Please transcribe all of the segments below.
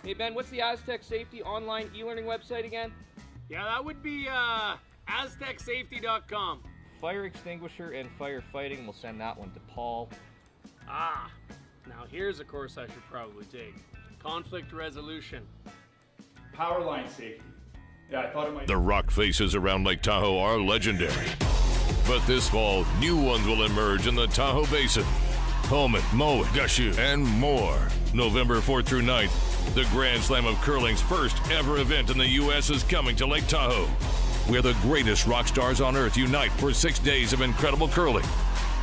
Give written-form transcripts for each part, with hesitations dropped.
Hey Ben, what's the Aztec Safety online e-learning website again? Yeah, that would be aztecsafety.com. Fire extinguisher and firefighting. We'll send that one to Paul. Ah, now here's a course I should probably take. Conflict resolution. Power line safety. Yeah, I thought it might. The rock faces around Lake Tahoe are legendary. But this fall, new ones will emerge in the Tahoe Basin. Pullman, Moe, Gushu, and more. November 4th through 9th, the Grand Slam of Curling's first ever event in the U.S. is coming to Lake Tahoe, where the greatest rock stars on earth unite for 6 days of incredible curling,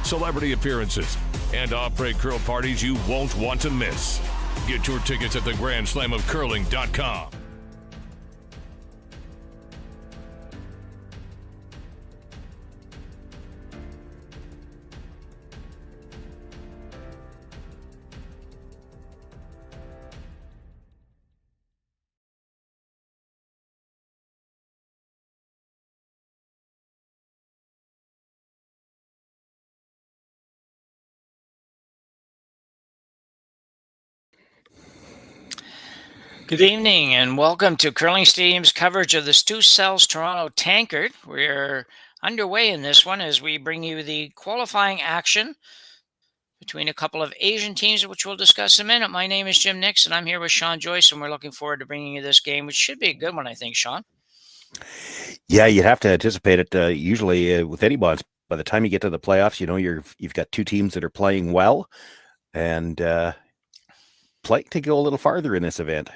celebrity appearances, and après curl parties you won't want to miss. Get your tickets at thegrandslamofcurling.com. Good evening and welcome to Curling Stadium's coverage of the Stu Sells Toronto Tankard. We're underway in this one as we bring you the qualifying action between a couple of Asian teams, which we'll discuss in a minute. My name is Jim Nix and I'm here with Sean Joyce, and we're looking forward to bringing you this game, which should be a good one, I think, Sean. Yeah, you'd have to anticipate it. Usually with any bonds, by the time you get to the playoffs, you know you've got two teams that are playing well and playing to go a little farther in this event.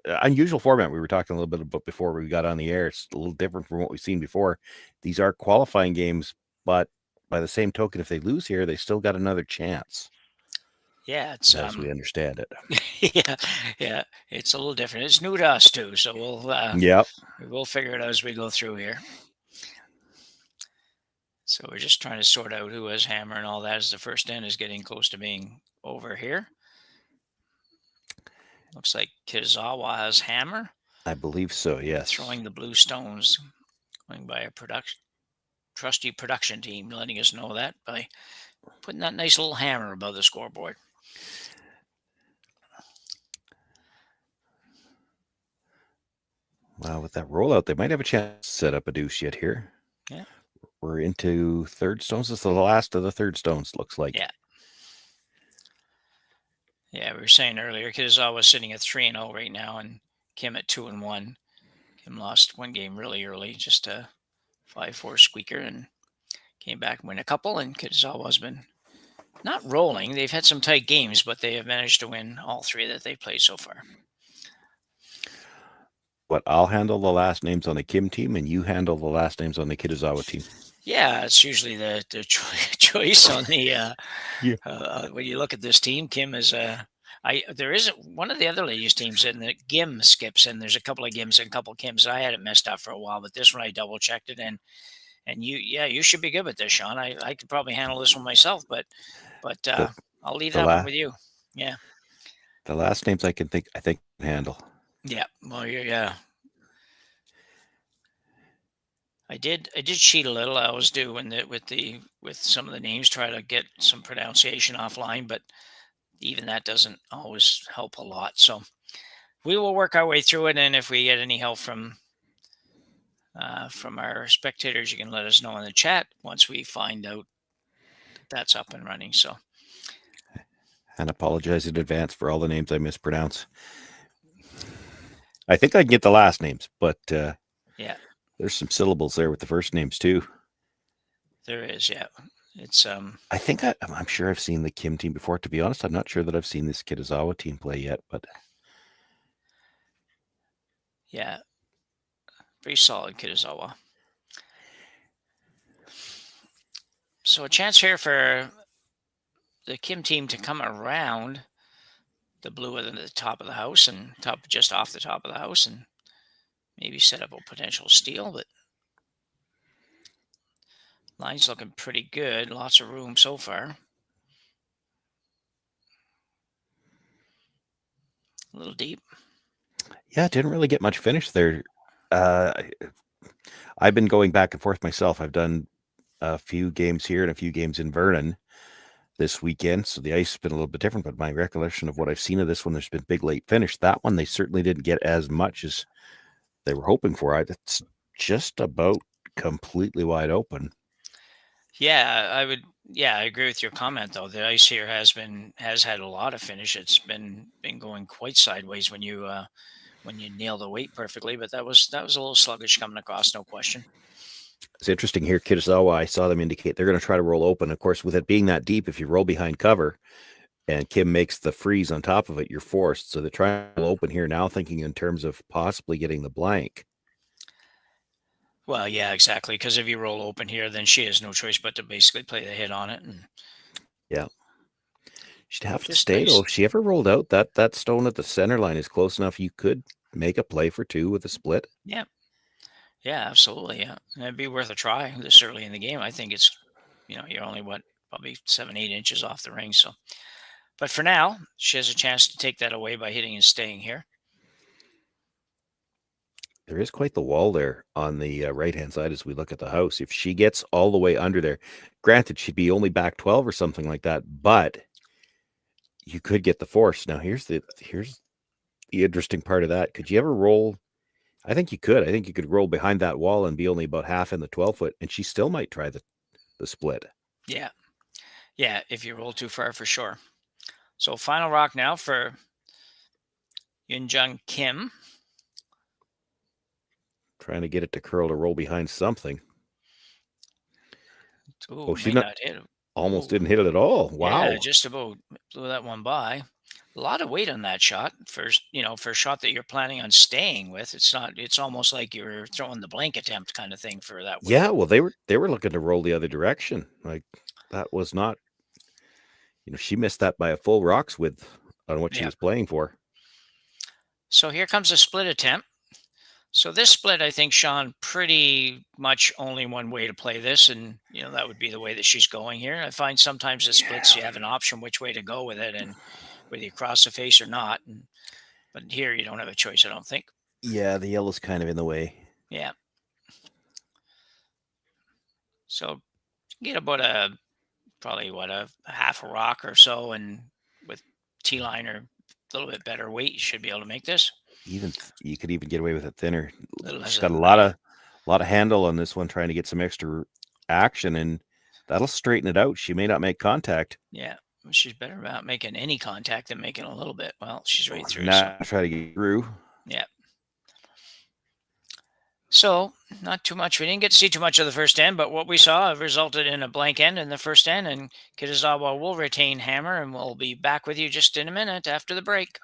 Unusual format we were talking a little bit about before we got on the air. It's a little different from what we've seen before. These are qualifying games, but by the same token, if they lose here, they still got another chance. Yeah, it's as we understand it. yeah, it's a little different. It's new to us too, so we'll figure it out as we go through here. So we're just trying to sort out who has hammer and all that, as the first end is getting close to being over here. Looks like Kitazawa has hammer. I believe so, yes. Throwing the blue stones, going by a trusty production team, letting us know that by putting that nice little hammer above the scoreboard. Well, with that rollout, they might have a chance to set up a deuce yet here. Yeah. We're into third stones. This is the last of the third stones, looks like. Yeah. Yeah, we were saying earlier, Kitazawa was sitting at 3-0 right now, and Kim at 2-1. Kim lost one game really early, just a 5-4 squeaker, and came back and win a couple. And Kitazawa's been not rolling. They've had some tight games, but they have managed to win all three that they've played so far. But I'll handle the last names on the Kim team, and you handle the last names on the Kitazawa team. Yeah, it's usually the choice on the when you look at this team. Kim is there isn't one of the other ladies' teams in the Gim skips, and there's a couple of Gims and a couple of Kims. I had it messed up for a while, but this one I double checked it, and you should be good with this, Sean. I could probably handle this one myself, but I'll leave that one with you. Yeah, the last names I think I can handle. Yeah, well, yeah. I did cheat a little. I always do with some of the names, try to get some pronunciation offline, but even that doesn't always help a lot. So we will work our way through it, and if we get any help from our spectators, you can let us know in the chat once we find out that's up and running. So, and apologize in advance for all the names I mispronounce. I think I can get the last names, but yeah. There's some syllables there with the first names too. There is, yeah. It's I think I'm sure I've seen the Kim team before. To be honest, I'm not sure that I've seen this Kitazawa team play yet, but yeah, pretty solid Kitazawa. So a chance here for the Kim team to come around the blue at the top of the house and just off the top of the house and maybe set up a potential steal, but line's looking pretty good. Lots of room so far. A little deep. Yeah, didn't really get much finish there. I've been going back and forth myself. I've done a few games here and a few games in Vernon. this weekend, so the ice has been a little bit different. But my recollection of what I've seen of this one, there's been big late finish. That one, they certainly didn't get as much as they were hoping for. It's just about completely wide open. Yeah, I would. Yeah, I agree with your comment though. The ice here has had a lot of finish. It's been going quite sideways when you nail the weight perfectly. But that was a little sluggish coming across, no question. It's interesting here, Kitazawa. I saw them indicate they're going to try to roll open. Of course, with it being that deep, if you roll behind cover and Kim makes the freeze on top of it, you're forced. So they're trying to roll open here now, thinking in terms of possibly getting the blank. Well, yeah, exactly. Because if you roll open here, then she has no choice but to basically play the hit on it. And yeah, she'd have to just stay nice. though. If she ever rolled out, that stone at the center line is close enough. You could make a play for two with a split. Yeah. Yeah, absolutely. Yeah, it'd be worth a try this early in the game. I think it's, you're only probably 7-8 inches off the ring. So, but for now, she has a chance to take that away by hitting and staying here. There is quite the wall there on the right-hand side as we look at the house. If she gets all the way under there, granted, she'd be only back 12 or something like that, but you could get the force. Now, here's the interesting part of that. Could you ever roll? I think you could. I think you could roll behind that wall and be only about half in the 12-foot, and she still might try the split. Yeah. Yeah, if you roll too far, for sure. So final rock now for Eunjung Kim. Trying to get it to curl to roll behind something. Ooh, she not hit it. Almost didn't hit it at all. Wow. Yeah, just about blew that one by. A lot of weight on that shot for a shot that you're planning on staying with. It's almost like you're throwing the blank attempt kind of thing for that weight. Yeah, well, they were looking to roll the other direction. Like that was not, she missed that by a full rock's width on what she was playing for. So here comes a split attempt. So this split, I think, Sean, pretty much only one way to play this, and that would be the way that she's going here. I find sometimes the splits you have an option which way to go with it, and whether you cross the face or not. But here you don't have a choice, I don't think. Yeah, the yellow's kind of in the way. Yeah. So get about probably a half a rock or so, and with T-line or a little bit better weight, you should be able to make this. You could even get away with it thinner. She's got a lot of handle on this one, trying to get some extra action, and that'll straighten it out. She may not make contact. Yeah, she's better about making any contact than making a little bit. Well, she's right through. Try to get through. Yeah. So not too much. We didn't get to see too much of the first end, but what we saw resulted in a blank end in the first end, and Kitazawa will retain hammer, and we'll be back with you just in a minute after the break.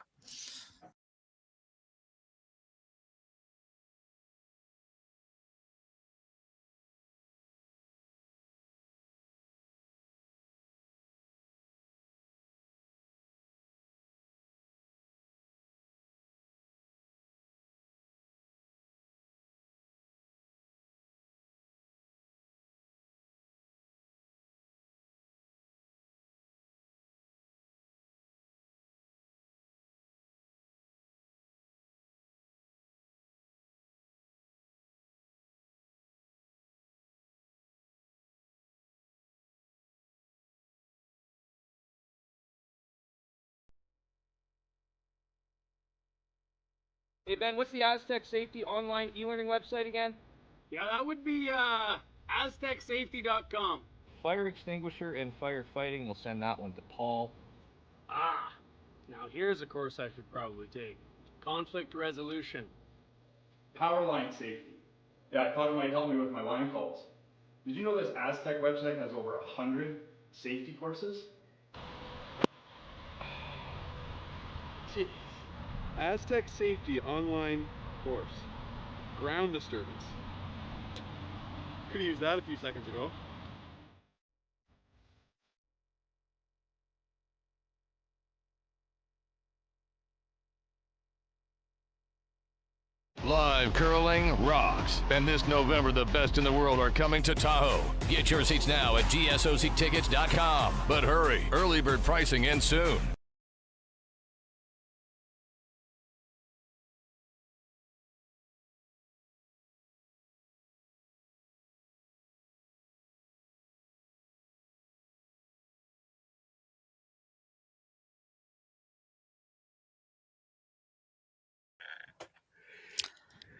Hey Ben, what's the Aztec Safety online e-learning website again? Yeah, that would be aztecsafety.com. Fire extinguisher and firefighting, we'll send that one to Paul. Ah, now here's a course I should probably take. Conflict resolution. Power line safety. Yeah, I thought it might help me with my line calls. Did you know this Aztec website has over 100 safety courses? Jeez. Aztec Safety online course. Ground disturbance. Could have used that a few seconds ago. Live curling rocks. And this November, the best in the world are coming to Tahoe. Get your seats now at gsoctickets.com. But hurry, early bird pricing ends soon.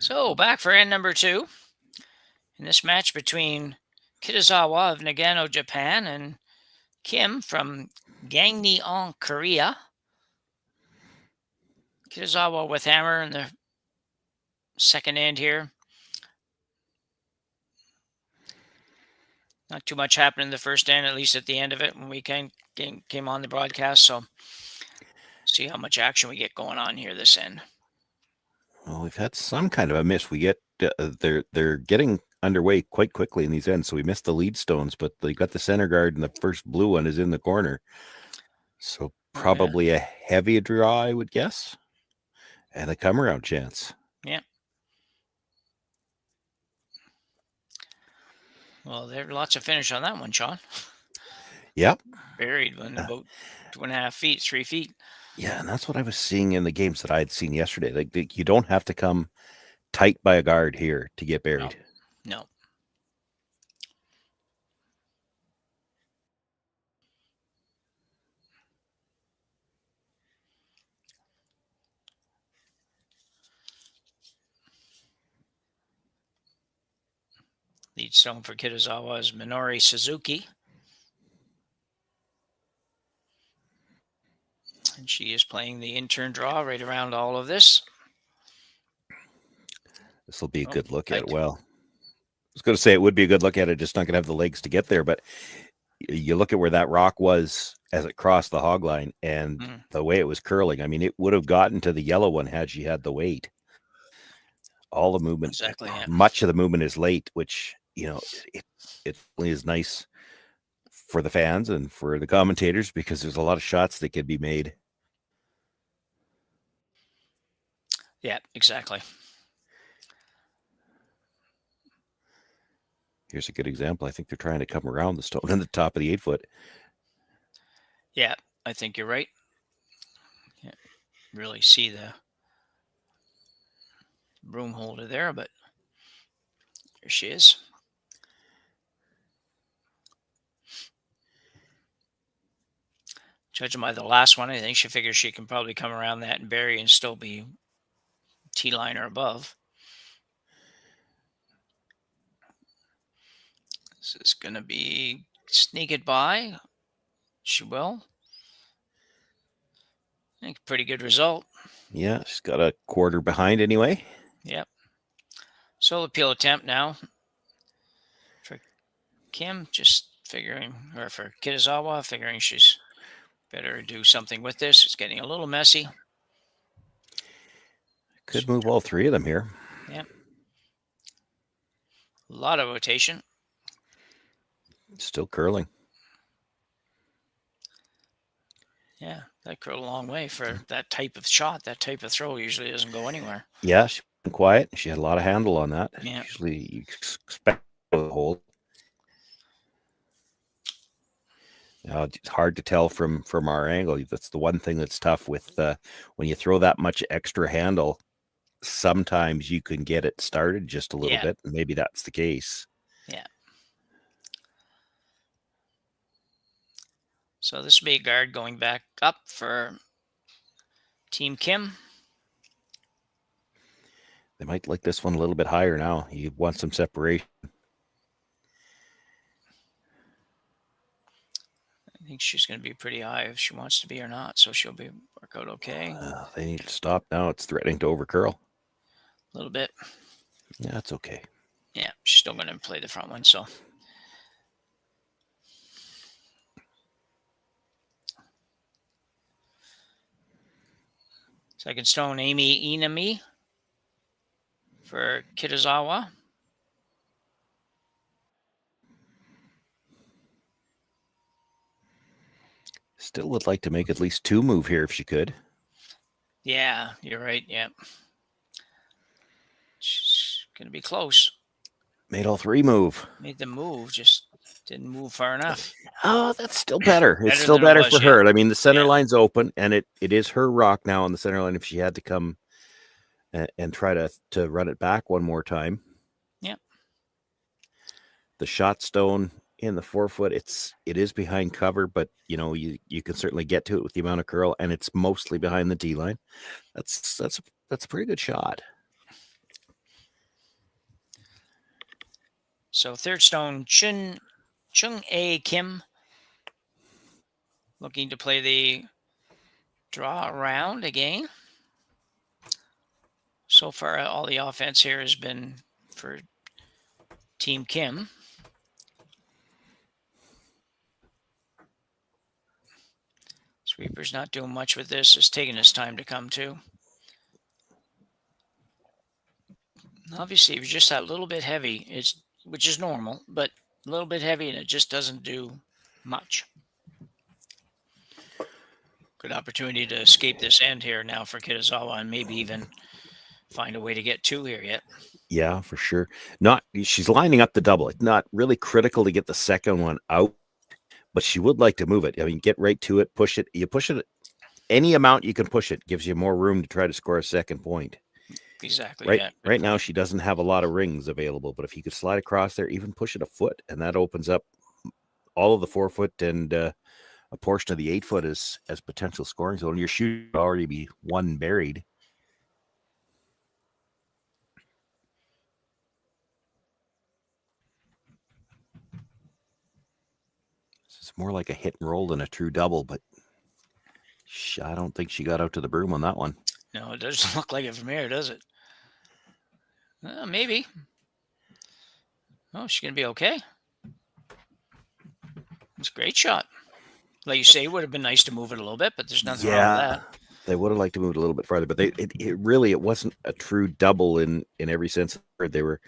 So back for end number 2 in this match between Kitazawa of Nagano, Japan, and Kim from Gangneung, Korea. Kitazawa with hammer in the second end here. Not too much happened in the first end, at least at the end of it when we came on the broadcast. So see how much action we get going on here this end. Well, we've had some kind of a miss. We get they're getting underway quite quickly in these ends. So we missed the lead stones, but they got the center guard, and the first blue one is in the corner. So probably a heavy draw, I would guess, and a come around chance. Yeah. Well, there's lots of finish on that one, Sean. Yep. Buried one about 2.5 feet, 3 feet. Yeah, and that's what I was seeing in the games that I had seen yesterday. Like you don't have to come tight by a guard here to get buried. No. Lead stone for Kitazawa is Minori Suzuki. And she is playing the in-turn draw right around all of this. This will be a good look at it. Well, I was going to say it would be a good look at it, just not going to have the legs to get there. But you look at where that rock was as it crossed the hog line and the way it was curling. I mean, it would have gotten to the yellow one had she had the weight. All the movement, exactly, yeah. Much of the movement is late, which, it really is nice for the fans and for the commentators because there's a lot of shots that could be made. Yeah, exactly. Here's a good example. I think they're trying to come around the stone on the top of the 8-foot. Yeah, I think you're right. Can't really see the broom holder there, but here she is. Judging by the last one, I think she figures she can probably come around that and bury and still be T-line or above. This is going to be sneak it by. She will. I think pretty good result. Yeah, she's got a quarter behind anyway. Yep. Solo peel attempt now for Kim, just figuring, or for Kitazawa, figuring she's better do something with this. It's getting a little messy. Could move all three of them here. Yeah. A lot of rotation. Still curling. Yeah, that curled a long way for that type of shot. That type of throw usually doesn't go anywhere. Yeah, she's been quiet. She had a lot of handle on that. Yeah. Usually you expect to hold. It's hard to tell from our angle. That's the one thing that's tough with when you throw that much extra handle. Sometimes you can get it started just a little bit. And maybe that's the case. Yeah. So this will be a guard going back up for Team Kim. They might like this one a little bit higher now. You want some separation. I think she's going to be pretty high if she wants to be or not, so she'll work out okay. They need to stop now. It's threatening to overcurl. A little bit. Yeah, that's okay. Yeah, she's still going to play the front one, so. Second stone, Amy Inami for Kitazawa. Still would like to make at least two move here if she could. Yeah, you're right. Yeah. She's going to be close. Made all three move. Made the move, just didn't move far enough. Oh, that's still better. It's still better for her. I mean, the center line's open, and it is her rock now on the center line if she had to come and try to run it back one more time. Yeah. The shot stone in the 4-foot, it is behind cover, but you can certainly get to it with the amount of curl, and it's mostly behind the T line. That's a pretty good shot. So third stone, Chung A Kim, looking to play the draw round again. So far, all the offense here has been for Team Kim. Sweeper's not doing much with this. It's taking his time to come to. Obviously, if you're just that little bit heavy, which is normal, but a little bit heavy and it just doesn't do much. Good opportunity to escape this end here now for Kitazawa and maybe even find a way to get two here yet. Yeah, for sure. She's lining up the double. It's not really critical to get the second one out, but she would like to move it. I mean, get right to it, push it. You push it any amount you can push it gives you more room to try to score a second point. Exactly. Right, yeah. right now she doesn't have a lot of rings available, but if you could slide across there, even push it a foot, and that opens up all of the 4 foot and a portion of the 8 foot as potential scoring zone. Your shooting would already be one buried. It's more like a hit and roll than a true double, but I don't think she got out to the broom on that one. No, it doesn't look like it from here, does it? Maybe. Oh, she's going to be okay. It's a great shot. Like you say, it would have been nice to move it a little bit, but there's nothing wrong with that. They would have liked to move it a little bit farther, but it wasn't a true double in every sense of the word. They were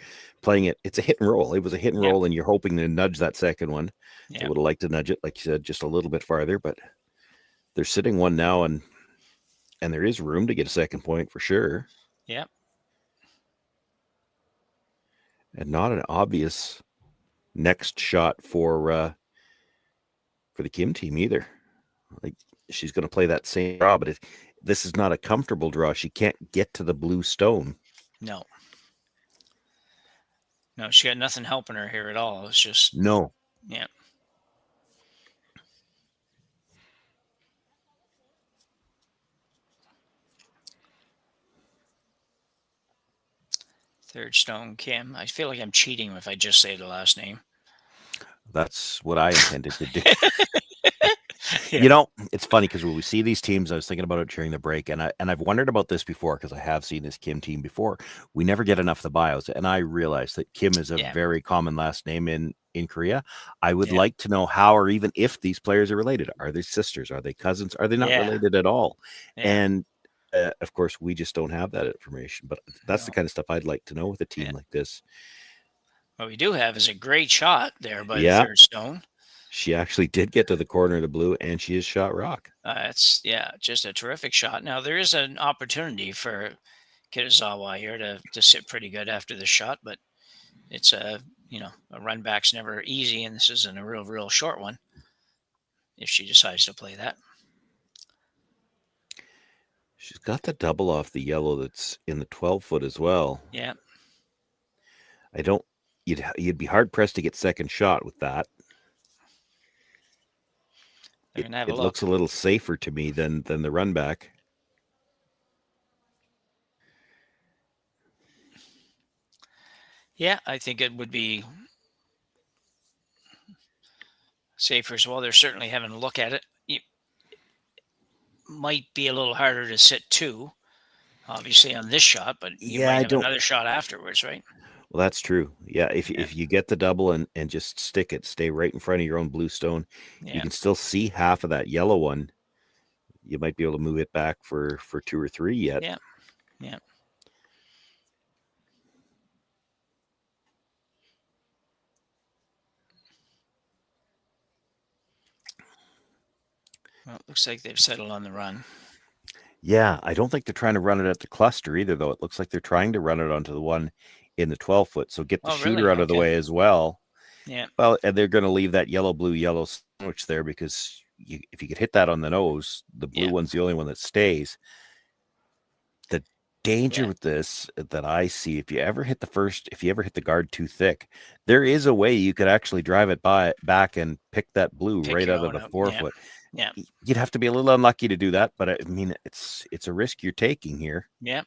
playing it. It's a hit and roll. It was a hit and roll, and you're hoping to nudge that second one. They would have liked to nudge it, like you said, just a little bit farther, but they're sitting one now, and there is room to get a second point for sure. Yeah. And not an obvious next shot for the Kim team either. Like, she's going to play that same draw, but this is not a comfortable draw. She can't get to the blue stone. No, she got nothing helping her here at all. It's just no. Yeah. Third stone Kim. I feel like I'm cheating if I just say the last name. That's what I intended to do. You know, it's funny because when we see these teams, I was thinking about it during the break, and I've wondered about this before because I have seen this Kim team before. We never get enough of the bios, and I realized that Kim is a very common last name in Korea. I would like to know how or even if these players are related. Are they sisters? Are they cousins? Are they not related at all? And of course, we just don't have that information. But that's the kind of stuff I'd like to know with a team like this. What we do have is a great shot there by the third stone. She actually did get to the corner of the blue, and she is shot rock. It's just a terrific shot. Now there is an opportunity for Kitazawa here to sit pretty good after the shot, but it's a run back's never easy, and this isn't a real short one. If she decides to play that, she's got the double off the yellow that's in the 12 foot as well. Yeah, you'd be hard pressed to get second shot with that. It looks a little safer to me than the run back. Yeah, I think it would be safer as well. They're certainly having a look at it. It might be a little harder to sit two, obviously, on this shot, but you might have another shot afterwards, right? Well, that's true. Yeah, if you get the double and just stick it, stay right in front of your own blue stone, you can still see half of that yellow one. You might be able to move it back for 2 or 3 yet. Yeah. Well, it looks like they've settled on the run. Yeah, I don't think they're trying to run it at the cluster either, though. It looks like they're trying to run it onto the one in the 12 foot. So get the shooter out of the way as well. Yeah. Well, and they're going to leave that yellow sandwich there because if you could hit that on the nose, the blue one's the only one that stays. The danger with this that I see, if you ever hit the guard too thick, there is a way you could actually drive it back and pick that blue right out of the 4 foot. Yeah. You'd have to be a little unlucky to do that, but I mean, it's a risk you're taking here. Yeah.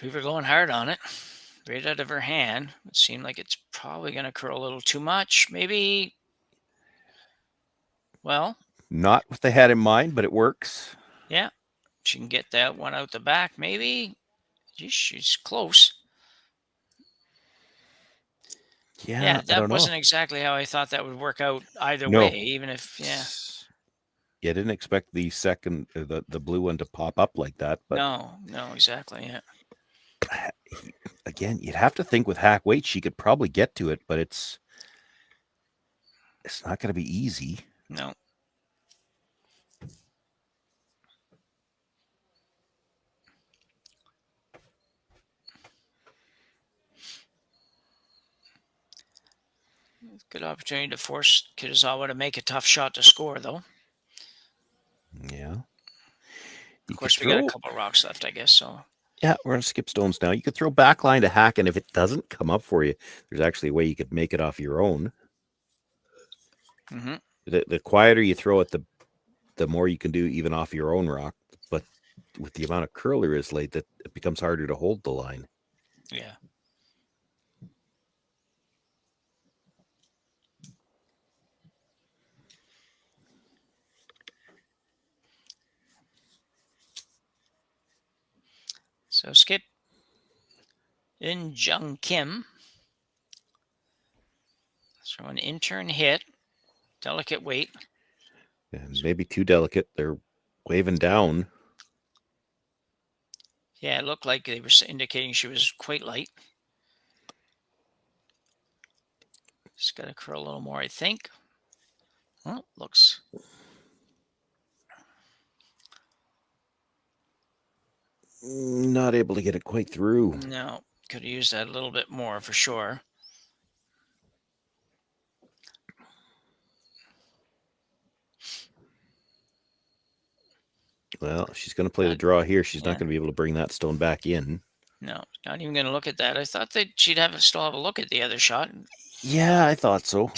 Weaver going hard on it. Right out of her hand. It seemed like it's probably going to curl a little too much. Maybe. Well, Not what they had in mind, but it works. yeah. She can get that one out the back, maybe. Geez, she's close. Yeah, I that don't know. wasn't exactly how I thought that would work out either No. way, even if, yeah. Yeah, I didn't expect the second, the blue one to pop up like that. But No, exactly, yeah. again, you'd have to think with hack weight, she could probably get to it, but it's not going to be easy. No. Good opportunity to force Kitazawa to make a tough shot to score, though. Yeah. Of course, we got a couple of rocks left, I guess, so. Yeah, we're going to skip stones now. You could throw backline to hack, and if it doesn't come up for you, there's actually a way you could make it off your own. Mm-hmm. The quieter you throw it, the more you can do even off your own rock. But with the amount of curl there is late, that it becomes harder to hold the line. Yeah. So skip Eunjung Kim. So an intern hit, delicate weight. And maybe too delicate. They're waving down. Yeah, it looked like they were indicating she was quite light. Just got to curl a little more, I think. Well, looks. Not able to get it quite through. No, could have used that a little bit more for sure. Well, if she's going to play the draw here, she's not going to be able to bring that stone back in. No, not even going to look at that. I thought that she'd still have a look at the other shot. Yeah, I thought so.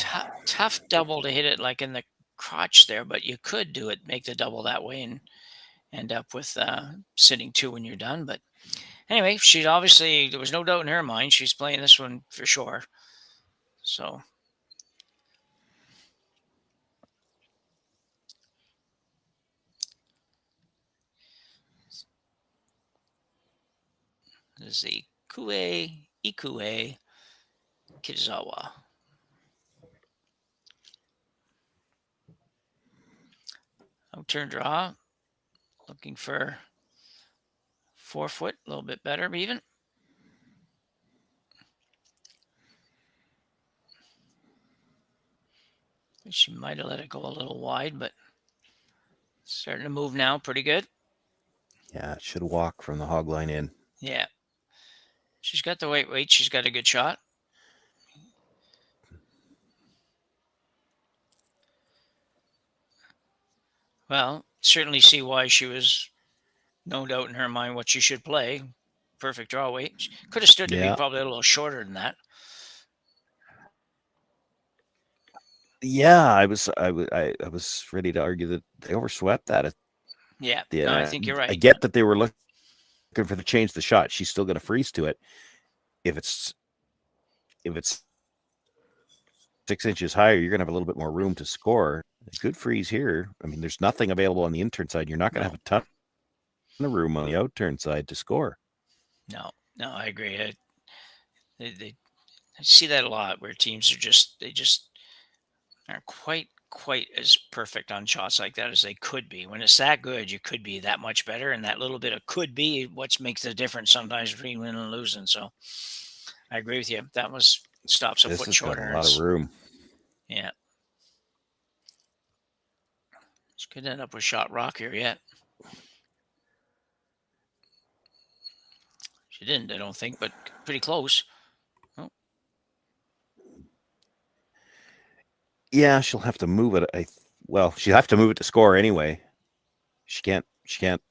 Tough double to hit it like in the crotch there, but you could do it, make the double that way, and end up with sitting 2 when you're done. But anyway, she obviously, there was no doubt in her mind, she's playing this one for sure. So. This is the Ikue Kitazawa. Outturn draw. Looking for 4 foot, a little bit better even. She might have let it go a little wide, but starting to move now pretty good. Yeah, it should walk from the hog line in. Yeah. She's got the weight. She's got a good shot. Well, certainly see why she was no doubt in her mind what she should play. Perfect draw weight. She could have stood to be probably a little shorter than that. Yeah, I was ready to argue that they overswept that. Yeah, no, I think you're right. I get that they were looking for the change the shot. She's still going to freeze to it. If it's 6 inches higher, you're going to have a little bit more room to score. A good freeze here. I mean, there's nothing available on the intern side. You're not going to have a ton of room on the outturn side to score. No, I agree. I see that a lot where teams are just aren't quite as perfect on shots like that as they could be. When it's that good, you could be that much better, and that little bit of could be what makes the difference sometimes between winning and losing. So I agree with you. That stops a foot shorter. Got a lot of room. Yeah. She could end up with shot rock here yet. She didn't, I don't think, but pretty close. Oh. Yeah, she'll have to move it. She'll have to move it to score anyway. She can't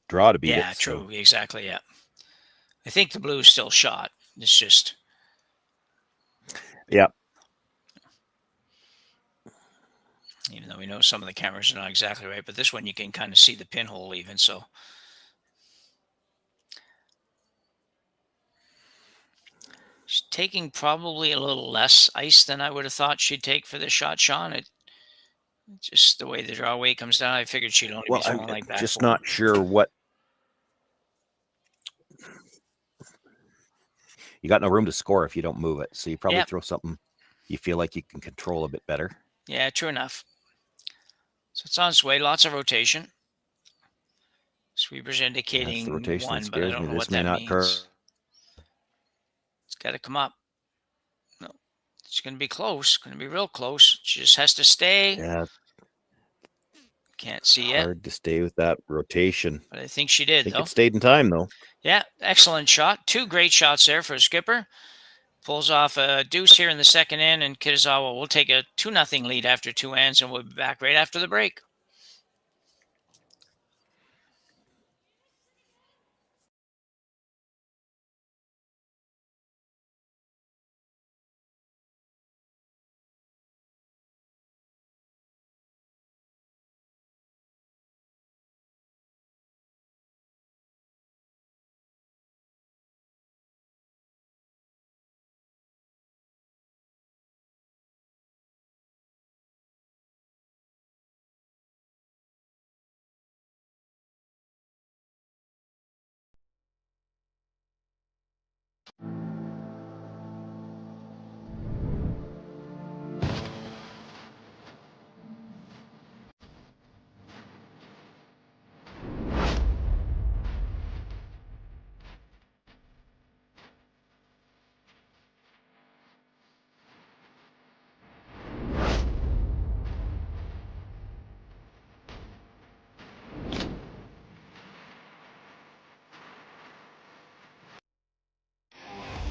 draw to beat it. Yeah, true. So. Exactly, yeah. I think the blue is still shot. It's just... Yeah. Even though we know some of the cameras are not exactly right, but this one you can kind of see the pinhole even, so... She's taking probably a little less ice than I would have thought she'd take for this shot, Sean. Just the way the draw weight comes down, I figured she'd only be Well, I'm throwing like back just four. not sure what. You got no room to score if you don't move it, so you probably throw something you feel like you can control a bit better. Yeah, true enough. So it's on its way. Lots of rotation. Sweeper's indicating That's the rotation one, that but I scares don't me. know This what may that not means. It's got to come up. No, it's going to be close. Going to be real close. She just has to stay. Yeah. Can't see it. Hard to stay with that rotation. But I think she did, I think though. it stayed in time, though. Yeah, excellent shot. 2 great shots there for a skipper. Pulls off a deuce here in the second end, and Kitazawa will take a 2-0 lead after 2 ends, and we'll be back right after the break.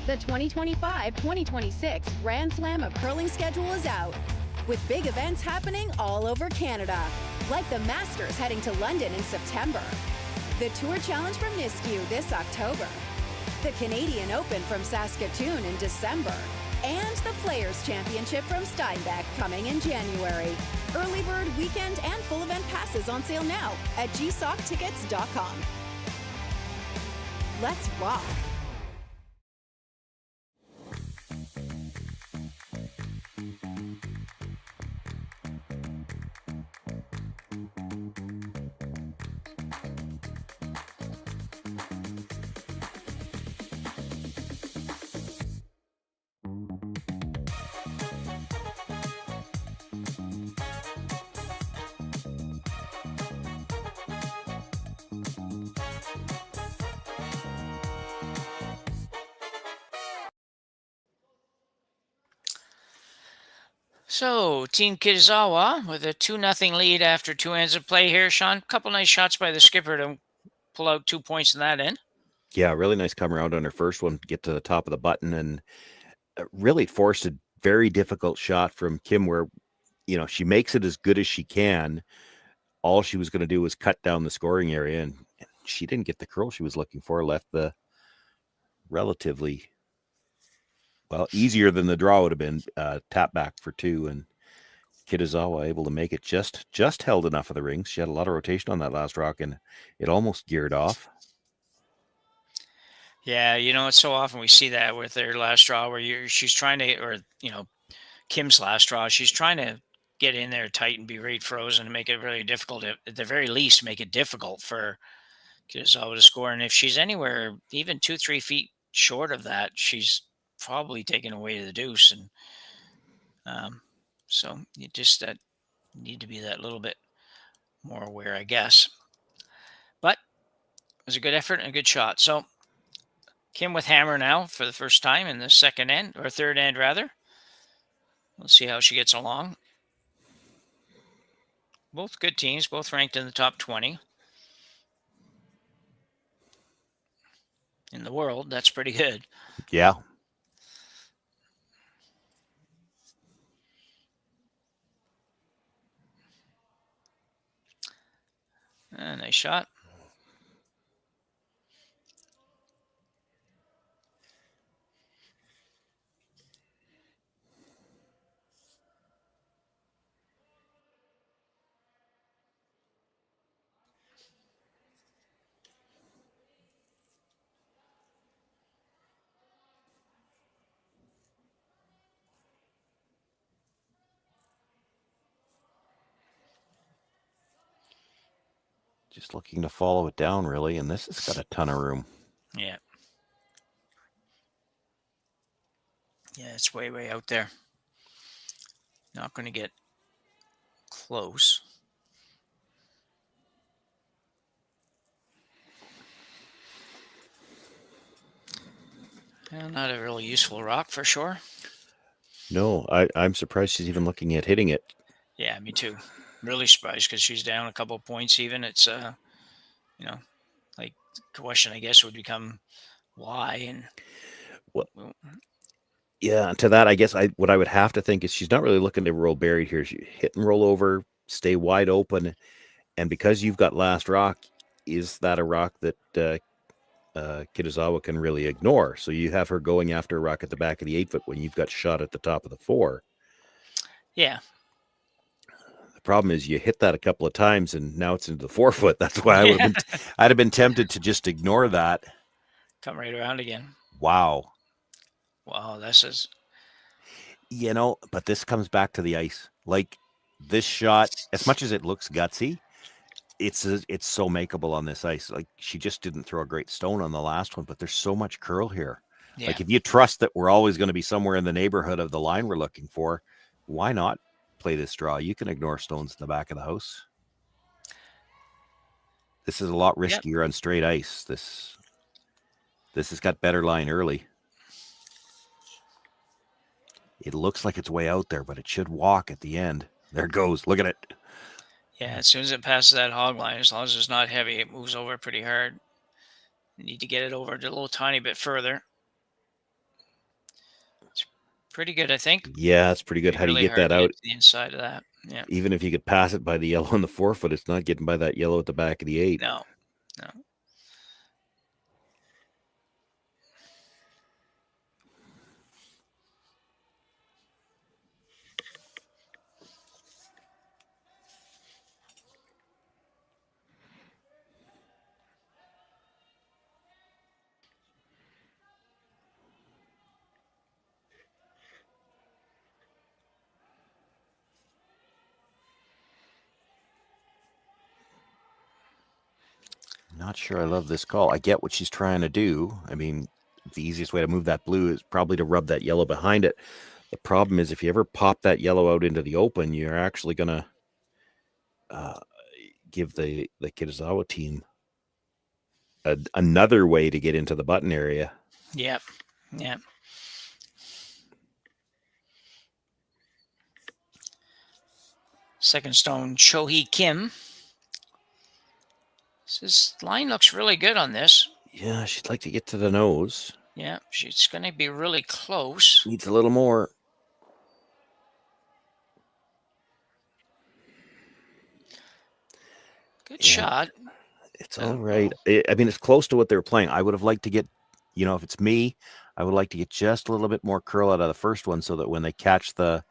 The 2025-2026 Grand Slam of Curling schedule is out, with big events happening all over Canada, like the Masters heading to London in September, the Tour Challenge from Nisku this October, the Canadian Open from Saskatoon in December, and the Players' Championship from Steinbeck coming in January. Early bird weekend and full event passes on sale now at gsoctickets.com. Let's rock! So, Team Kitazawa with a 2-0 lead after 2 ends of play here. Sean, a couple nice shots by the skipper to pull out 2 points in that end. Yeah, really nice come around on her first one, get to the top of the button, and really forced a very difficult shot from Kim where, she makes it as good as she can. All she was going to do was cut down the scoring area, and she didn't get the curl she was looking for, left the relatively, easier than the draw would have been, tap back for 2, and Kitazawa able to make it just held enough of the rings. She had a lot of rotation on that last rock, and it almost geared off. Yeah, it's so often we see that with their last draw where she's trying to, or, Kim's last draw, she's trying to get in there tight and be right frozen and make it really difficult. At the very least, make it difficult for Kitazawa to score. And if she's anywhere even 2-3 feet short of that, she's probably taken away to the deuce. And so you just need to be that little bit more aware, I guess. But it was a good effort and a good shot. So Kim with hammer now for the first time in the second end, or third end rather. We'll see how she gets along. Both good teams, both ranked in the top 20 in the world. That's pretty good. Yeah. Nice shot. Just looking to follow it down, really, and this has got a ton of room. Yeah. Yeah, it's way, way out there. Not going to get close. Well, not a really useful rock for sure. No, I'm surprised she's even looking at hitting it. Yeah, me too. Really surprised because she's down a couple of points even. It's, you know, like the question, I guess, would become why. And Well, yeah, and to that, I guess what I would have to think is she's not really looking to roll buried here. She hit and roll over, stay wide open, and because you've got last rock, is that a rock that Kitazawa can really ignore? So you have her going after a rock at the back of the 8-foot when you've got shot at the top of the 4. yeah. The problem is you hit that a couple of times and now it's into the 4-foot. That's why I'd have been tempted to just ignore that. Come right around again. Wow. Wow, this is... But this comes back to the ice. Like, this shot, as much as it looks gutsy, it's so makeable on this ice. Like, she just didn't throw a great stone on the last one, but there's so much curl here. Yeah. Like, if you trust that we're always going to be somewhere in the neighborhood of the line we're looking for, why not play this draw? You can ignore stones in the back of the house. This is a lot riskier on straight ice. This has got better line early. It looks like it's way out there, but it should walk at the end. There it goes. Look at it. Yeah, as soon as it passes that hog line, as long as it's not heavy, it moves over pretty hard. You need to get it over a little tiny bit further. It's pretty good, I think. Yeah, it's pretty good. How do you get that out? The inside of that. Yeah. Even if you could pass it by the yellow on the 4-foot, it's not getting by that yellow at the back of the 8. No. Not sure I love this call. I get what she's trying to do. I mean, the easiest way to move that blue is probably to rub that yellow behind it. The problem is if you ever pop that yellow out into the open, you're actually going to give the Kitazawa team another way to get into the button area. Yep. Second stone, Cho-hee Kim. This line looks really good on this. Yeah, she'd like to get to the nose. Yeah, she's going to be really close. Needs a little more. Good shot. It's all right. I mean, it's close to what they were playing. I would have liked to get, if it's me, I would like to get just a little bit more curl out of the first one so that when they catch the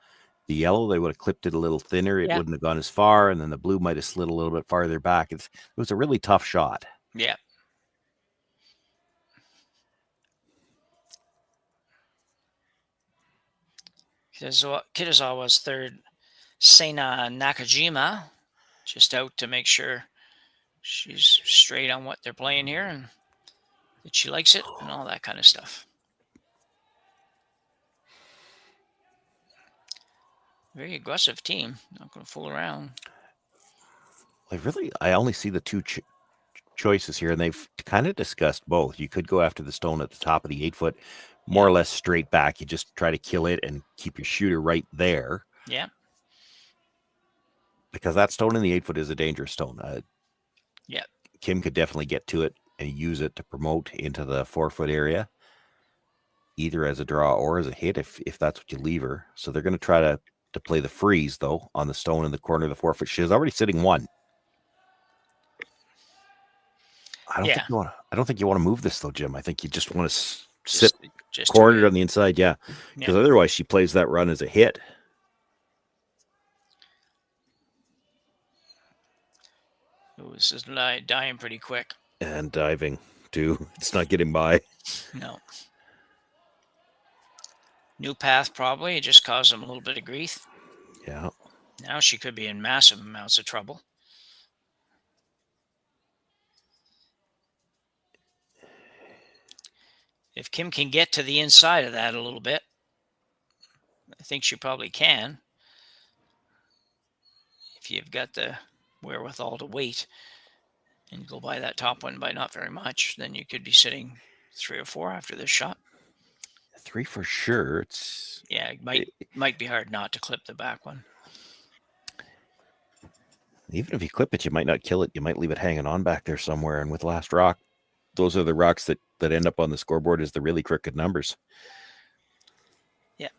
yellow, they would have clipped it a little thinner. It wouldn't have gone as far, and then the blue might have slid a little bit farther back. It was a really tough shot. Yeah. Kitazawa's third, Seina Nakajima, just out to make sure she's straight on what they're playing here and that she likes it and all that kind of stuff. Very aggressive team. Not going to fool around. I only see the two choices here, and they've kind of discussed both. You could go after the stone at the top of the 8-foot, more or less straight back. You just try to kill it and keep your shooter right there. Yeah. Because that stone in the 8-foot is a dangerous stone. Yeah. Kim could definitely get to it and use it to promote into the 4-foot area, either as a draw or as a hit if that's what you leave her. So they're going to try to play the freeze, though, on the stone in the corner of the 4-foot. She is already sitting 1. I don't think you want to move this, though, Jim. I think you just want to sit cornered on the inside, because otherwise she plays that run as a hit. This is dying pretty quick. And diving, too. It's not getting by. No. New path, probably. It just caused him a little bit of grief. Yeah. Now she could be in massive amounts of trouble. if Kim can get to the inside of that a little bit, I think she probably can. If you've got the wherewithal to wait and go by that top one by not very much, then you could be sitting 3 or 4 after this shot. 3 for sure. It's it might be hard not to clip the back one. Even if you clip it, you might not kill it. You might leave it hanging on back there somewhere. And with last rock, those are the rocks that end up on the scoreboard as the really crooked numbers. Yeah.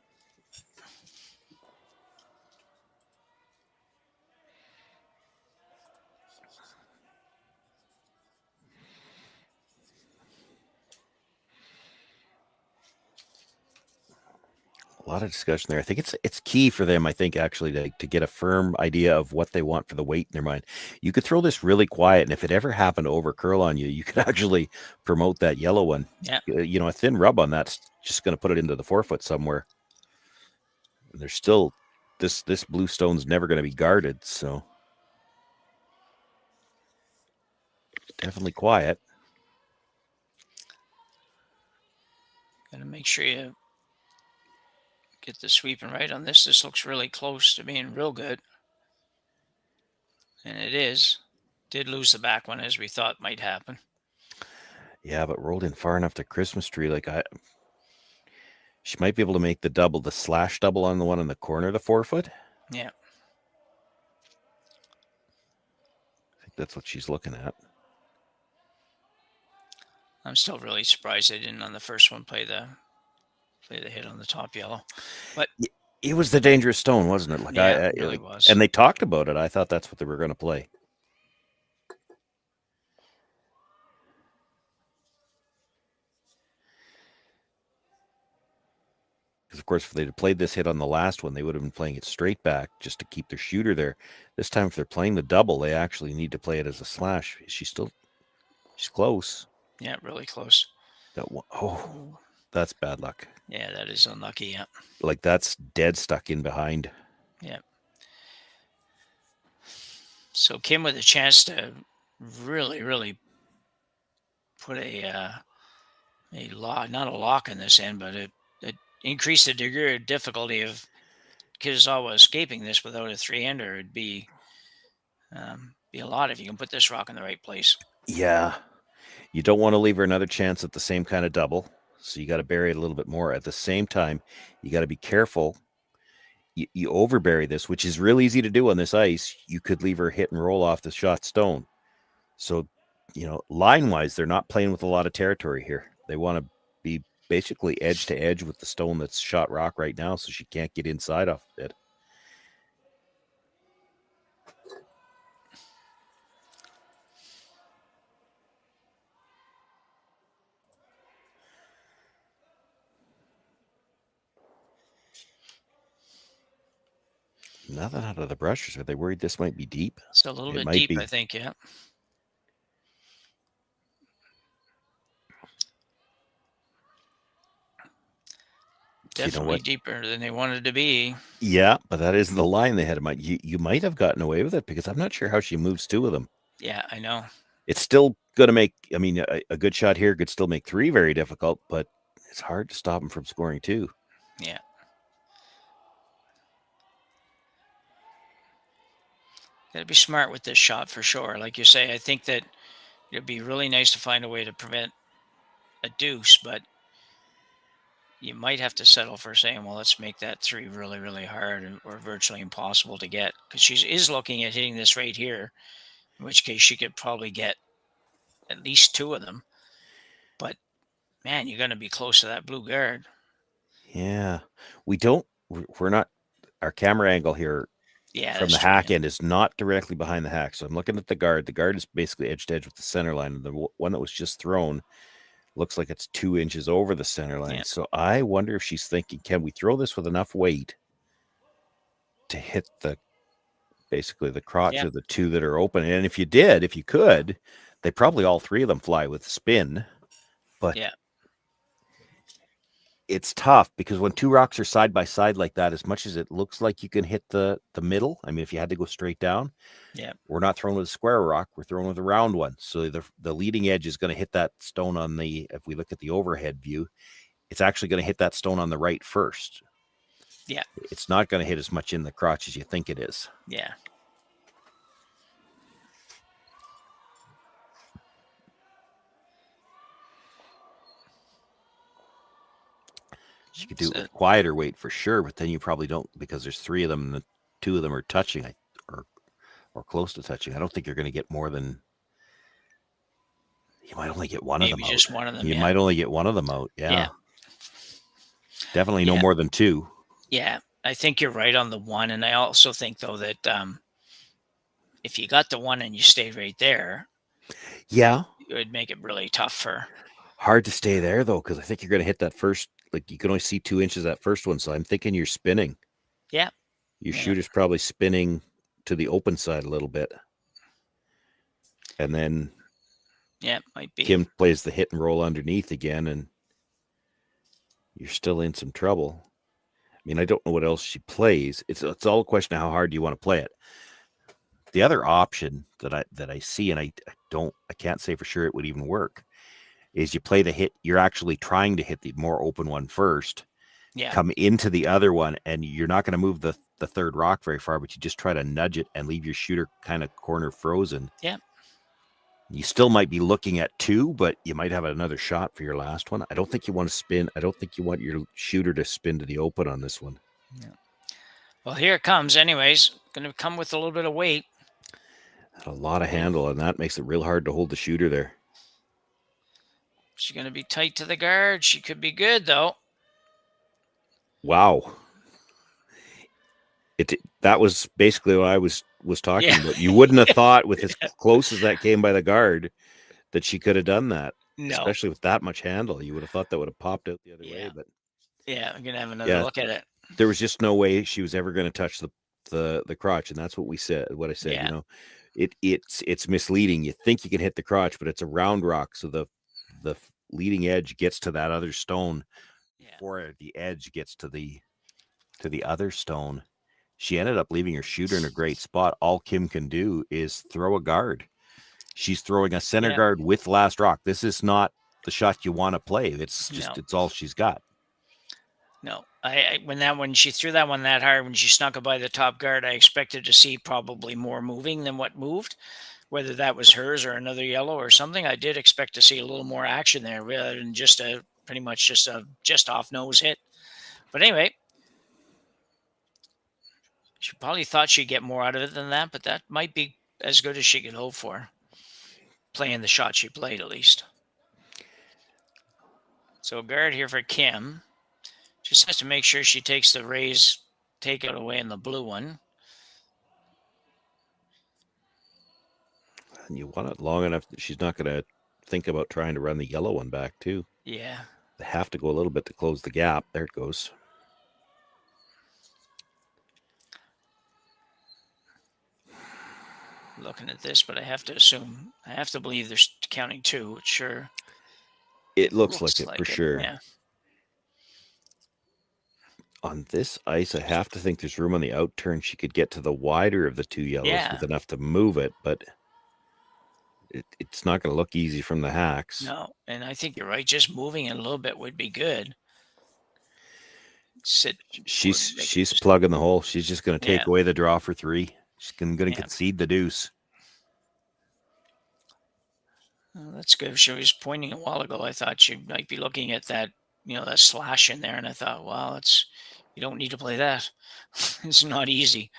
A lot of discussion there. I think it's key for them, I think, actually, to get a firm idea of what they want for the weight in their mind. You could throw this really quiet, and if it ever happened to over curl on you, you could actually promote that yellow one. Yeah. A thin rub on that's just going to put it into the 4-foot somewhere. And there's still this blue stone's never going to be guarded, so definitely quiet. Gotta make sure you get the sweeping right on this. This looks really close to being real good. And it is. Did lose the back one as we thought might happen. Yeah, but rolled in far enough to Christmas tree. She might be able to make the slash double on the one in the corner of the 4-foot. Yeah. I think that's what she's looking at. I'm still really surprised they didn't on the first one play the hit on the top yellow. But it was the dangerous stone, wasn't it? It really was. And they talked about it. I thought that's what they were going to play. Because, of course, if they'd played this hit on the last one, they would have been playing it straight back just to keep their shooter there. This time, if they're playing the double, they actually need to play it as a slash. She's close. Yeah, really close. Oh, that's bad luck. Yeah, that is unlucky, yeah. That's dead stuck in behind. Yeah. So Kim with a chance to really, really put a lock, not a lock in this end, but it increase the degree of difficulty of Kitazawa escaping this without a 3-hander. It'd be a lot if you can put this rock in the right place. Yeah. You don't want to leave her another chance at the same kind of double. So you got to bury it a little bit more. At the same time, you got to be careful. You overbury this, which is real easy to do on this ice. You could leave her hit and roll off the shot stone. So, line-wise, they're not playing with a lot of territory here. They want to be basically edge to edge with the stone that's shot rock right now, so she can't get inside off of it. Nothing out of the brushes. Are they worried this might be deep? It's a little bit deep, I think, yeah. Definitely deeper than they wanted to be. Yeah, but that isn't the line they had in mind. You might have gotten away with it because I'm not sure how she moves 2 of them. Yeah, I know. It's still going to make, a good shot here could still make 3 very difficult, but it's hard to stop them from scoring 2. Yeah. Got to be smart with this shot for sure. Like you say, I think that it'd be really nice to find a way to prevent a deuce, but you might have to settle for saying, well, let's make that 3 really, really hard or virtually impossible to get, because she is looking at hitting this right here, in which case she could probably get at least 2 of them. But, man, you're going to be close to that blue guard. Yeah. We're not, our camera angle here from the hack end is not directly behind the hack. So I'm looking at the guard. The guard is basically edge to edge with the center line. And the one that was just thrown looks like it's 2 inches over the center line. Yeah. So I wonder if she's thinking, can we throw this with enough weight to hit basically the crotch of the 2 that are open? And if you could, they probably all 3 of them fly with spin. But it's tough because when two rocks are side by side like that, as much as it looks like you can hit the middle, I mean, if you had to go straight down, Yeah. we're not throwing with a square rock, we're throwing with a round one. So the leading edge is going to hit that stone on the, if we look at the overhead view, it's actually going to hit that stone on the right first. Yeah. It's not going to hit as much in the crotch as you think it is. Yeah. You could do it with quieter weight for sure, but then you probably don't, because there's three of them and the two of them are touching or close to touching. I don't think you're going to get more than, you might only get one of them out. Maybe just one of them. You might only get one of them out. Yeah. Definitely no more than two. Yeah. I think you're right on the one. And I also think, though, that if you got the one and you stayed right there, yeah, it would make it really tough for. Hard to stay there, though, because I think you're going to hit that first, like you can only see 2 inches that first one. So I'm thinking you're spinning. Yeah. Your shooter's probably spinning to the open side a little bit. And then might be. Kim plays the hit and roll underneath again, and you're still in some trouble. I mean, I don't know what else she plays. It's all a question of how hard do you want to play it. The other option that I see, and I can't say for sure it would even work, is you play the hit. You're actually trying to hit the more open one first. Yeah. Come into the other one, and you're not going to move the third rock very far, but you just try to nudge it and leave your shooter kind of corner frozen. Yeah. You still might be looking at two, but you might have another shot for your last one. I don't think you want to spin. I don't think you want your shooter to spin to the open on this one. Yeah. Well, here it comes anyways. Going to come with a little bit of weight. A lot of handle, and that makes it real hard to hold the shooter there. She's going to be tight to the guard. She could be good, though. Wow. That was basically what I was talking about. You wouldn't have thought, with as close as that came by the guard, that she could have done that. No. Especially with that much handle. You would have thought that would have popped out the other way. But yeah, I'm going to have another look at it. There was just no way she was ever going to touch the crotch, and that's what we said. What I said, Yeah. you know, it's misleading. You think you can hit the crotch, but it's a round rock, so the leading edge gets to that other stone before the edge gets to the other stone. She ended up leaving her shooter in a great spot. All Kim can do is throw a guard. She's throwing a center guard with last rock. This is not the shot you want to play. It's just it's all she's got. No, when she threw that one that hard, when she snuck it by the top guard, I expected to see probably more moving than what moved. Whether that was hers or another yellow or something, I did expect to see a little more action there rather than just pretty much just off nose hit. But anyway, she probably thought she'd get more out of it than that, but that might be as good as she could hope for. Playing the shot she played, at least. So guard here for Kim. Just has to make sure she takes the raise takeout away in the blue one. And you want it long enough that she's not going to think about trying to run the yellow one back, too. Yeah. They have to go a little bit to close the gap. There it goes. Looking at this, but I have to believe they're counting two. Sure. It looks like it for sure. Yeah. On this ice, I have to think there's room on the out turn. She could get to the wider of the two yellows with enough to move it, but it's not going to look easy from the hacks. No, and I think you're right. Just moving it a little bit would be good. She's plugging the hole. She's just going to take away the draw for three. She's going to concede the deuce. Well, that's good. She was pointing a while ago. I thought she might be looking at that, that slash in there, and I thought, wow, you don't need to play that. It's not easy.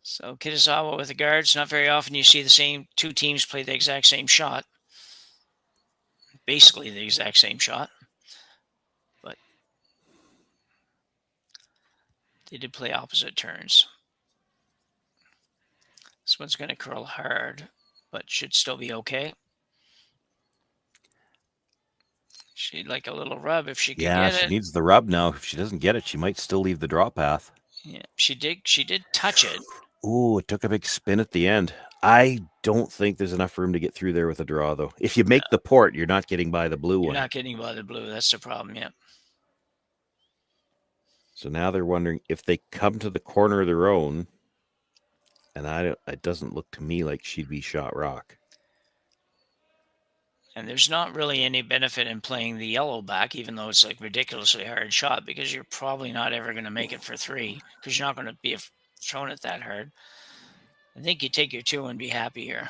So Kitazawa with the guards. Not very often you see the same two teams play the exact same shot. Basically the exact same shot. But they did play opposite turns. This one's going to curl hard, but should still be okay. She'd like a little rub if she could get it. Yeah, she needs the rub now. If she doesn't get it, she might still leave the draw path. Yeah, she did touch it. Ooh, it took a big spin at the end. I don't think there's enough room to get through there with a draw, though. If you make the port, you're not getting by the blue You're one. not getting by the blue. That's the problem, yeah. So now they're wondering if they come to the corner of their own, and it doesn't look to me like she'd be shot rock. And there's not really any benefit in playing the yellow back, even though it's like ridiculously hard shot, because you're probably not ever going to make it for 3, because you're not going to be thrown it that hard. I think you take your 2 and be happy here.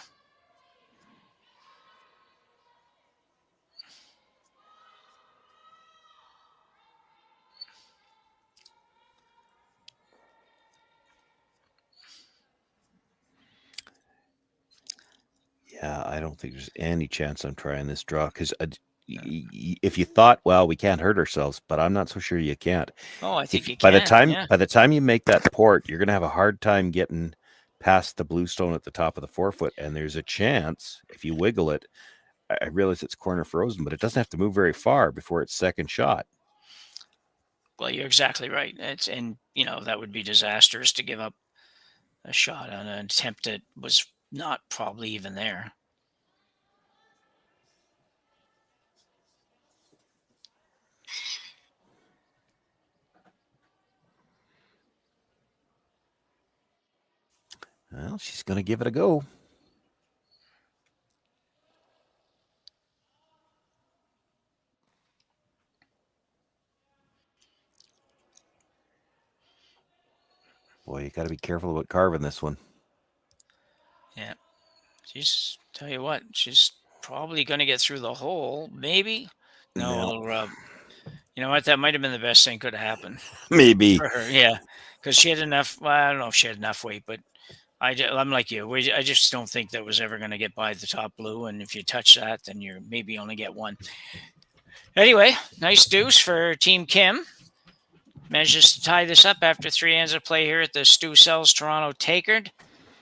Yeah, I don't think there's any chance I'm trying this draw, because if you thought, well, we can't hurt ourselves, but I'm not so sure you can't. Oh, I think you by can. By the time you make that port, you're going to have a hard time getting past the blue stone at the top of the forefoot, and there's a chance if you wiggle it. I realize it's corner frozen, but it doesn't have to move very far before its second shot. Well, you're exactly right. That would be disastrous to give up a shot on an attempt that was not probably even there. Well, she's going to give it a go. Boy, you got to be careful about carving this one. Yeah. Tell you what, she's probably going to get through the hole. Maybe. No, it'll rub. You know what? That might have been the best thing could have happened. Maybe. For her, yeah. Because she had enough. Well, I don't know if she had enough weight, but I'm like you. I just don't think that was ever going to get by the top blue. And if you touch that, then you maybe only get 1. Anyway, nice deuce for Team Kim. Manages to tie this up after 3 ends of play here at the Stu Sells Toronto Tankard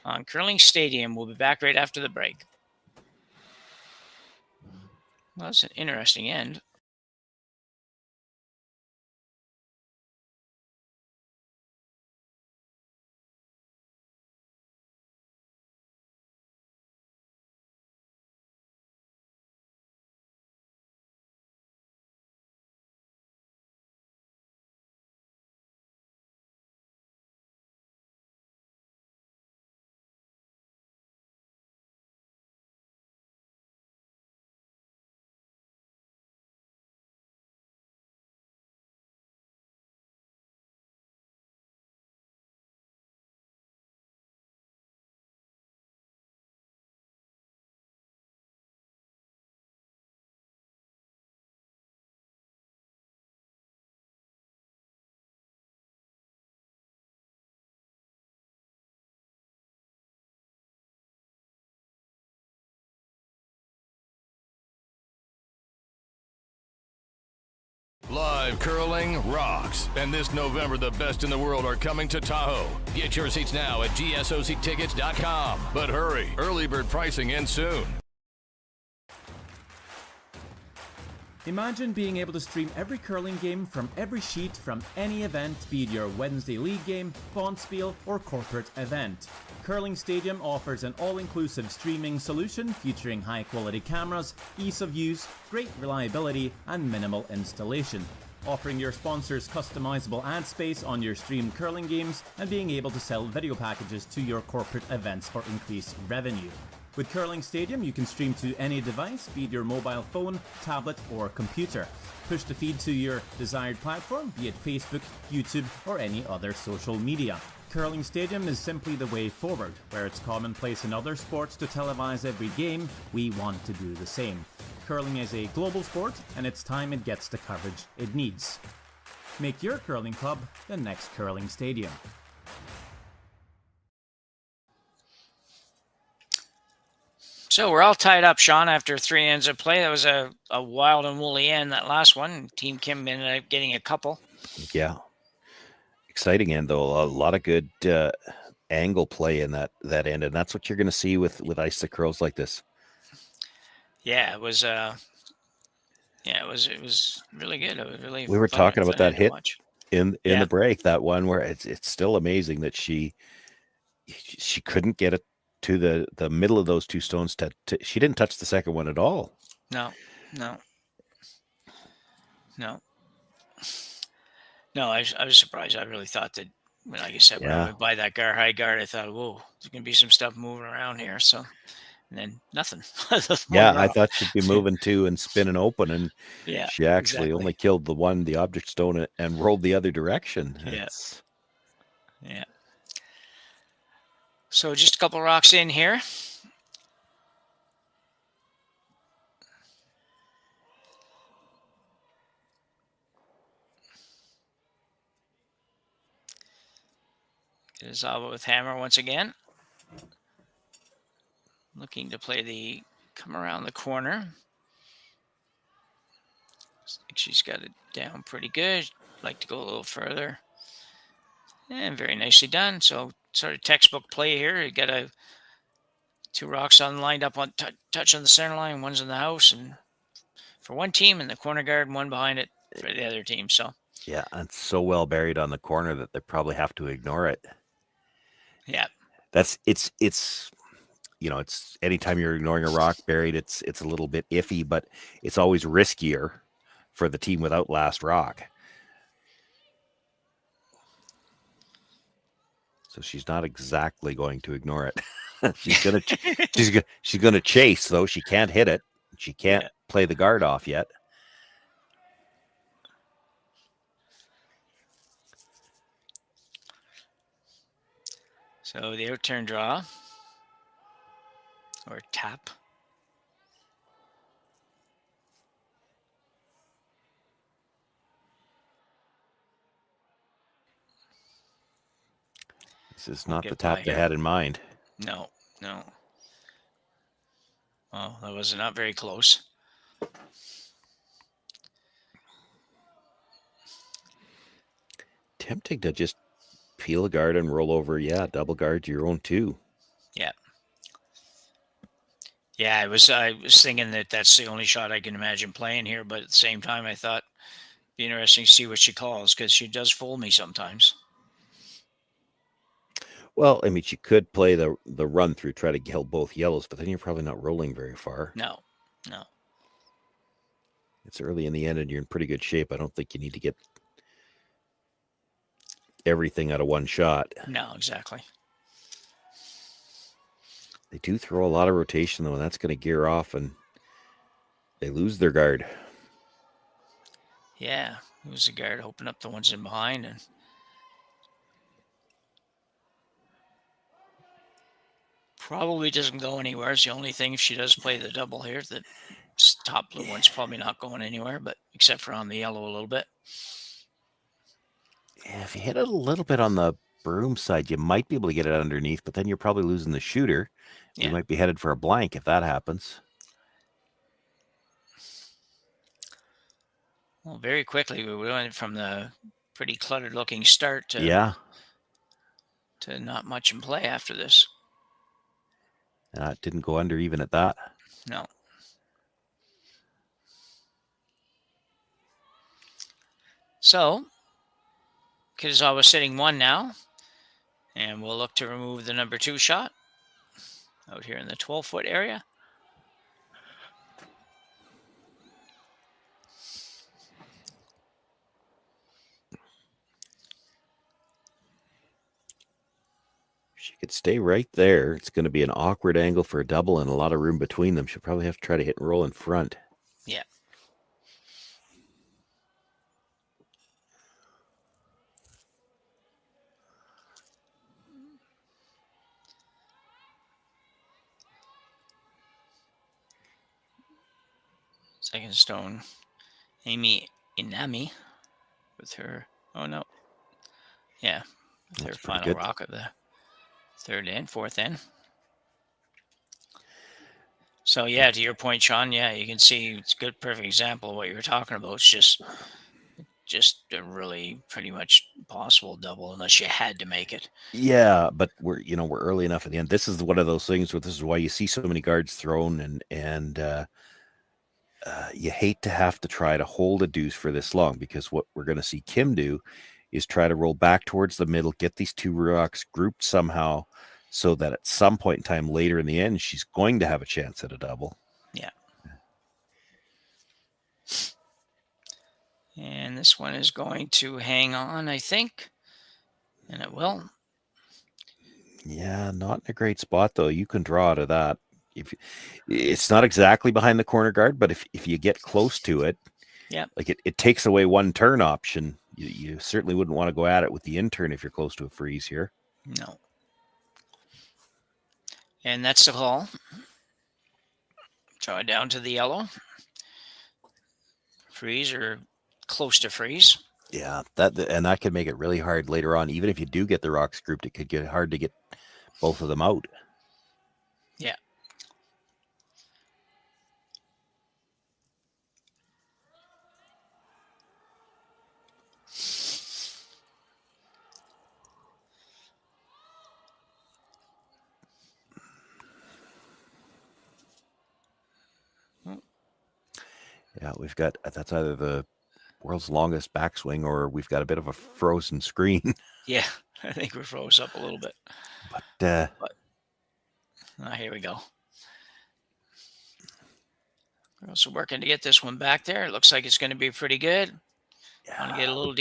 on Curling Stadium. We'll be back right after the break. Well, that's an interesting end. Live curling rocks. And this November, the best in the world are coming to Tahoe. Get your seats now at gsoctickets.com. But hurry, early bird pricing ends soon. Imagine being able to stream every curling game from every sheet from any event, be it your Wednesday league game, bonspiel, or corporate event. Curling Stadium offers an all-inclusive streaming solution featuring high-quality cameras, ease of use, great reliability, and minimal installation. Offering your sponsors customizable ad space on your streamed curling games and being able to sell video packages to your corporate events for increased revenue. With Curling Stadium, you can stream to any device, be it your mobile phone, tablet, or computer. Push the feed to your desired platform, be it Facebook, YouTube, or any other social media. Curling Stadium is simply the way forward. Where it's commonplace in other sports to televise every game, we want to do the same. Curling is a global sport, and it's time it gets the coverage it needs. Make your curling club the next Curling Stadium. So we're all tied up, Sean, after 3 ends of play. That was a wild and woolly end, that last one. Team Kim ended up getting a couple. Yeah. Exciting end, though. A lot of good angle play in that end, and that's what you're going to see with ice the curls like this. Yeah, it was. It was really good. It was really. We were talking about that hit in Yeah. the break. That one where it's still amazing that she couldn't get it to the middle of those two stones. She didn't touch the second one at all. No. I was surprised. I really thought that, like I said, when I went by that high guard, I thought, whoa, there's going to be some stuff moving around here. So, and then nothing. Yeah, I thought she'd be moving too and spinning open, and she actually only killed the object stone, and rolled the other direction. Yeah. So just a couple rocks in here. Kitazawa with hammer once again. Looking to play come around the corner. I think she's got it down pretty good. Like to go a little further. And very nicely done. So sort of textbook play here. You got two rocks lined up on touch on the center line. One's in the house, and for one team, and the corner guard, one behind it for the other team. So yeah, and it's so well buried on the corner that they probably have to ignore it. Yeah, it's anytime you're ignoring a rock buried, it's a little bit iffy, but it's always riskier for the team without last rock. So she's not exactly going to ignore it. she's gonna chase, though. She can't hit it. She can't play the guard off yet. So the out-turn draw, or tap. This is not the tap they had in mind. No. Well, that was not very close. Tempting to just peel a guard and roll over. Yeah, double guard your own too. Yeah. Yeah, I was thinking that's the only shot I can imagine playing here, but at the same time, I thought it'd be interesting to see what she calls, because she does fool me sometimes. Well, I mean, she could play the run through, try to kill both yellows, but then you're probably not rolling very far. No. It's early in the end, and you're in pretty good shape. I don't think you need to get everything out of one shot. No, exactly. They do throw a lot of rotation, though, and that's going to gear off, and they lose their guard. Yeah, lose the guard, open up the ones in behind, and probably doesn't go anywhere. It's the only thing, if she does play the double here, that top blue one's probably not going anywhere, but except for on the yellow a little bit. Yeah, if you hit it a little bit on the broom side, you might be able to get it underneath, but then you're probably losing the shooter. Yeah. You might be headed for a blank if that happens. Well, very quickly, we went from the pretty cluttered looking start to not much in play after this. It didn't go under even at that. No. So, Kitazawa sitting one now, and we'll look to remove the number 2 shot out here in the 12-foot area. She could stay right there. It's going to be an awkward angle for a double and a lot of room between them. She'll probably have to try to hit and roll in front. Yeah. Second stone, Amy Inami with her, with her final rock of the third and fourth end. So yeah, to your point, Sean, yeah, you can see it's a good, perfect example of what you were talking about. It's just a really pretty much impossible double unless you had to make it. Yeah, but we're early enough at the end. This is one of those things where this is why you see so many guards thrown, and you hate to have to try to hold a deuce for this long, because what we're going to see Kim do is try to roll back towards the middle, get these two rocks grouped somehow, so that at some point in time later in the end, she's going to have a chance at a double. Yeah. And this one is going to hang on, I think. And it will. Yeah, not in a great spot, though. You can draw out of that. It's not exactly behind the corner guard, but if you get close to it, yeah, like it takes away one turn option. You certainly wouldn't want to go at it with the in turn if you're close to a freeze here. No. And that's the call. Draw it down to the yellow. Freeze or close to freeze. Yeah, that could make it really hard later on. Even if you do get the rocks grouped, it could get hard to get both of them out. Yeah. Yeah, that's either the world's longest backswing or we've got a bit of a frozen screen. Yeah, I think we froze up a little bit. But here we go. We're also working to get this one back there. It looks like it's going to be pretty good. Yeah. Want to get a little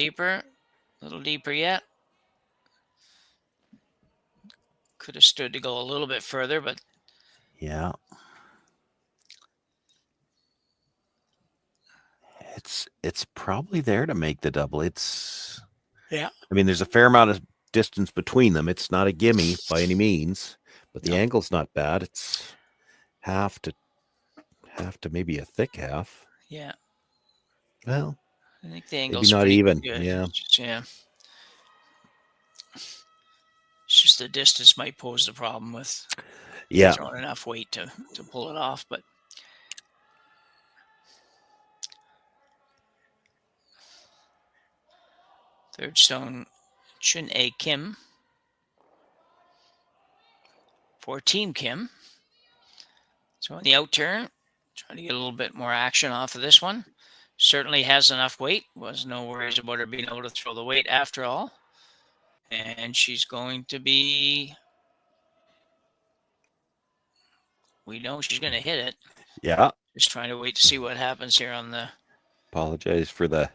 deeper yet. Could have stood to go a little bit further, but yeah. It's probably there to make the double. yeah. I mean, there's a fair amount of distance between them. It's not a gimme by any means, but the angle's not bad. It's half to maybe a thick half. Yeah. Well, I think the angle's maybe not even. good. Yeah. Yeah. It's just the distance might pose the problem with throwing enough weight to pull it off, but third stone, Chun-A Kim for Team Kim. So on the out turn, trying to get a little bit more action off of this one. Certainly has enough weight. Was no worries about her being able to throw the weight after all. And she's going to be... We know she's going to hit it. Yeah. Just trying to wait to see what happens here on the... Apologize for the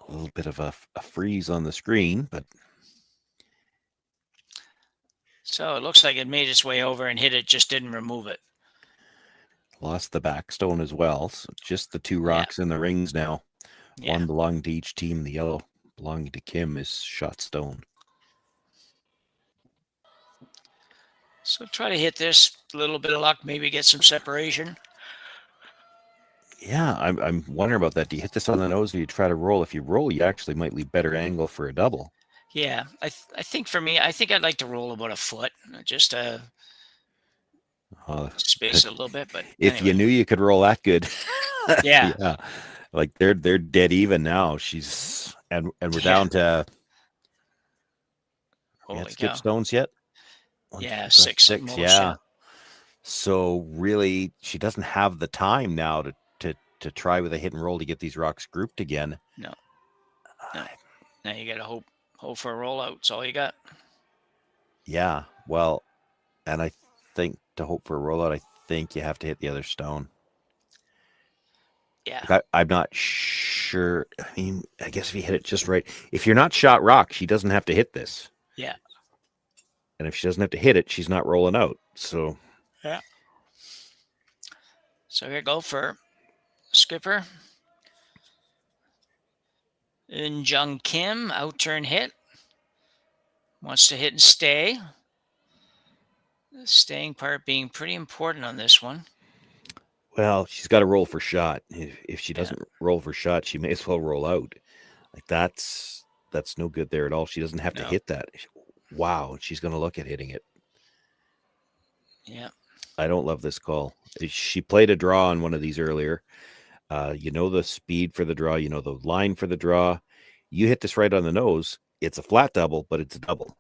little bit of a freeze on the screen, but... So it looks like it made its way over and hit it, just didn't remove it. Lost the back stone as well. So just the two rocks in the rings now. Yeah. One belonging to each team. The yellow belonging to Kim is shot stone. So try to hit this, a little bit of luck, maybe get some separation. Yeah, I'm wondering about that. Do you hit this on the nose or you try to roll? If you roll, you actually might leave better angle for a double. Yeah, I think for me, I think I'd like to roll about a foot, just space it a little bit. But if you knew you could roll that good, yeah, like they're dead even now. She's and we're down to. Skip stones yet? Yeah, six. Yeah. So really, she doesn't have the time now to try with a hit and roll to get these rocks grouped again. No. Now you got to hope for a rollout. That's all you got. Yeah. Well, and I think to hope for a rollout, I think you have to hit the other stone. Yeah. I'm not sure. I mean, I guess if you hit it just right, if you're not shot rock, she doesn't have to hit this. Yeah. And if she doesn't have to hit it, she's not rolling out. So. Yeah. So here go for skipper. Eunjung Kim, out turn hit. Wants to hit and stay. The staying part being pretty important on this one. Well, she's got to roll for shot. If she doesn't roll for shot, she may as well roll out. Like that's no good there at all. She doesn't have to hit that. Wow, she's going to look at hitting it. Yeah. I don't love this call. She played a draw on one of these earlier. You know the speed for the draw. You know the line for the draw. You hit this right on the nose. It's a flat double, but it's a double.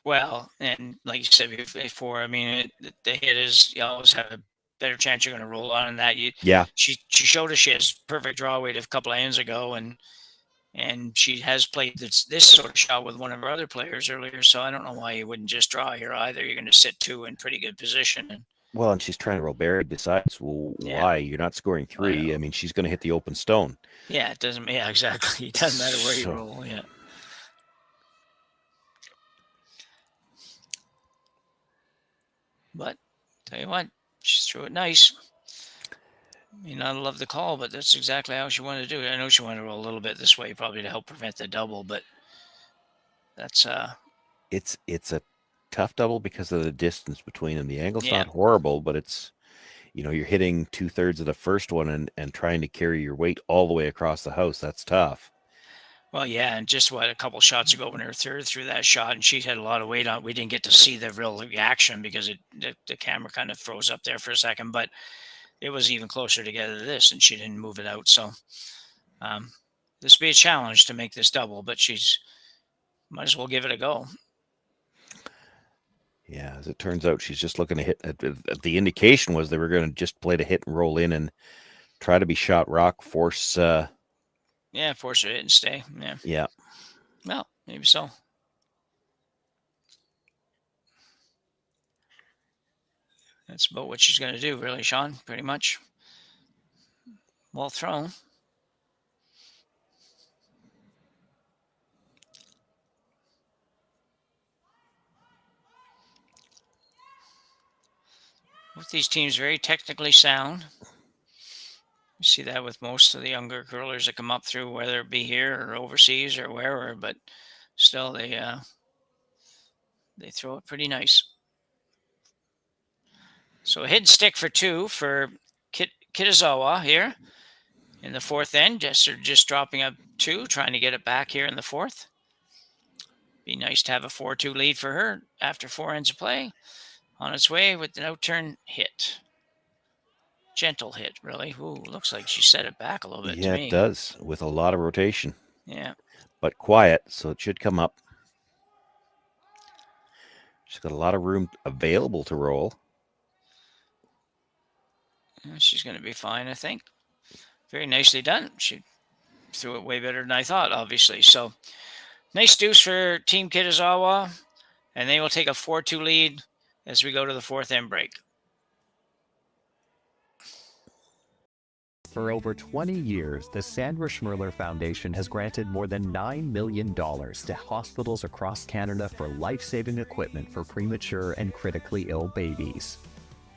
Well, and like you said before, I mean, the hit is you always have a better chance you're going to roll on that. Yeah. She showed us she has perfect draw weight a couple of hands ago, and And she has played this sort of shot with one of her other players earlier, so I don't know why you wouldn't just draw here either. You're going to sit 2 in pretty good position. And, Well, and she's trying to roll Barry besides. Well, Yeah. why? You're not scoring 3. I mean, she's going to hit the open stone. yeah, it doesn't. Yeah, exactly. It doesn't matter where you So- roll. Yeah. But tell you what, she threw it nice. May not love the call, but that's exactly how she wanted to do it. I know she wanted to roll a little bit this way, probably to help prevent the double, but that's It's a tough double because of the distance between them. The angle's Yeah. not horrible, but it's, you're hitting 2/3 of the first one and trying to carry your weight all the way across the house. That's tough. well, yeah, and just a couple shots ago when her third threw that shot, and she had a lot of weight on. We didn't get to see the real reaction because the camera kind of froze up there for a second, but it was even closer together to this, and she didn't move it out. So this would be a challenge to make this double, but she's might as well give it a go. Yeah, as it turns out, she's just looking to hit. The indication was they were going to just play to hit and roll in and try to be shot rock, force. Yeah, force her to hit and stay. Yeah. Yeah. Well, maybe so. That's about what she's going to do, really, Sean, pretty much. Well thrown. Both these teams very technically sound. You see that with most of the younger curlers that come up through, whether it be here or overseas or wherever, but still they throw it pretty nice. So a hidden stick for 2 for Kitazawa here in the 4th end. Just dropping up 2, trying to get it back here in the 4th. Be nice to have a 4-2 lead for her after 4 ends of play. On its way with an out-turn hit. Gentle hit, really. Ooh, looks like she set it back a little bit Yeah, to me. it does, with a lot of rotation. Yeah. But quiet, so it should come up. She's got a lot of room available to roll. She's going to be fine, I think. Very nicely done. She threw it way better than I thought, obviously. So, nice deuce for Team Kitazawa. And they will take a 4-2 lead as we go to the 4th end break. For over 20 years, the Sandra Schmirler Foundation has granted more than $9 million to hospitals across Canada for life-saving equipment for premature and critically ill babies.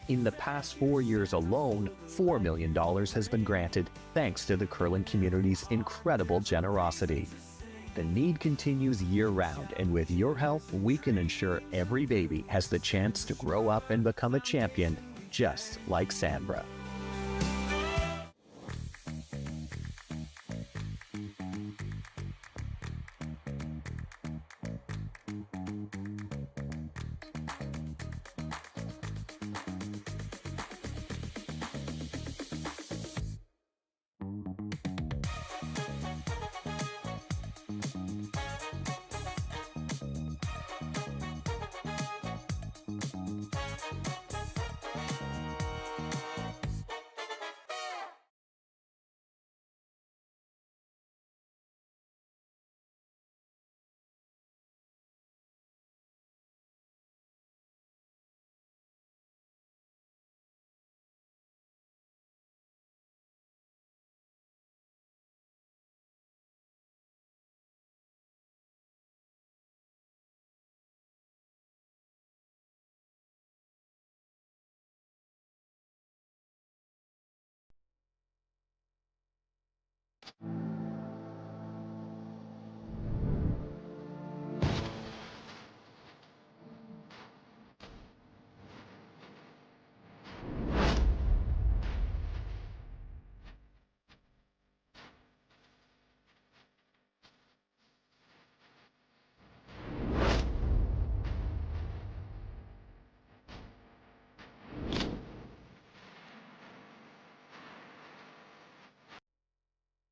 In the past 4 years alone, $4 million has been granted thanks to the curling community's incredible generosity. The need continues year-round, and with your help, we can ensure every baby has the chance to grow up and become a champion, just like Sandra.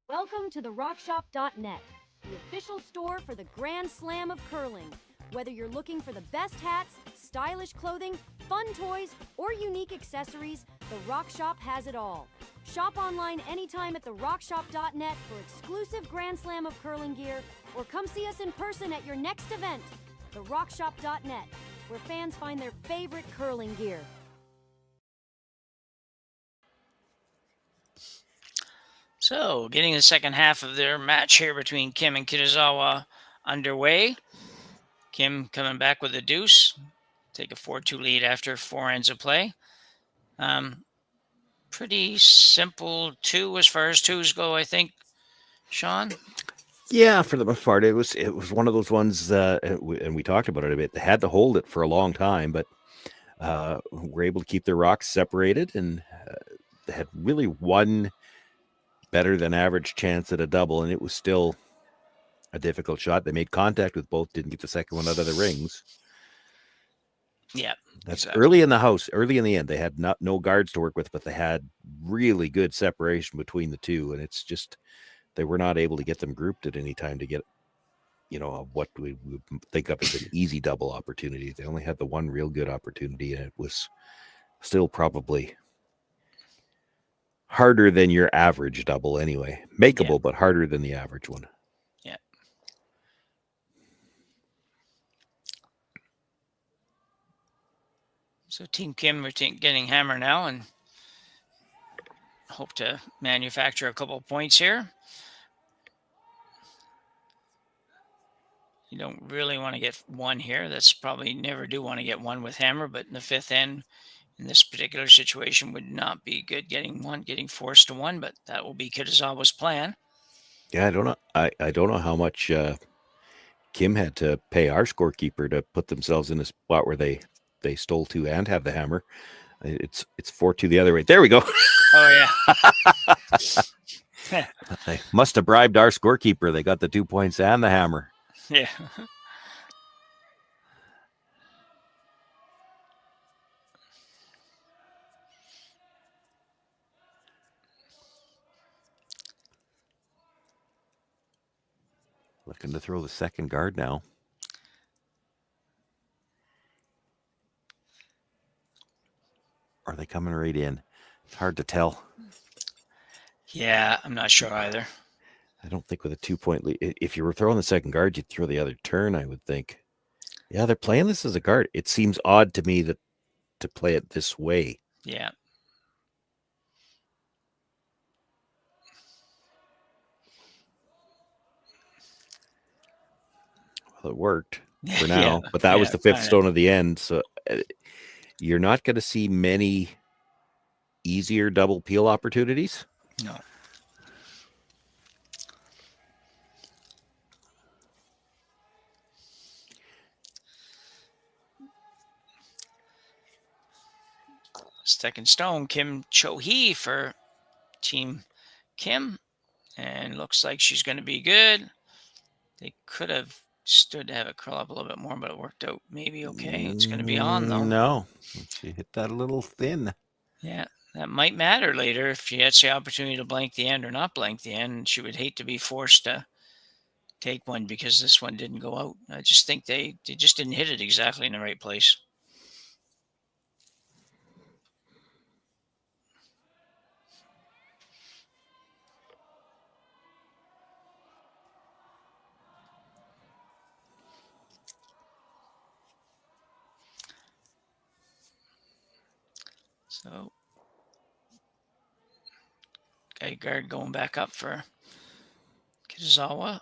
Welcome to the RockShop.net, the official store for the Grand Slam of curling. Whether you're looking for the best hats, stylish clothing, fun toys, or unique accessories, the Rock Shop has it all. Shop online anytime at therockshop.net for exclusive Grand Slam of curling gear, or come see us in person at your next event. Therockshop.net, where fans find their favorite curling gear. So, getting the second half of their match here between Kim and Kitazawa underway. Kim coming back with a deuce. Take a 4-2 lead after 4 ends of play. Pretty simple 2 as far as 2s go, I think, Sean? Yeah, for the most part, it was one of those ones, and we talked about it a bit. They had to hold it for a long time, but were able to keep their rocks separated, and they had really one better than average chance at a double, and it was still a difficult shot. They made contact with both, didn't get the second one out of the rings. Yeah, that's exactly. Early in the end. They had no guards to work with, but they had really good separation between the two, and it's just they were not able to get them grouped at any time to get, what we would think of as an easy double opportunity. They only had the one real good opportunity, and it was still probably harder than your average double anyway. Makeable, but harder than the average one. Yeah. So Team Kim are getting hammer now and hope to manufacture a couple of points here. You don't really want to get one here. That's probably never do want to get one with hammer, but in the fifth end, in this particular situation, would not be good getting forced to one, but that will be Kitazawa's plan. Yeah, I don't know. I don't know how much Kim had to pay our scorekeeper to put themselves in a spot where they stole 2 and have the hammer. It's 4-2 the other way. There we go. Oh yeah. They must have bribed our scorekeeper. They got the 2 points and the hammer. Yeah. Looking to throw the second guard now. Are they coming right in? It's hard to tell. Yeah, I'm not sure either. I don't think with a 2-point lead. If you were throwing the second guard, you'd throw the other turn, I would think. Yeah, they're playing this as a guard. It seems odd to me that to play it this way. Yeah. Well, it worked for now, but that was the 5th stone of the end. So you're not going to see many easier double peel opportunities. No. Second stone, Kim Cho-hee for Team Kim. And looks like she's going to be good. They could have stood to have it curl up a little bit more, but it worked out maybe okay. It's going to be on, though. No. She hit that a little thin. Yeah, that might matter later if she has the opportunity to blank the end or not blank the end. She would hate to be forced to take one because this one didn't go out. I just think they just didn't hit it exactly in the right place. So, guard going back up for Kitazawa.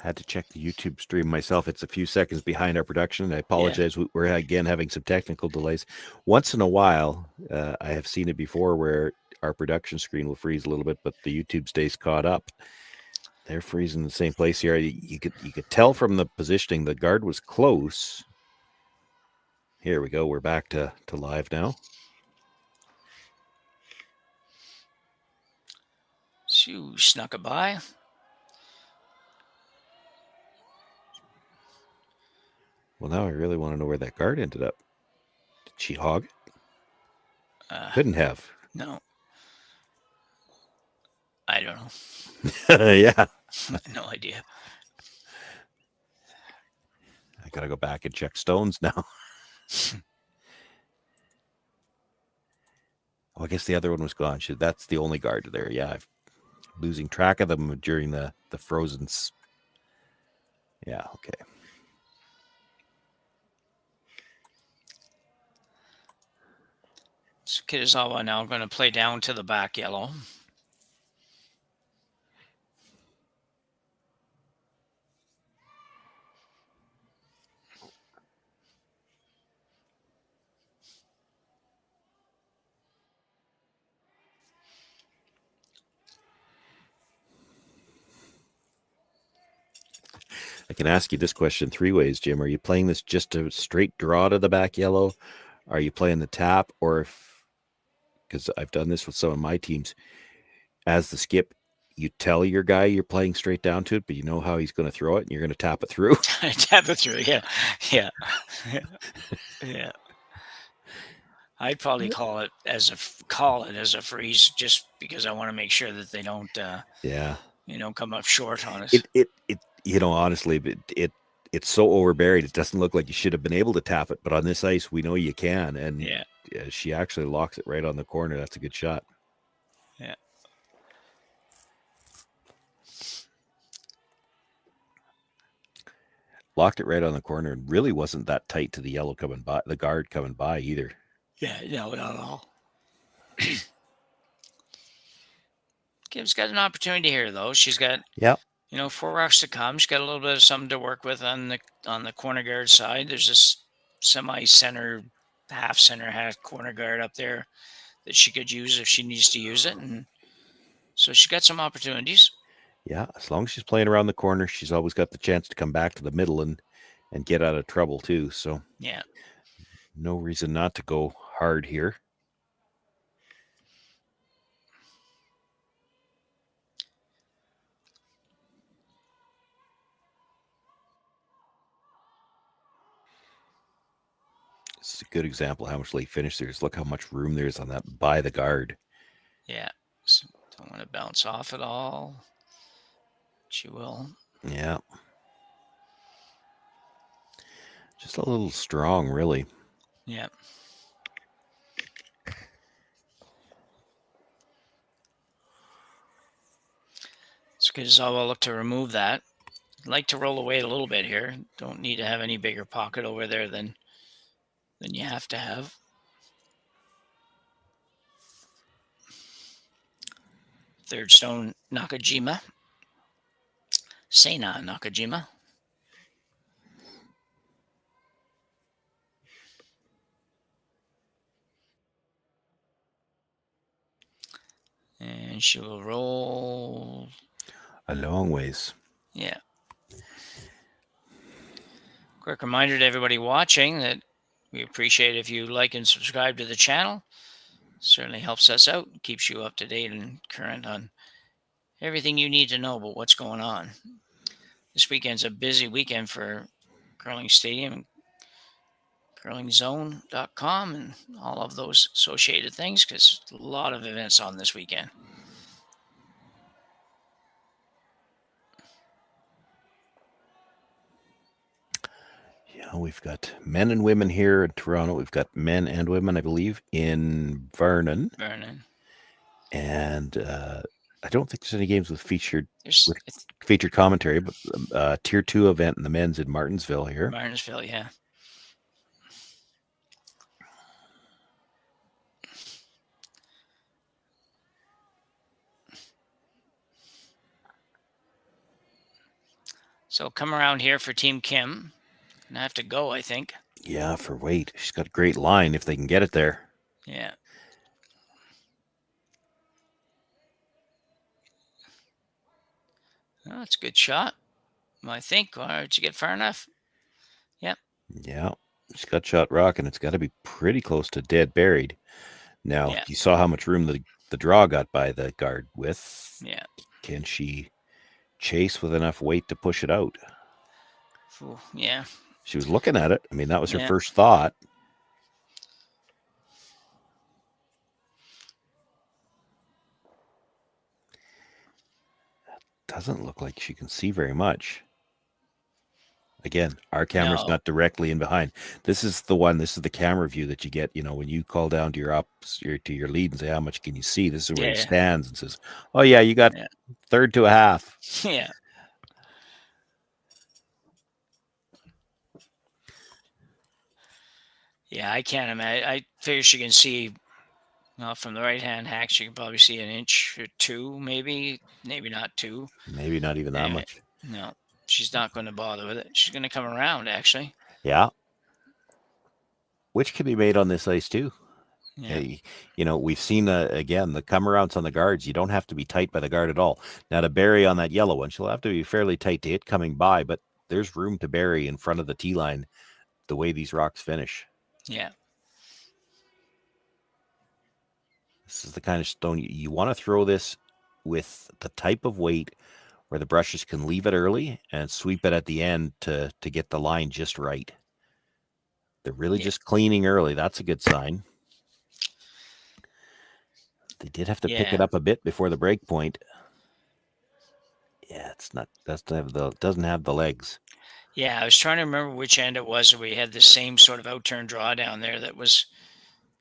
Had to check the YouTube stream myself. It's a few seconds behind our production. I apologize. Yeah. We're again having some technical delays. Once in a while, I have seen it before where our production screen will freeze a little bit, but the YouTube stays caught up. They're freezing in the same place here. You could tell from the positioning the guard was close. Here we go. We're back to live now. Shoo, snuck it by. Well, now I really want to know where that guard ended up. Did she hog it? Couldn't have. No. I don't know. Yeah. No idea. I got to go back and check stones now. Oh, I guess the other one was gone. That's the only guard there. Yeah, I'm losing track of them during the frozen. Yeah, okay. So Kitazawa now going to play down to the back yellow. I can ask you this question 3 ways, Jim. Are you playing this just a straight draw to the back yellow? Are you playing the tap? Or because I've done this with some of my teams, as the skip, you tell your guy you're playing straight down to it, but you know how he's going to throw it and you're going to tap it through. Tap it through, yeah. Yeah. I'd probably call it as a freeze, just because I want to make sure that they don't come up short on us. It honestly, it's so overburied. It doesn't look like you should have been able to tap it, but on this ice, we know you can. And she actually locks it right on the corner. That's a good shot. Yeah. Locked it right on the corner and really wasn't that tight to the yellow coming by, the guard coming by either. Yeah, no, not at all. Kim's got an opportunity here, though. She's got 4 rocks to come. She's got a little bit of something to work with on the corner guard side. There's this semi-center, half corner guard up there that she could use if she needs to use it, and so she's got some opportunities. Yeah, as long as she's playing around the corner, she's always got the chance to come back to the middle and get out of trouble too. So yeah, no reason not to go hard here. This is a good example of how much late finish there is. Look how much room there is on that by the guard. Yeah, so don't want to bounce off at all. She will. Yeah. Just a little strong, really. Yeah. It's good as I'll look to remove that. I'd like to roll away a little bit here. Don't need to have any bigger pocket over there than you have to have. Third stone, Nakajima. Seina Nakajima. And she will roll a long ways. Yeah. Quick reminder to everybody watching that we appreciate if you like and subscribe to the channel. Certainly helps us out, keeps you up to date and current on everything you need to know about what's going on. This weekend's a busy weekend for Curling Stadium, curlingzone.com, and all of those associated things, because a lot of events on this weekend. Yeah, we've got men and women here in Toronto. We've got men and women, I believe, in Vernon. And I don't think there's any games with featured commentary, but Tier 2 event in the men's in Martinsville here. Martinsville, yeah. So come around here for Team Kim. Gonna have to go, I think. Yeah, for weight. She's got a great line if they can get it there. Yeah. Oh, that's a good shot, I think. Did you get far enough? Yep. Yeah. She's got shot rock, and it's got to be pretty close to dead buried. Now, you saw how much room the the draw got by the guard with. Yeah. Can she chase with enough weight to push it out? Ooh, yeah. She was looking at it. I mean, that was her Yeah. first thought. Doesn't look like she can see very much. Again, our camera's not directly in behind. This is the camera view that you get, when you call down to your lead and say, how much can you see? This is where he stands and says, oh yeah, you got third to a half. Yeah. Yeah, I can't imagine. I figure she can see from the right-hand hack. She can probably see an inch or two, maybe not two. Maybe not even that much. No, she's not going to bother with it. She's going to come around, actually. Yeah. Which can be made on this ice, too. Yeah. We've seen, again, the come-arounds on the guards. You don't have to be tight by the guard at all. Now, to bury on that yellow one, she'll have to be fairly tight to it coming by, but there's room to bury in front of the tee line the way these rocks finish. Yeah. This is the kind of stone you want to throw this with the type of weight where the brushes can leave it early and sweep it at the end to get the line just right. They're really just cleaning early. That's a good sign. They did have to pick it up a bit before the break point. Yeah, doesn't have the legs. Yeah, I was trying to remember which end it was. We had the same sort of out-turn draw down there that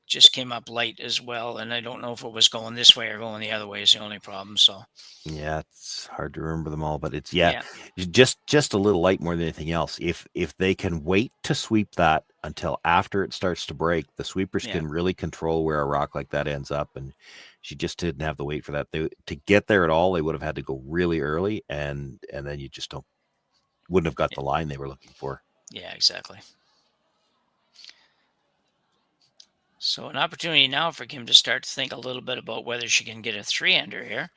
just came up light as well, and I don't know if it was going this way or going the other way is the only problem. So yeah, it's hard to remember them all, but it's just a little light more than anything else. If they can wait to sweep that until after it starts to break, the sweepers can really control where a rock like that ends up, and she just didn't have the weight for that. To get there at all, they would have had to go really early, and then you just wouldn't have got the line they were looking for. Yeah, exactly. So an opportunity now for Kim to start to think a little bit about whether she can get a 3-ender here.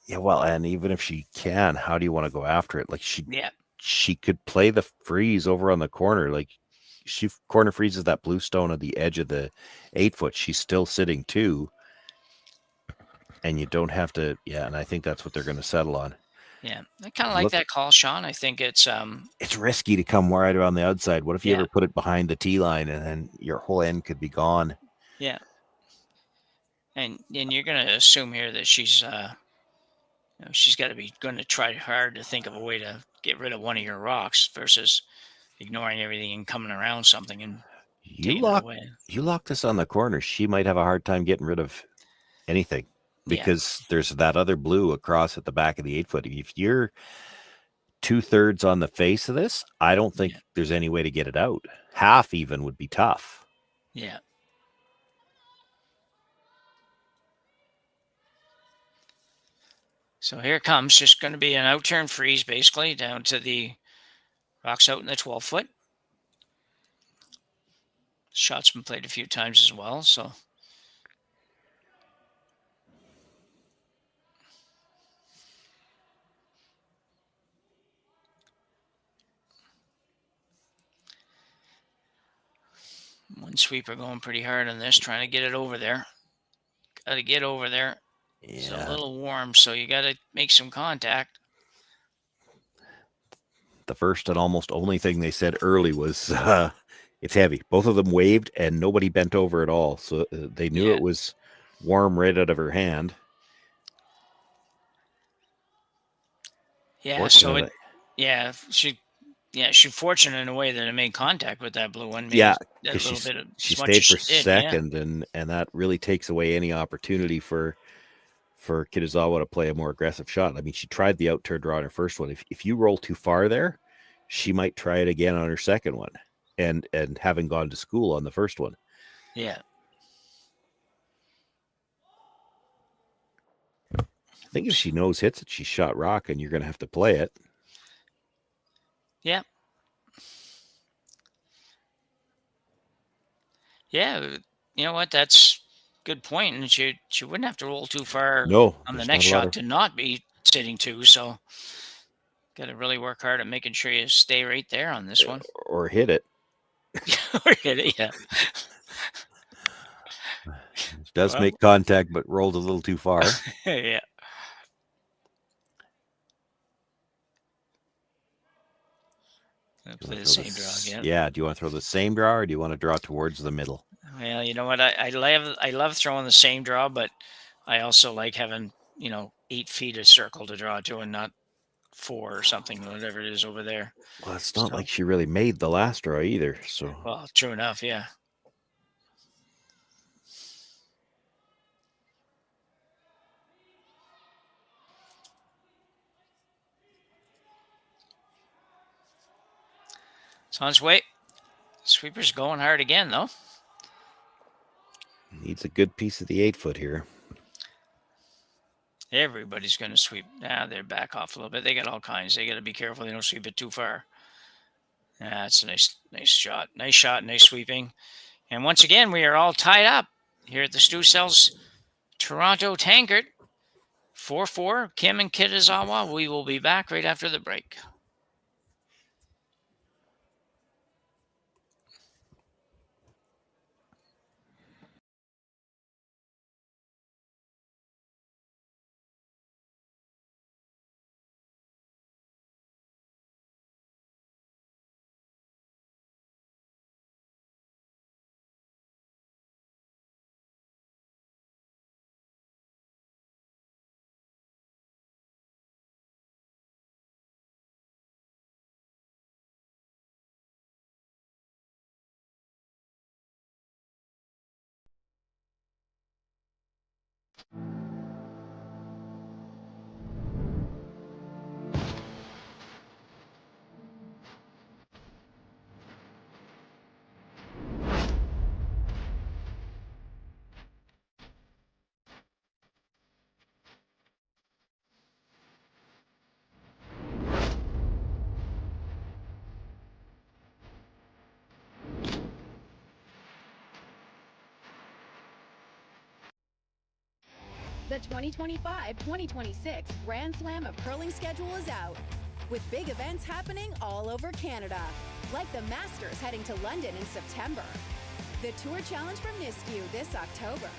Yeah, well, and even if she can, how do you want to go after it? Like she could play the freeze over on the corner. Like she corner freezes that blue stone at the edge of the 8-foot. She's still sitting 2. And you don't have to, and I think that's what they're going to settle on. Yeah, I kind of like that call, Sean. I think it's risky to come right around the outside. What if you ever put it behind the tee line and then your whole end could be gone? Yeah, and you're going to assume here that she's she's got to be going to try hard to think of a way to get rid of one of your rocks versus ignoring everything and coming around something and taking it away. You lock this on the corner, she might have a hard time getting rid of anything. Because there's that other blue across at the back of the 8-foot. If you're 2/3 on the face of this, I don't think there's any way to get it out. Half even would be tough. Yeah. So here it comes. Just going to be an out-turn freeze, basically, down to the rocks out in the 12-foot. Shot's been played a few times as well, so... One sweeper going pretty hard on this, trying to get it over there. Got to get over there. Yeah. It's a little warm, so you got to make some contact. The first and almost only thing they said early was, it's heavy. Both of them waved, and nobody bent over at all. So they knew it was warm right out of her hand. Yeah, so she's fortunate in a way that it made contact with that blue one. Because she stayed for second, and that really takes away any opportunity for Kitazawa to play a more aggressive shot. I mean, she tried the out-turn draw on her first one. If you roll too far there, she might try it again on her second one, and having gone to school on the first one. Yeah. I think if she knows hits it, she shot rock, and you're going to have to play it. Yeah. Yeah, you know what? That's a good point. And she wouldn't have to roll too far on the next shot to not be sitting 2. So got to really work hard at making sure you stay right there on this one. Or hit it. Or hit it, yeah. Does Well. make contact, but rolled a little too far. Yeah. Play the same draw again. Yeah. Do you want to throw the same draw, or do you want to draw towards the middle? Well, you know what? I love throwing the same draw, but I also like having 8 feet of circle to draw to, and not 4 or something, whatever it is over there. Well, it's not like she really made the last draw either. So. Well, true enough, yeah. It's on its way. Sweeper's going hard again, though. Needs a good piece of the 8-foot here. Everybody's going to sweep. They're back off a little bit. They got all kinds. They got to be careful they don't sweep it too far. That's a nice shot. Nice shot, nice sweeping. And once again, we are all tied up here at the Stu Cells Toronto Tankard. 4-4, Kim and Kitazawa. We will be back right after the break. The 2025-2026 Grand Slam of Curling schedule is out, with big events happening all over Canada, like the Masters heading to London in September, the Tour Challenge from Nisku this October,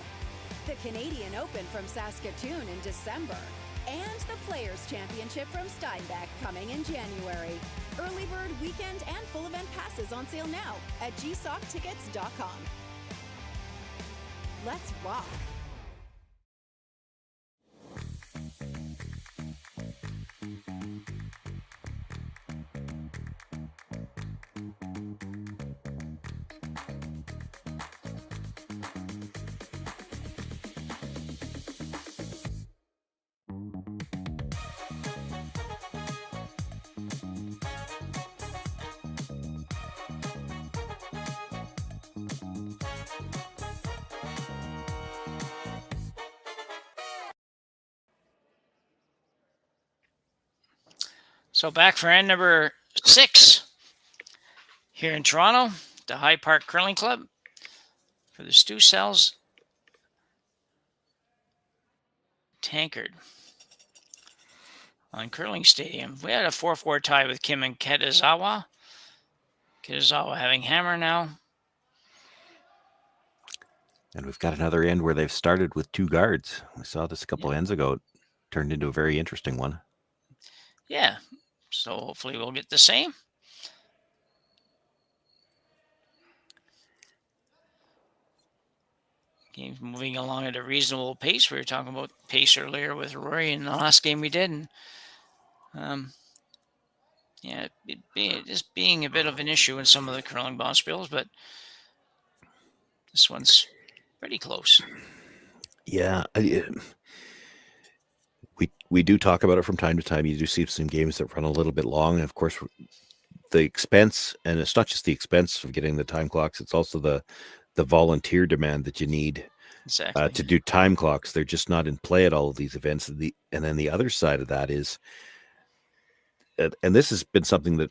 the Canadian Open from Saskatoon in December, and the Players' Championship from Steinbeck coming in January. Early bird weekend and full event passes on sale now at gsocktickets.com. Let's rock! So back for end number 6 here in Toronto, the High Park Curling Club for the Stu Cells Tankard on Curling Stadium. We had a 4-4 tie with Kim and Kitazawa. Kitazawa having hammer now. And we've got another end where they've started with 2 guards. We saw this a couple ends ago. It turned into a very interesting one. Yeah. So hopefully we'll get the same. Game's moving along at a reasonable pace. We were talking about pace earlier with Rory in the last game we did. And, just being a bit of an issue in some of the curling bonspiels, but this one's pretty close. Yeah. We do talk about it from time to time. You do see some games that run a little bit long. And of course, the expense, and it's not just the expense of getting the time clocks, it's also the volunteer demand that you need exactly to do time clocks. They're just not in play at all of these events. And then the other side of that is, and this has been something that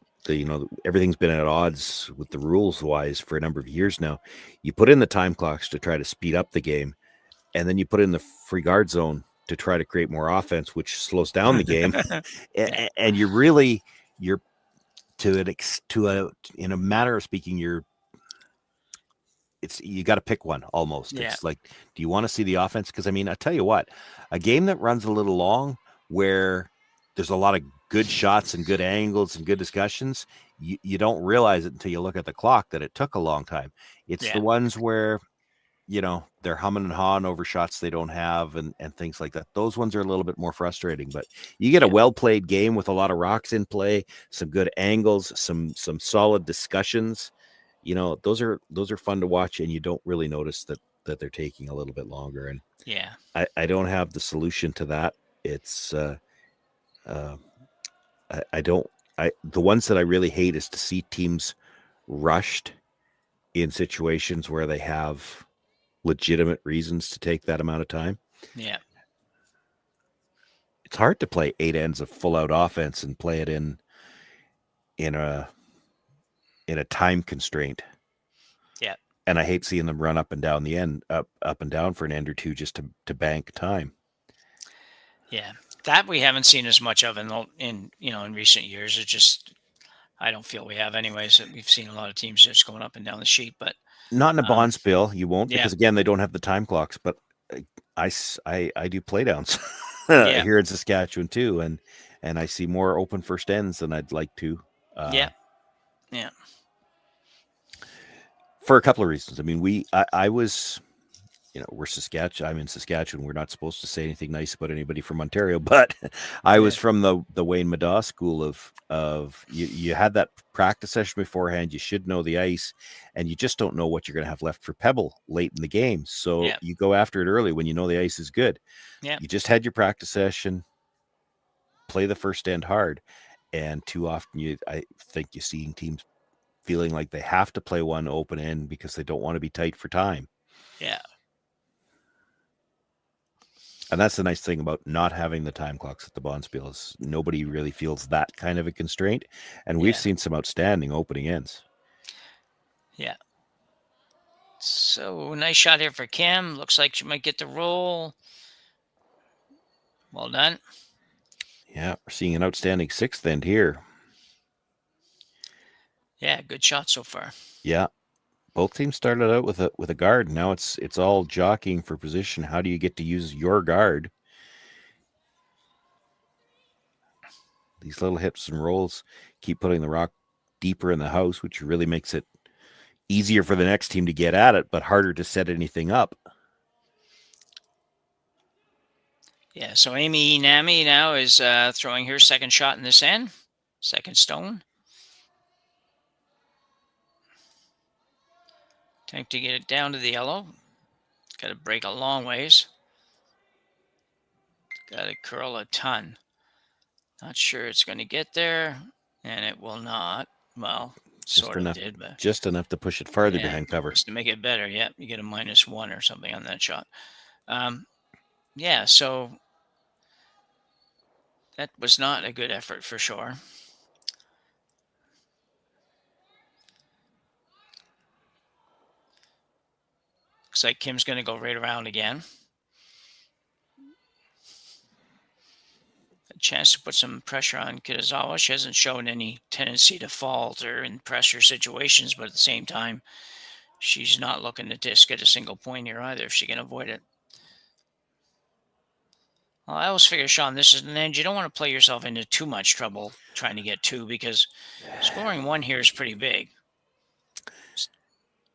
everything's been at odds with the rules wise for a number of years now. You put in the time clocks to try to speed up the game, and then you put in the free guard zone to try to create more offense, which slows down the game. And in a matter of speaking, you're it's you got to pick one almost. Yeah. It's like, do you want to see the offense? Because I mean, I tell you what, a game that runs a little long, where there's a lot of good shots and good angles and good discussions, you don't realize it until you look at the clock that it took a long time. It's the ones where, you know, they're humming and hawing over shots they don't have and things like that. Those ones are a little bit more frustrating, but you get a well-played game with a lot of rocks in play, some good angles, some solid discussions. You know, those are fun to watch, and you don't really notice that they're taking a little bit longer. And Yeah. I don't have the solution to that. It's the ones that I really hate is to see teams rushed in situations where they have legitimate reasons to take that amount of time. Yeah. It's hard to play 8 ends of full out offense and play it in a time constraint. Yeah. And I hate seeing them run up and down the end, up and down for an end or two just to bank time. Yeah. That we haven't seen as much of in recent years. It's just, I don't feel we have anyways. We've seen a lot of teams just going up and down the sheet, but not in a bond spill. You won't, because again, they don't have the time clocks, but I do play downs here in Saskatchewan too. And I see more open first ends than I'd like to. Yeah. For a couple of reasons. I mean, I was, we're Saskatchewan. I'm in Saskatchewan. We're not supposed to say anything nice about anybody from Ontario, but I was from the Wayne Madaw school of you had that practice session beforehand. You should know the ice, and you just don't know what you're going to have left for pebble late in the game. So you go after it early when you know the ice is good. Yeah. You just had your practice session, play the first end hard. And too often I think you're seeing teams feeling like they have to play one open end because they don't want to be tight for time. Yeah. And that's the nice thing about not having the time clocks at the Bonspiel is nobody really feels that kind of a constraint. And we've seen some outstanding opening ends. Yeah. So nice shot here for Kim. Looks like she might get the roll. Well done. Yeah, we're seeing an outstanding sixth end here. Yeah, good shot so far. Yeah. Both teams started out with a guard. Now it's all jockeying for position. How do you get to use your guard? These little hips and rolls keep putting the rock deeper in the house, which really makes it easier for the next team to get at it, but harder to set anything up. Yeah, so Amy Nami now is throwing her second shot in this end. Second stone. Attempt to get it down to the yellow. Got to break a long ways. Got to curl a ton. Not sure it's going to get there, and it will not. Well, sort of did, but just enough to push it farther behind cover. Just to make it better. Yeah, you get a -1 or something on that shot. Yeah, so that was not a good effort for sure. Looks like Kim's going to go right around again. A chance to put some pressure on Kitazawa. She hasn't shown any tendency to falter in pressure situations, but at the same time, she's not looking to just get a single point here either if she can avoid it. Well, I always figure, Sean, this is an end. You don't want to play yourself into too much trouble trying to get 2 because scoring 1 here is pretty big.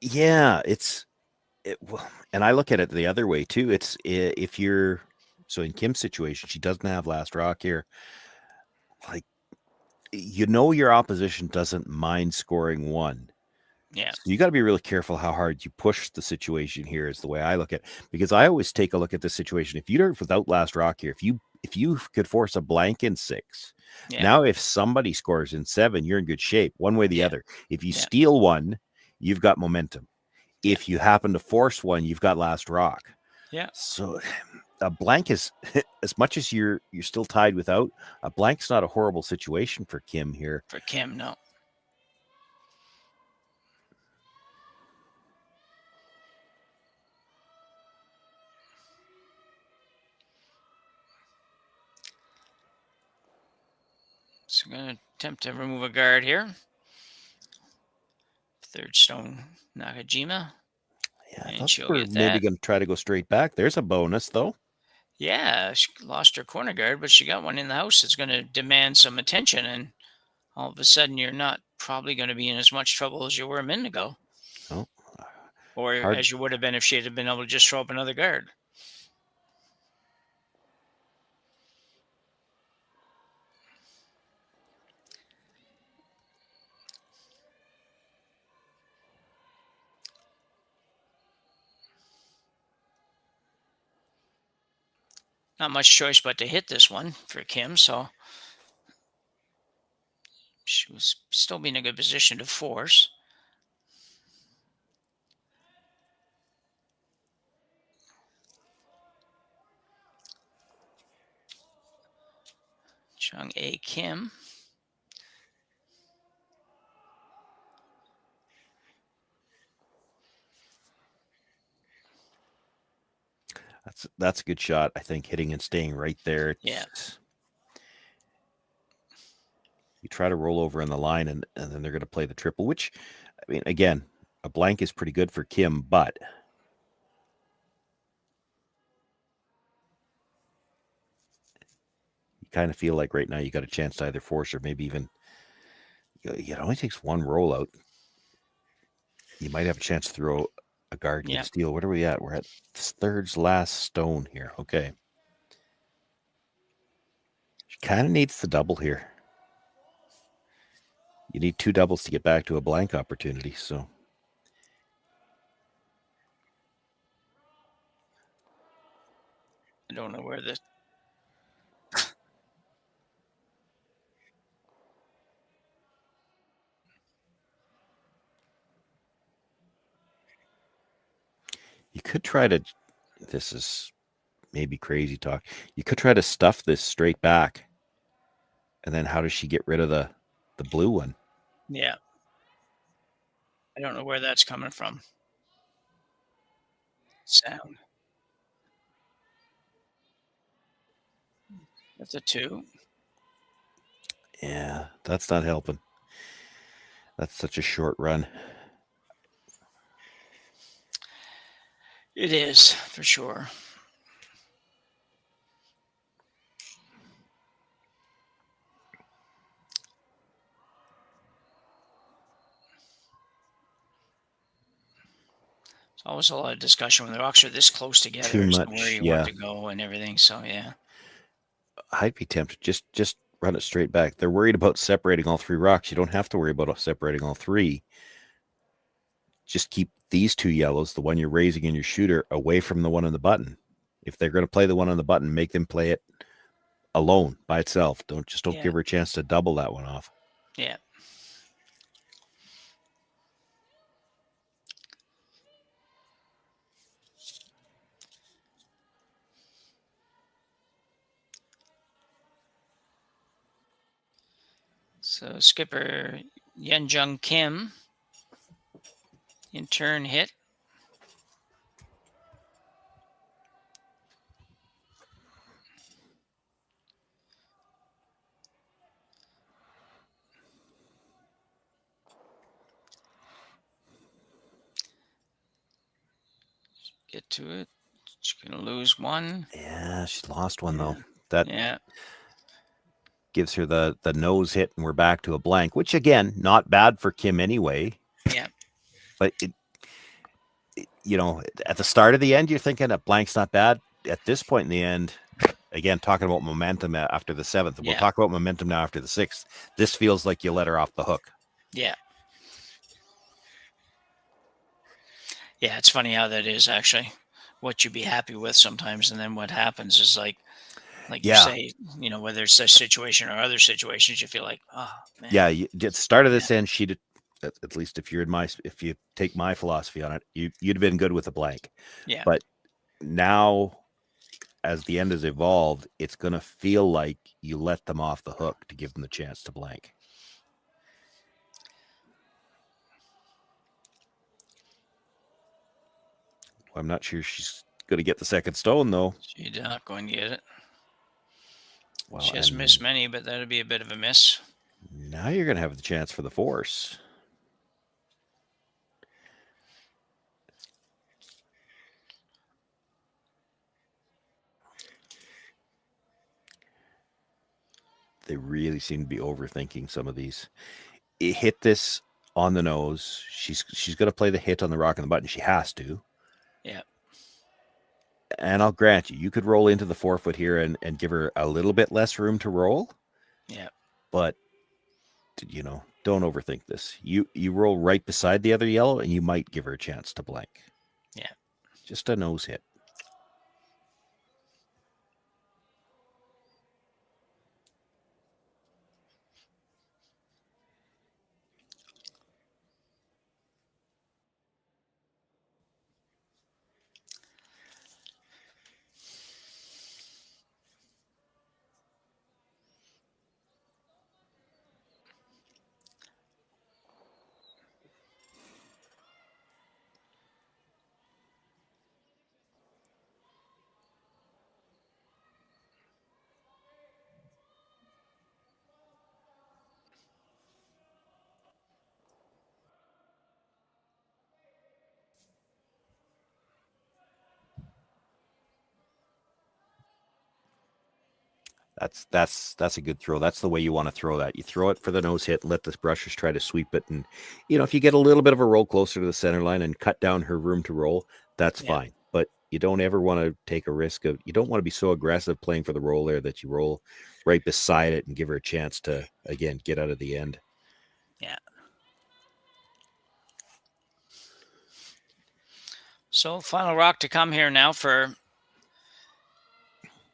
Yeah, and I look at it the other way too. It's if you're so in Kim's situation, she doesn't have last rock here. Like, your opposition doesn't mind scoring 1. Yeah. So you got to be really careful how hard you push the situation here is the way I look at it, because I always take a look at this situation. If you're without last rock here, if you could force a blank in 6, now if somebody scores in 7, you're in good shape one way or the other. If you steal 1, you've got momentum. If you happen to force 1, you've got last rock. Yeah. So a blank is, as much as you're still tied without, a blank's not a horrible situation for Kim here. For Kim, no. So I'm going to attempt to remove a guard here. Third stone, Nakajima. Yeah, I And thought she'll we were get maybe that. going to try to go straight back. There's a bonus, though. Yeah, she lost her corner guard, but she got one in the house that's going to demand some attention. And all of a sudden, you're not probably going to be in as much trouble as you were a minute ago, Oh, or hard. as you would have been if she had been able to just throw up another guard. Not much choice but to hit this one for Kim, so she was still be in a good position to force. Chung A. Kim. That's a good shot. I think hitting and staying right there. Yeah. You try to roll over in the line, and then they're going to play the triple, which, I mean, again, a blank is pretty good for Kim, but you kind of feel like right now you got a chance to either force or maybe even, it only takes one roll out. You might have a chance to throw a guard and Yeah. steal. What are we at? We're at third's last stone here. Okay. She kind of needs the double here. You need 2 doubles to get back to a blank opportunity, so. I don't know where this. You could try to, this is maybe crazy talk. You could try to stuff this straight back. And then how does she get rid of the blue one? Yeah. I don't know where that's coming from. Sound. That's a 2. Yeah, that's not helping. That's such a short run. It is, for sure. It's always a lot of discussion when the rocks are this close together. Too as to much, where you yeah. want to go and everything. So, yeah. I'd be tempted. Just run it straight back. They're worried about separating all 3 rocks. You don't have to worry about separating all 3. Just keep these 2 yellows, the one you're raising in your shooter, away from the one on the button. If they're going to play the one on the button, make them play it alone by itself. Don't Yeah. give her a chance to double that one off. Yeah. So skipper Eunjung Kim in turn hit. Get to it. She's gonna lose 1. Yeah, she lost one though. That Yeah. gives her the nose hit, and we're back to a blank, which again, not bad for Kim anyway. Yeah. But at the start of the end, you're thinking a blank's not bad. At this point in the end, again, talking about momentum after the 7th, we'll talk about momentum now after the 6th. This feels like you let her off the hook. Yeah. Yeah, it's funny how that is actually what you'd be happy with sometimes, and then what happens is like you say, whether it's this situation or other situations, you feel like, oh man. Yeah, at the start of this end, she'd, at least if you take my philosophy on it, you'd have been good with a blank. Yeah. But now, as the end has evolved, it's going to feel like you let them off the hook to give them the chance to blank. I'm not sure she's going to get the second stone, though. She's not going to get it. Well, she has missed many, but that'd be a bit of a miss. Now you're going to have the chance for the force. They really seem to be overthinking some of these. It hit this on the nose. She's going to play the hit on the rock and the button. She has to. Yeah. And I'll grant you could roll into the 4-foot here and give her a little bit less room to roll. Yeah. But, don't overthink this. You roll right beside the other yellow, and you might give her a chance to blank. Yeah. Just a nose hit. That's a good throw. That's the way you want to throw that. You throw it for the nose hit, let the brushers try to sweep it. And, if you get a little bit of a roll closer to the center line and cut down her room to roll, that's fine. But you don't ever want to take a risk you don't want to be so aggressive playing for the roll there that you roll right beside it and give her a chance to, again, get out of the end. Yeah. So final rock to come here now for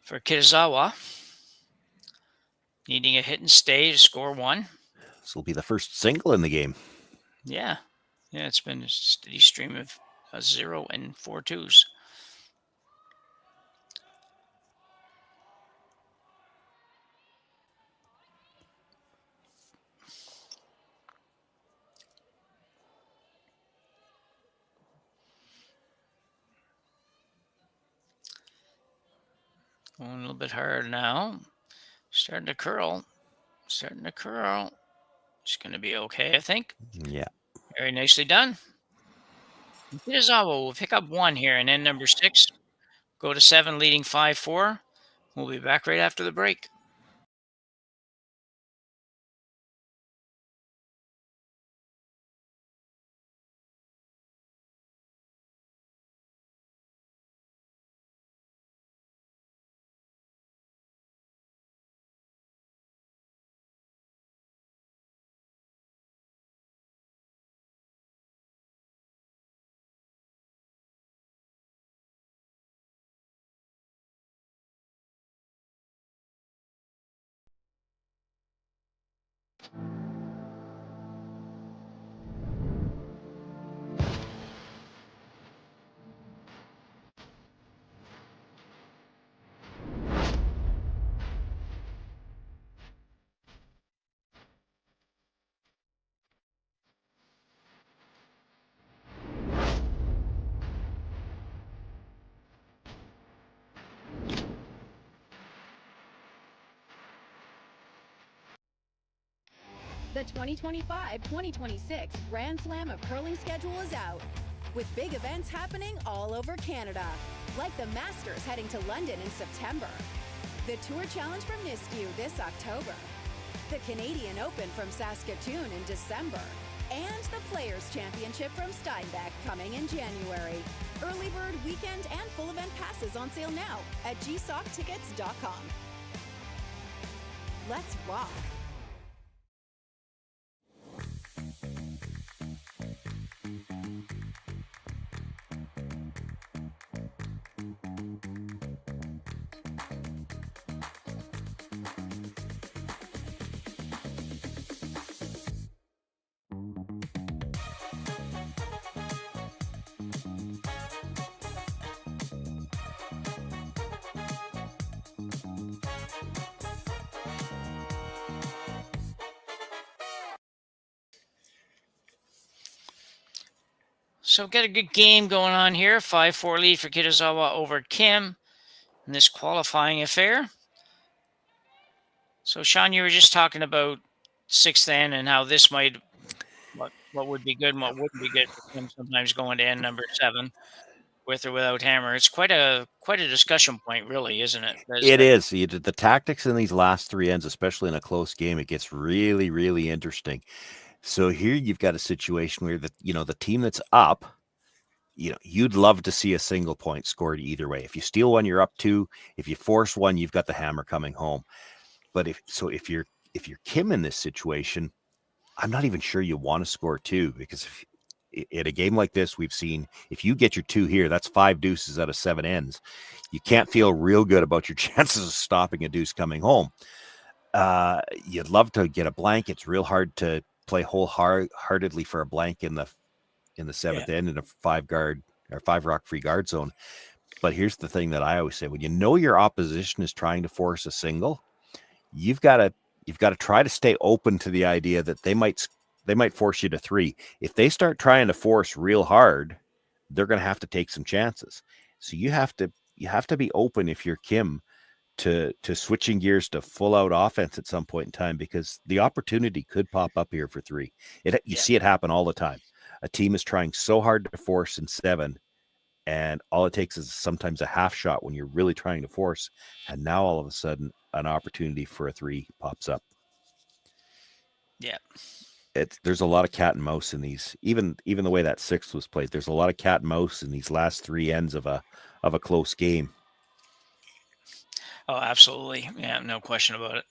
Kitazawa. Needing a hit and stay to score 1. This will be the first single in the game. Yeah. Yeah, it's been a steady stream of 0 and 4 twos. Going a little bit hard now. Starting to curl. It's going to be okay, I think. Yeah. Very nicely done. Kitazawa will pick up 1 here and end number 6. Go to 7, leading 5-4. We'll be back right after the break. The 2025-2026 Grand Slam of Curling schedule is out, with big events happening all over Canada, like the Masters heading to London in September, the Tour Challenge from Nisku this October, the Canadian Open from Saskatoon in December, and the Players' Championship from Steinbach coming in January. Early bird weekend and full event passes on sale now at gsoctickets.com. Let's rock! So got a good game going on here. 5-4 lead for Kitazawa over Kim in this qualifying affair. So Sean, you were just talking about 6th end and how this might, what would be good and what wouldn't be good for Kim sometimes going to end number 7. with or without hammer. It's quite a discussion point, really, isn't it? It is. The tactics in these last 3 ends, especially in a close game, it gets really, really interesting. So here you've got a situation where the team that's up, you'd love to see a single point scored either way. If you steal one, you're up 2. If you force one, you've got the hammer coming home. But if you're Kim in this situation, I'm not even sure you want to score 2, because in a game like this, we've seen if you get your 2 here, that's 5 deuces out of 7 ends. You can't feel real good about your chances of stopping a deuce coming home. You'd love to get a blank. It's real hard to play wholeheartedly for a blank in the 7th end in a 5 rock free guard zone. But here's the thing that I always say: when you know your opposition is trying to force a single, you've got to try to stay open to the idea that they might force you to 3. If they start trying to force real hard, they're going to have to take some chances. So you have to be open if you're Kim to switching gears to full out offense at some point in time, because the opportunity could pop up here for 3. You see it happen all the time. A team is trying so hard to force in 7, and all it takes is sometimes a half shot when you're really trying to force, and now all of a sudden an opportunity for a 3 pops up. Yeah. There's a lot of cat and mouse in these. Even the way that 6 was played, there's a lot of cat and mouse in these last 3 ends of a close game. Oh, absolutely. Yeah, no question about it.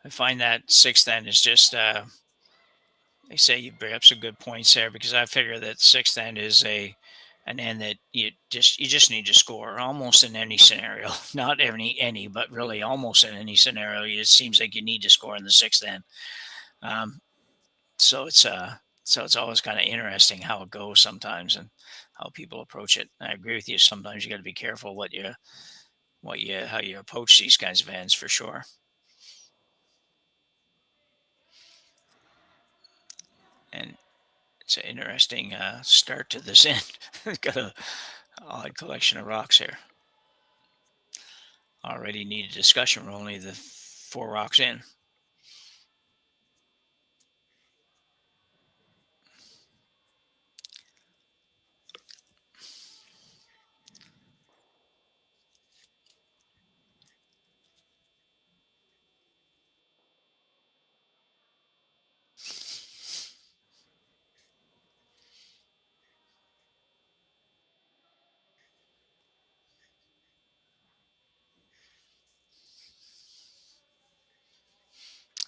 I find that 6th end is just they say you bring up some good points there, because I figure that 6th end is an end that you just need to score almost in any scenario. Not any, but really almost in any scenario. It seems like you need to score in the 6th end. So it's always kind of interesting how it goes sometimes and how people approach it. I agree with you. Sometimes you got to be careful how you approach these kinds of ends, for sure. And it's an interesting start to this end. Got a odd collection of rocks here. Already need a discussion. We're only the 4 rocks in.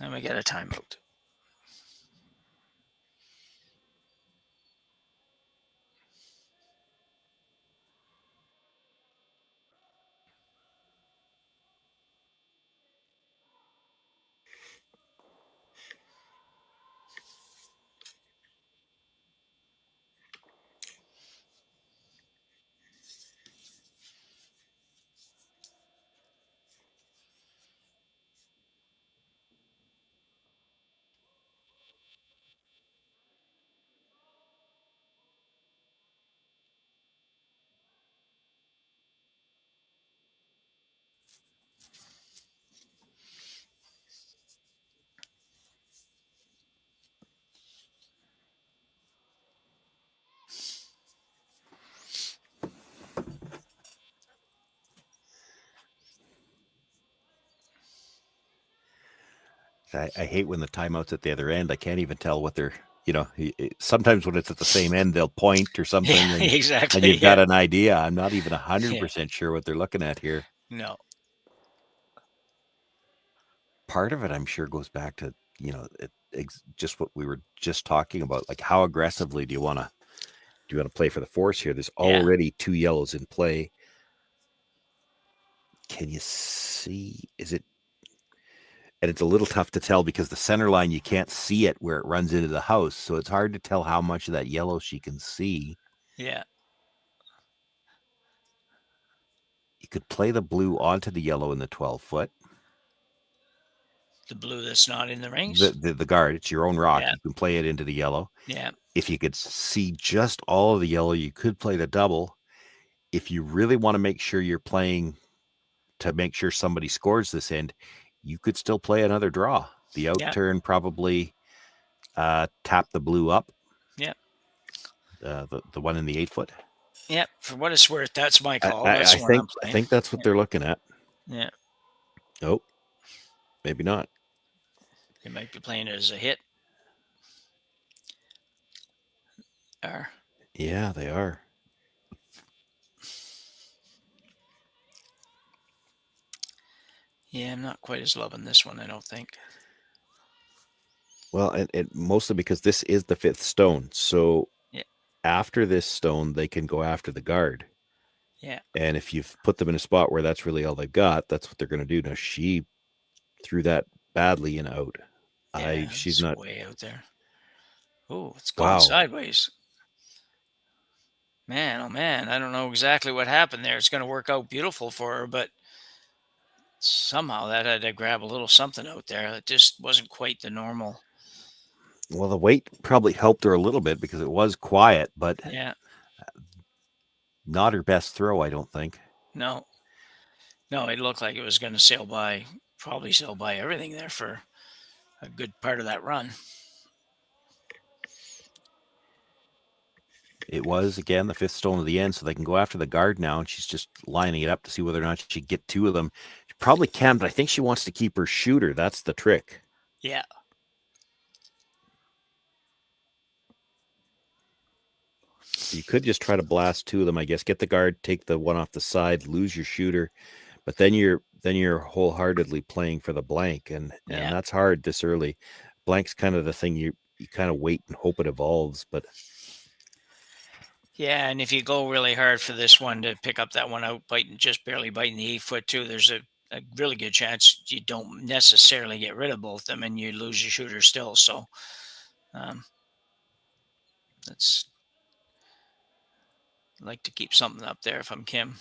And we get a timeout. I hate when the timeout's at the other end. I can't even tell what they're, sometimes when it's at the same end, they'll point or something. Yeah, exactly. And you've got an idea. I'm not even 100% sure what they're looking at here. No. Part of it, I'm sure, goes back to, just what we were just talking about. Like, how aggressively do you want to play for the force here? There's already 2 yellows in play. Can you see? Is it? And it's a little tough to tell because the center line, you can't see it where it runs into the house. So it's hard to tell how much of that yellow she can see. Yeah. You could play the blue onto the yellow in the 12-foot. The blue that's not in the rings? The guard. It's your own rock. Yeah. You can play it into the yellow. Yeah. If you could see just all of the yellow, you could play the double. If you really want to make sure you're playing to make sure somebody scores this end, you could still play another draw. The out turn probably tap the blue up. Yeah. The one in the 8-foot. Yep, for what it's worth, that's my I, call. I, That's I the one I'm think I playing. think that's what they're looking at. Yeah, Oh, maybe not. they might be playing it as a hit. Or Yeah, they are. yeah, I'm not quite as loving this one, I don't think. Well, and mostly because this is the 5th stone. So Yeah. after this stone, they can go after the guard. Yeah. And if you've put them in a spot where that's really all they've got, that's what they're going to do. Now, she threw that badly and out. Yeah, She's it's not. way out there. Oh, it's gone Wow. sideways. Man, oh man, I don't know exactly what happened there. It's going to work out beautiful for her, but somehow that had to grab a little something out there. It just wasn't quite the normal. Well, the weight probably helped her a little bit because it was quiet, but Yeah. not her best throw, I don't think. No. No, it looked like it was going to probably sail by everything there for a good part of that run. It was, again, the 5th stone of the end, so they can go after the guard now, and she's just lining it up to see whether or not she can get 2 of them. She probably can, but I think she wants to keep her shooter. That's the trick. Yeah. You could just try to blast 2 of them, I guess. Get the guard, take the one off the side, lose your shooter, but then you're wholeheartedly playing for the blank, and that's hard this early. Blank's kind of the thing you kind of wait and hope it evolves, but yeah, and if you go really hard for this one to pick up that one out, just barely biting the 8-foot too, there's a really good chance you don't necessarily get rid of both of them and you lose your shooter still. So that's I'd like to keep something up there if I'm Kim.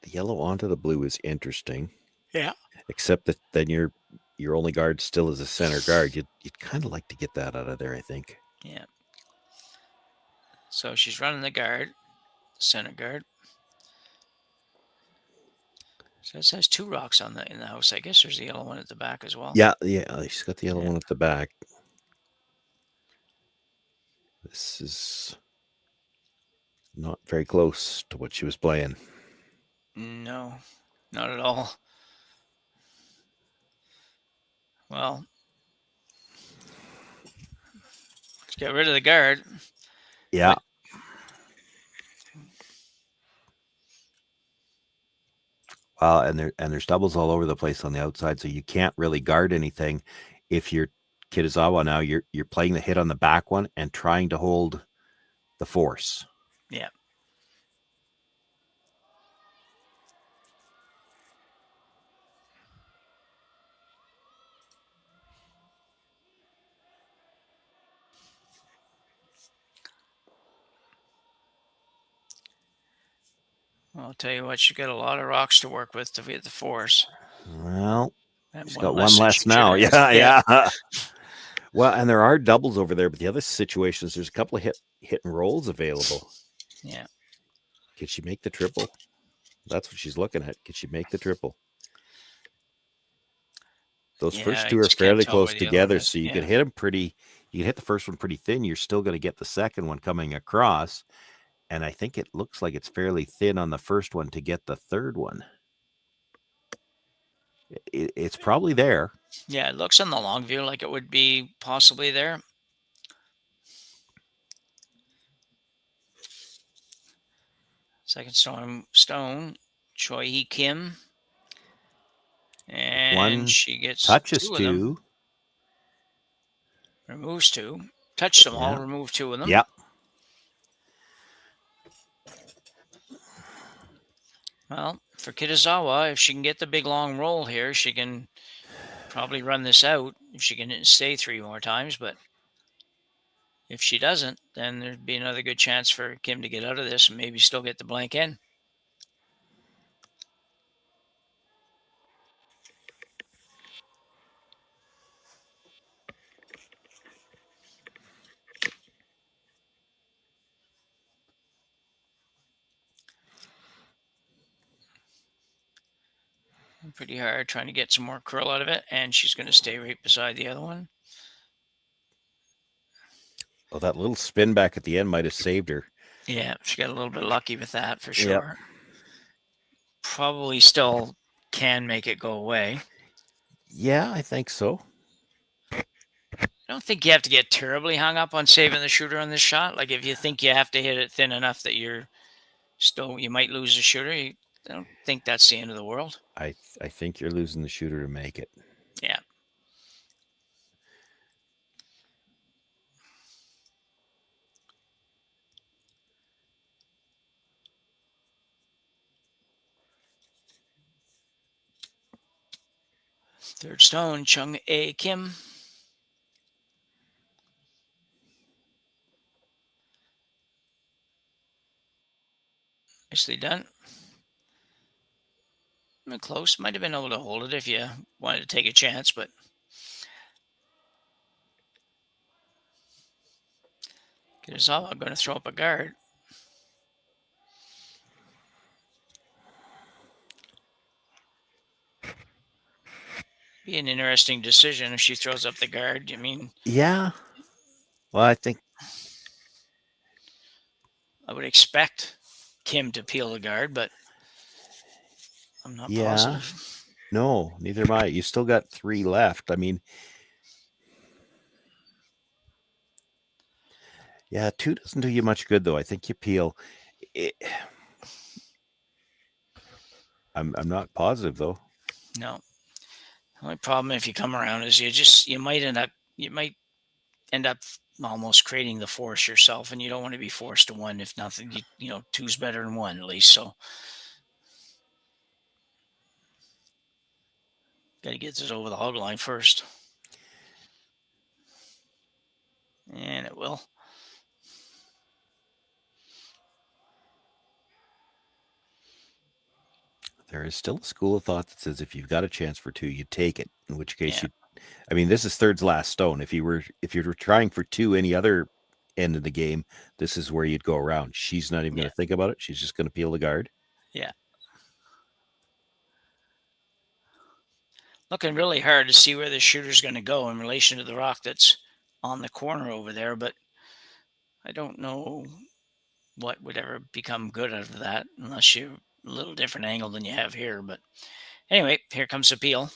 the yellow onto the blue is interesting. Yeah. Except that then your only guard still is a center guard. You'd kind of like to get that out of there, I think. Yeah. So she's running the guard, center guard. So this has 2 rocks in the house. I guess there's the yellow one at the back as well. Yeah, she's got the yellow one at the back. This is not very close to what she was playing. No, not at all. Well, let's get rid of the guard. Yeah. Well, and there's doubles all over the place on the outside, so you can't really guard anything. If you're Kitazawa now, you're playing the hit on the back one and trying to hold the force. Yeah. I'll tell you what, you got a lot of rocks to work with to get the force. Well, she's got one less less now. Yeah. Well, and there are doubles over there, but the other situations, there's a couple of hit and rolls available. Yeah. Can she make the triple? That's what she's looking at. Can she make the triple? Those first 2 are fairly close together, so you can hit them pretty. You can hit the first one pretty thin. You're still going to get the second one coming across. And I think it looks like it's fairly thin on the first one to get the third one. It's probably there. Yeah, it looks in the long view like it would be possibly there. Second stone, Choi Hee Kim. And one she gets touches 2 of 2. them. Removes 2. Touched them all, removed 2 of them. Yep. Well, for Kitazawa, if she can get the big long roll here, she can probably run this out if she can stay 3 more times. But if she doesn't, then there'd be another good chance for Kim to get out of this and maybe still get the blank in. pretty hard, trying to get some more curl out of it, and she's going to stay right beside the other one. Well, that little spin back at the end might have saved her. Yeah, she got a little bit lucky with that for sure. Probably still can make it go away. Yeah, I think so. I don't think you have to get terribly hung up on saving the shooter on this shot. Like if you think you have to hit it thin enough that you might lose the shooter. I don't think that's the end of the world. I think you're losing the shooter to make it. Yeah. Third stone, Chung A. Kim. Nicely done. Close. Might have been able to hold it if you wanted to take a chance, but Kitazawa going to throw up a guard. Be an interesting decision if she throws up the guard. I mean, yeah. Well, I think I would expect Kim to peel the guard, but I'm not positive. No, neither am I. You still got 3 left. I mean, yeah, 2 doesn't do you much good, though. I think you peel. I'm not positive, though. No. The only problem if you come around is you might end up almost creating the force yourself, and you don't want to be forced to 1 if nothing. 2's better than 1 at least. So got to get this over the hog line first, and it will. There is still a school of thought that says if you've got a chance for 2, you take it. In which case, I mean, this is third's last stone. If you were trying for 2 any other end of the game, this is where you'd go around. She's not even going to think about it. She's just going to peel the guard. Yeah. Looking really hard to see where the shooter's going to go in relation to the rock that's on the corner over there, but I don't know what would ever become good out of that unless you're a little different angle than you have here. But anyway, here comes the peel.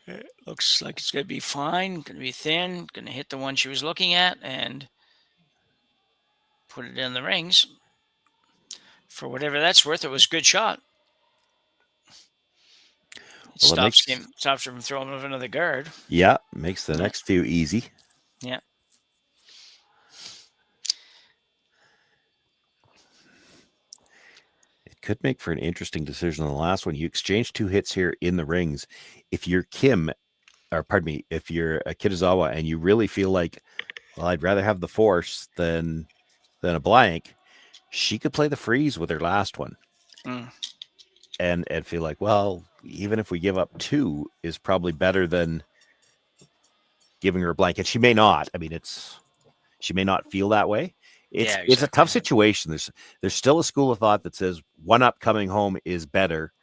It looks like it's going to be fine, going to be thin, going to hit the one she was looking at and put it in the rings. For whatever that's worth, it was a good shot. It stops her from throwing over another guard. Yeah, makes the next few easy. Yeah. Could make for an interesting decision on the last one. You exchange 2 hits here in the rings. If you're if you're a Kitazawa and you really feel like, well, I'd rather have the force than a blank, she could play the freeze with her last one. And feel like, well, even if we give up 2 is probably better than giving her a blank. And she may not. I mean, she may not feel that way. It's a tough situation. There's still a school of thought that says 1-up coming home is better.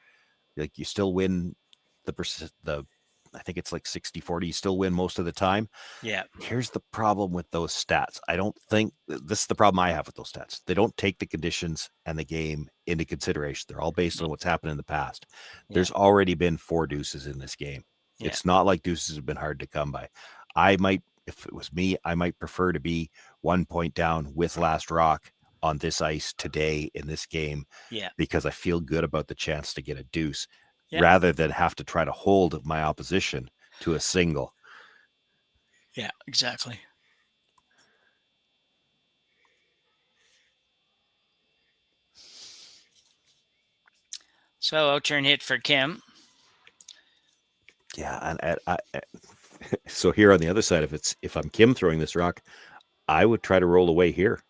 Like you still win the I think it's like 60-40. You still win most of the time. Yeah. Here's the problem with those stats. I don't think this is the problem I have with those stats. They don't take the conditions and the game into consideration. They're all based on what's happened in the past. There's already been 4 deuces in this game. It's not like deuces have been hard to come by. If it was me, I might prefer to be 1 point down with last rock on this ice today in this game. Yeah. Because I feel good about the chance to get a deuce rather than have to try to hold my opposition to a single. Yeah, exactly. So out-turn hit for Kim. Yeah, and so here on the other side, if I'm Kim throwing this rock, I would try to roll away here.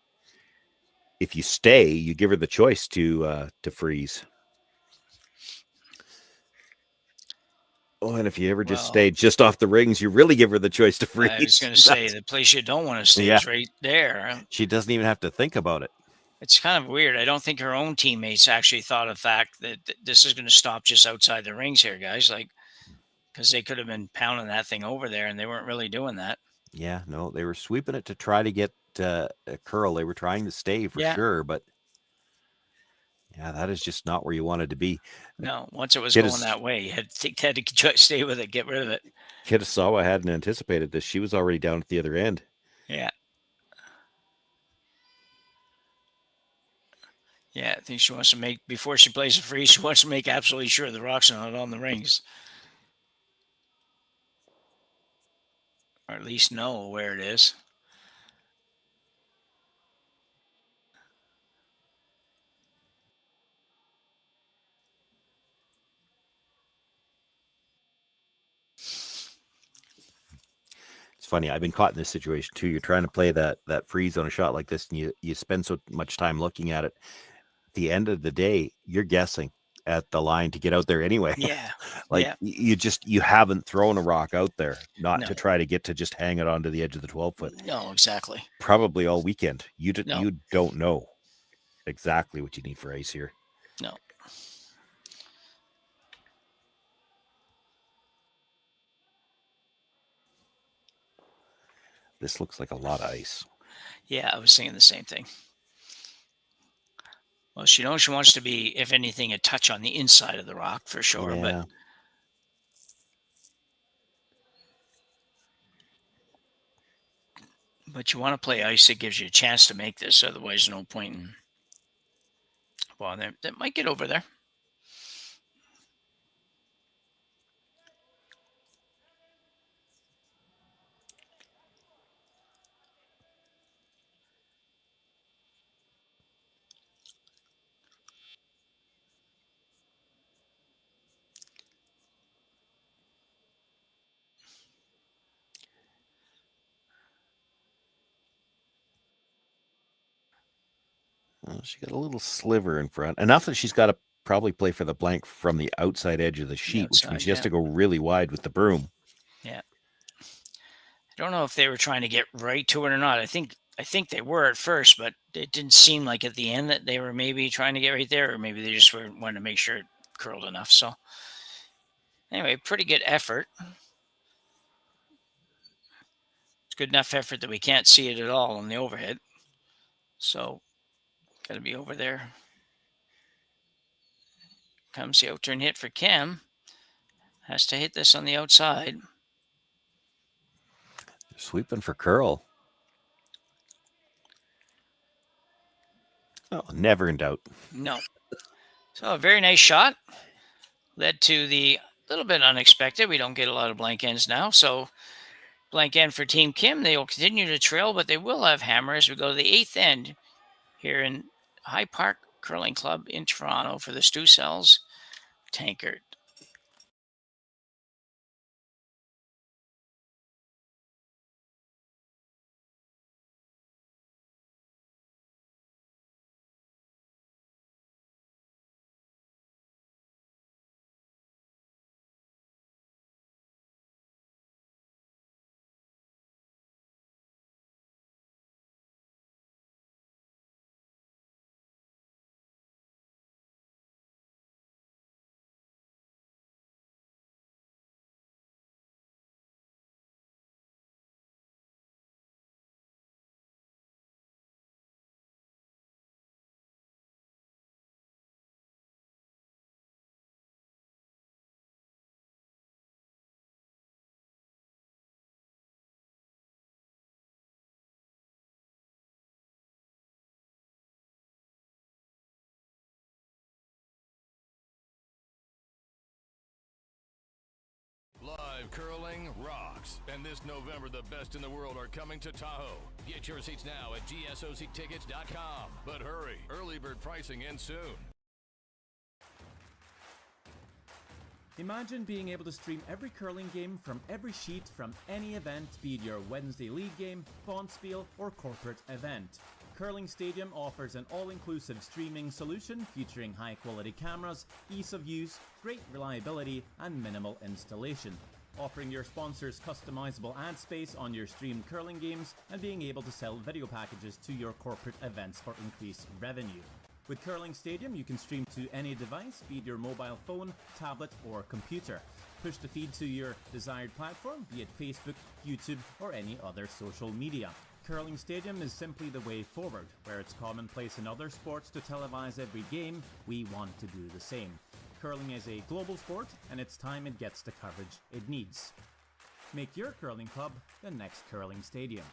If you stay, you give her the choice to freeze. Oh, and if you ever just stay just off the rings, you really give her the choice to freeze. I was going to say the place you don't want to stay is right there. She doesn't even have to think about it. It's kind of weird. I don't think her own teammates actually thought of the fact that this is going to stop just outside the rings here, guys. Like, because they could have been pounding that thing over there, and they weren't really doing that. Yeah, no, they were sweeping it to try to get a curl. They were trying to stay for sure, but yeah, that is just not where you wanted to be. No, once it was going that way, you had to stay with it, get rid of it. Kitazawa hadn't anticipated this. She was already down at the other end. Yeah. Yeah, I think she wants to make, before she plays a free, she wants to make absolutely sure the rock's not on the rings. Or at least know where it is. It's funny. I've been caught in this situation too. You're trying to play that freeze on a shot like this, and you spend so much time looking at it. At the end of the day, you're guessing at the line to get out there anyway. Yeah. You haven't thrown a rock out there, not to try to get to just hang it onto the edge of the 12-foot. No, exactly. Probably all weekend. You don't know exactly what you need for ice here. No. This looks like a lot of ice. Yeah, I was thinking the same thing. Well, she knows she wants to be, if anything, a touch on the inside of the rock for sure. Yeah. But you want to play ice that gives you a chance to make this. Otherwise, no point in. Well, that might get over there. Well, she got a little sliver in front. Enough that she's got to probably play for the blank from the outside edge of the sheet, which means she has to go really wide with the broom. Yeah. I don't know if they were trying to get right to it or not. I think they were at first, but it didn't seem like at the end that they were maybe trying to get right there, or maybe they just wanted to make sure it curled enough. So anyway, pretty good effort. It's good enough effort that we can't see it at all on the overhead. So got to be over there. Comes the out-turn hit for Kim. Has to hit this on the outside. Sweeping for curl. Oh, never in doubt. No. So a very nice shot. Led to the little bit unexpected. We don't get a lot of blank ends now. So blank end for Team Kim. They will continue to trail, but they will have hammer as we go to the 8th end here in High Park Curling Club in Toronto for the Stu Cells Tankard. Live curling rocks. And this November, the best in the world are coming to Tahoe. Get your seats now at gsoctickets.com. But hurry, early bird pricing ends soon. Imagine being able to stream every curling game from every sheet from any event, be it your Wednesday league game, bonspiel, or corporate event. Curling Stadium offers an all-inclusive streaming solution featuring high-quality cameras, ease of use, great reliability, and minimal installation. offering your sponsors customizable ad space on your streamed curling games and being able to sell video packages to your corporate events for increased revenue. With Curling Stadium, you can stream to any device, be it your mobile phone, tablet, or computer. Push the feed to your desired platform, be it Facebook, YouTube, or any other social media. Curling Stadium is simply the way forward. Where it's commonplace in other sports to televise every game, we want to do the same. Curling is a global sport, and it's time it gets the coverage it needs. Make your curling club the next Curling Stadium.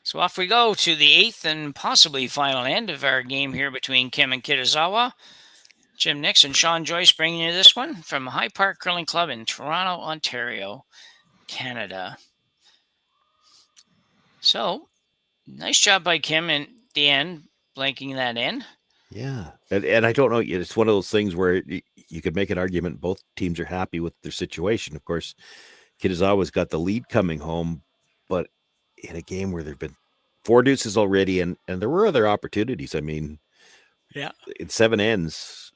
So off we go to the 8th and possibly final end of our game here between Kim and Kitazawa. Jim Nix and Sean Joyce bringing you this one from High Park Curling Club in Toronto, Ontario, Canada. So, nice job by Kim in the end, blanking that in. Yeah. And I don't know, it's one of those things where you could make an argument both teams are happy with their situation. Of course, Kitazawa's got the lead coming home, but in a game where there've been 4 deuces already, and there were other opportunities. I mean, yeah, in 7 ends,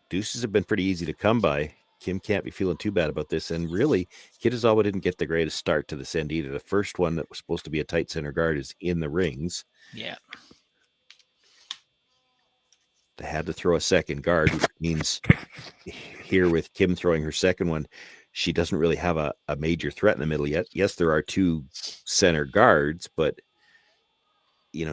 deuces have been pretty easy to come by. Kim can't be feeling too bad about this. And really, Kitazawa didn't get the greatest start to this end either. The first one that was supposed to be a tight center guard is in the rings. Yeah. They had to throw a second guard, which means here with Kim throwing her second one, she doesn't really have a major threat in the middle yet. Yes, there are 2 center guards, but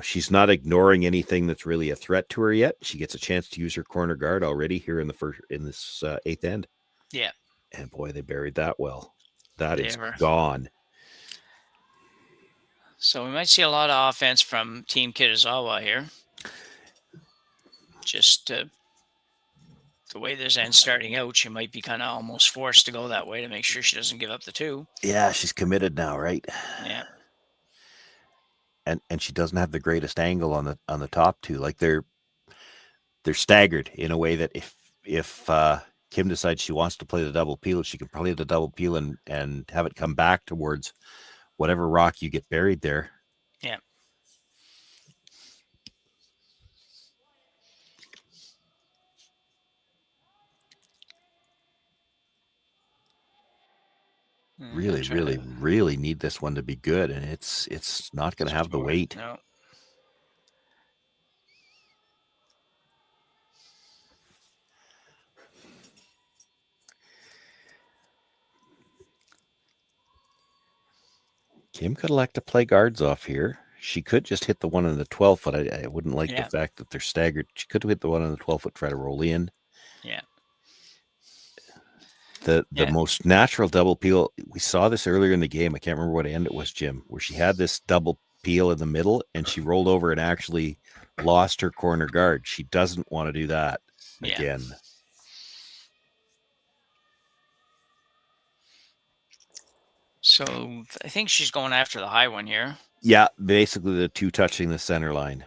she's not ignoring anything that's really a threat to her yet. She gets a chance to use her corner guard already here in this 8th end. Yeah. And boy, they buried that well. That is gone. So we might see a lot of offense from Team Kitazawa here. Just the way this end's starting out, she might be kind of almost forced to go that way to make sure she doesn't give up the 2. Yeah, she's committed now, right? Yeah. And she doesn't have the greatest angle on the top 2. Like they're staggered in a way that if Kim decides she wants to play the double peel, she can play the double peel and have it come back towards whatever rock you get buried there. Yeah. Really need this one to be good, and it's not going to have the weight. No. Kim could elect to play guards off here. She could just hit the one on the 12 foot. I wouldn't like the fact that they're staggered. She could hit the one on the 12 foot, try to roll in. Yeah. The most natural double peel, we saw this earlier in the game. I can't remember what end it was, Jim, where she had this double peel in the middle and she rolled over and actually lost her corner guard. She doesn't want to do that again. So I think she's going after the high one here. Yeah, basically the 2 touching the center line.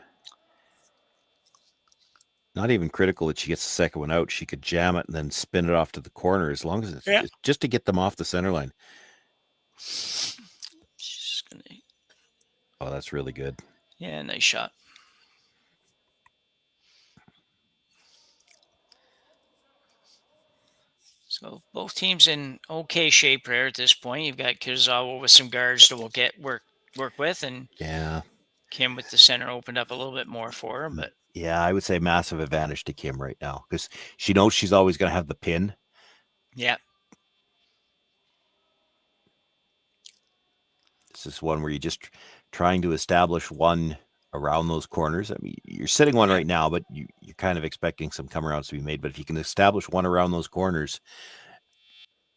Not even critical that she gets the second one out. She could jam it and then spin it off to the corner as long as it's just to get them off the center line. She's gonna... Oh, that's really good. Yeah, nice shot. So both teams in okay shape there at this point. You've got Kitazawa with some guards that will get work with, and Kim with the center opened up a little bit more for her, but yeah, I would say massive advantage to Kim right now because she knows she's always going to have the pin. Yeah. This is one where you're just trying to establish one around those corners. I mean, you're sitting one right now, but you're kind of expecting some come arounds to be made. But if you can establish one around those corners,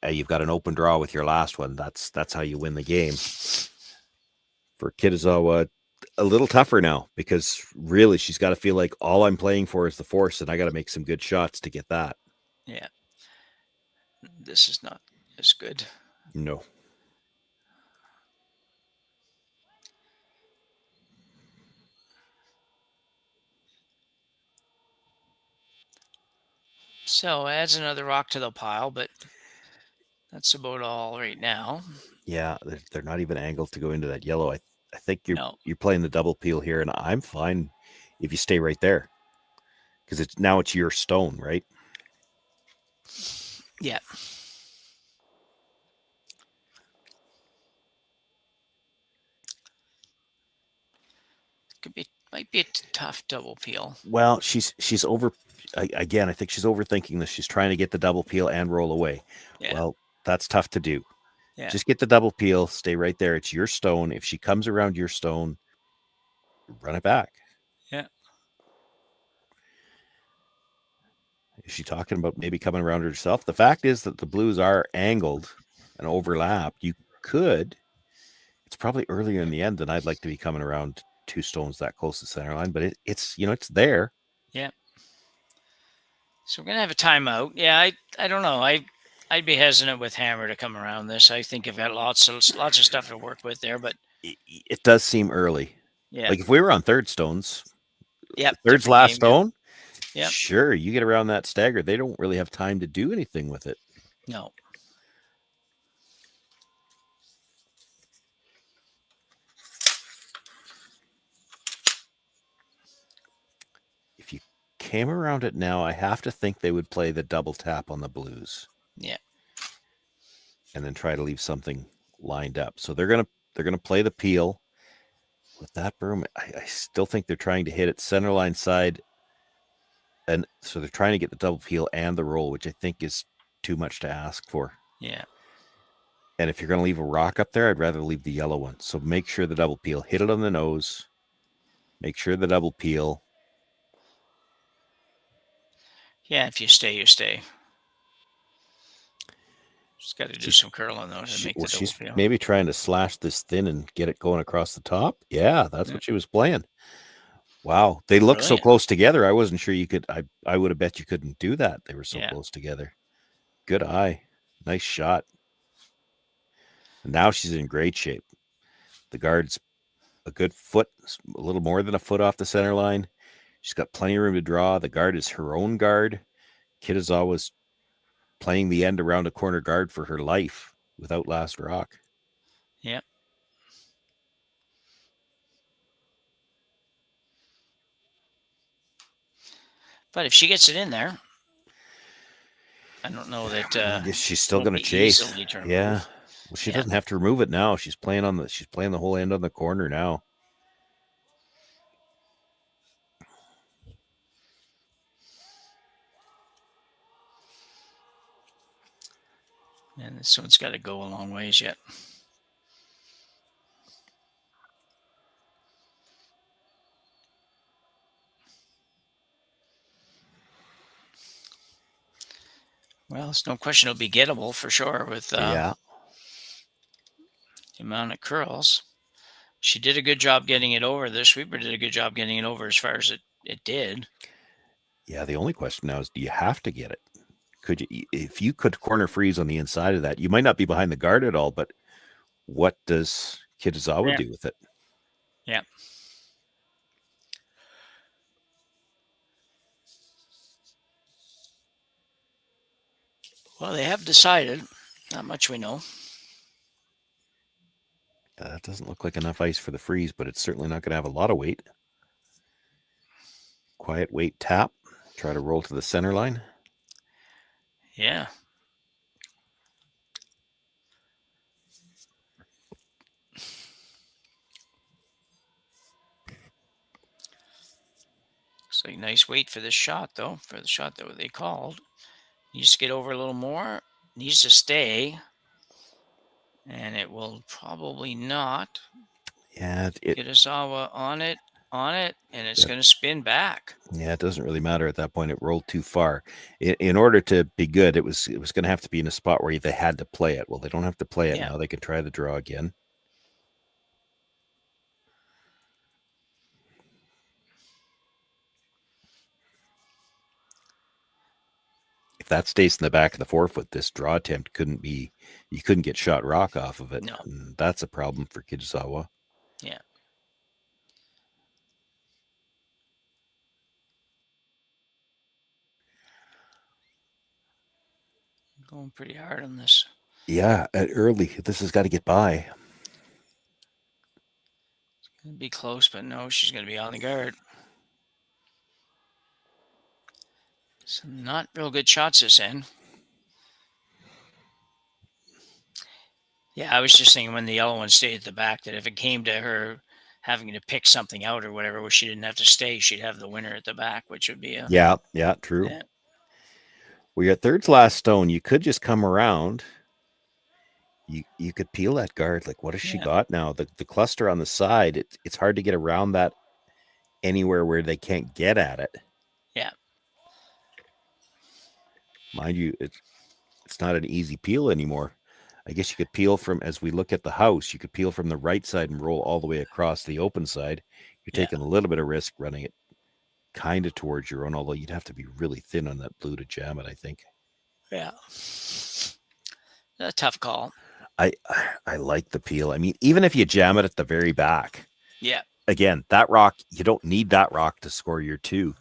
you've got an open draw with your last one. That's how you win the game. For Kitazawa, a little tougher now because really she's got to feel like all I'm playing for is the force, and I got to make some good shots to get that. Yeah. This is not as good. No. So adds another rock to the pile, but that's about all right now. Yeah, they're not even angled to go into that yellow. I think you're playing the double peel here, and I'm fine if you stay right there because it's your stone, right? Yeah. Might be a tough double peel. Well, she's over. Again, I think she's overthinking this. She's trying to get the double peel and roll away. Yeah. Well, that's tough to do. Yeah. Just get the double peel. Stay right there. It's your stone. If she comes around your stone, run it back. Yeah. Is she talking about maybe coming around herself? The fact is that the blues are angled and overlapped. You could. It's probably earlier in the end than I'd like to be coming around 2 stones that close to center line, but it's it's there. Yeah. So we're gonna have a timeout. Yeah, I don't know. I'd be hesitant with Hammer to come around this. I think I've got lots of stuff to work with there, but it does seem early. Yeah. Like if we were on third stones, third's different last game, stone. Yeah. Sure, you get around that stagger. They don't really have time to do anything with it. No. If you came around it now, I have to think they would play the double tap on the blues. Yeah. And then try to leave something lined up. So they're gonna play the peel with that broom. I still think they're trying to hit it center line side, and so they're trying to get the double peel and the roll, which I think is too much to ask for. Yeah. And if you're going to leave a rock up there, I'd rather leave the yellow one. So make sure the double peel, hit it on the nose. Make sure the double peel. Yeah, if you stay, you stay. Just got to do some curling though to make the double She's peel. maybe trying to slash this thin and get it going across the top. Yeah, that's what she was playing. Wow, they look so close together. I wasn't sure you could. I would have bet you couldn't do that. They were so close together. Good eye, nice shot. And now she's in great shape. The guard's a good foot, a little more than a foot off the center line. She's got plenty of room to draw. The guard is her own guard. Kitazawa's playing the end around a corner guard for her life without last rock. Yeah. But if she gets it in there, I don't know that she's still going to chase. Yeah. Remove. Well, she doesn't have to remove it now. She's playing the whole end on the corner now. And this one's got to go a long ways yet. Well, it's no question it'll be gettable for sure with the amount of curls. She did a good job getting it over. The sweeper did a good job getting it over as far as it did. Yeah, the only question now is, do you have to get it? Could you, if you could corner freeze on the inside of that, you might not be behind the guard at all, but what does Kitazawa do with it? Yeah. Well, they have decided. Not much we know. That doesn't look like enough ice for the freeze, but it's certainly not going to have a lot of weight. Quiet weight tap. Try to roll to the center line. Yeah. Looks like nice weight for this shot, though. For the shot that they called. Needs to get over a little more. Needs to stay. And it will probably not. Yeah. Kitazawa on it, and it's going to spin back. Yeah, it doesn't really matter at that point. It rolled too far. In order to be good, it was going to have to be in a spot where they had to play it. Well, they don't have to play it now. They can try the draw again. If that stays in the back of the forefoot, this draw attempt you couldn't get shot rock off of it. No. And that's a problem for Kitazawa. Yeah. Going pretty hard on this. Yeah, at early. This has got to get by. It's going to be close, but no, she's going to be on the guard. Some not real good shots this end. Yeah, I was just thinking when the yellow one stayed at the back that if it came to her having to pick something out or whatever, where she didn't have to stay, she'd have the winner at the back, which would be a Yeah, true. yeah. Well, your third's last stone. You could just come around. You could peel that guard. Like, what has she got now? The cluster on the side. It's hard to get around that anywhere where they can't get at it. Yeah. Mind you, it's not an easy peel anymore. I guess you could peel from, as we look at the house, you could peel from the right side and roll all the way across the open side. You're taking a little bit of risk running it kind of towards your own, although you'd have to be really thin on that blue to jam it, I think. Yeah. A tough call. I like the peel. I mean, even if you jam it at the very back. Yeah. Again, that rock, you don't need that rock to score your 2.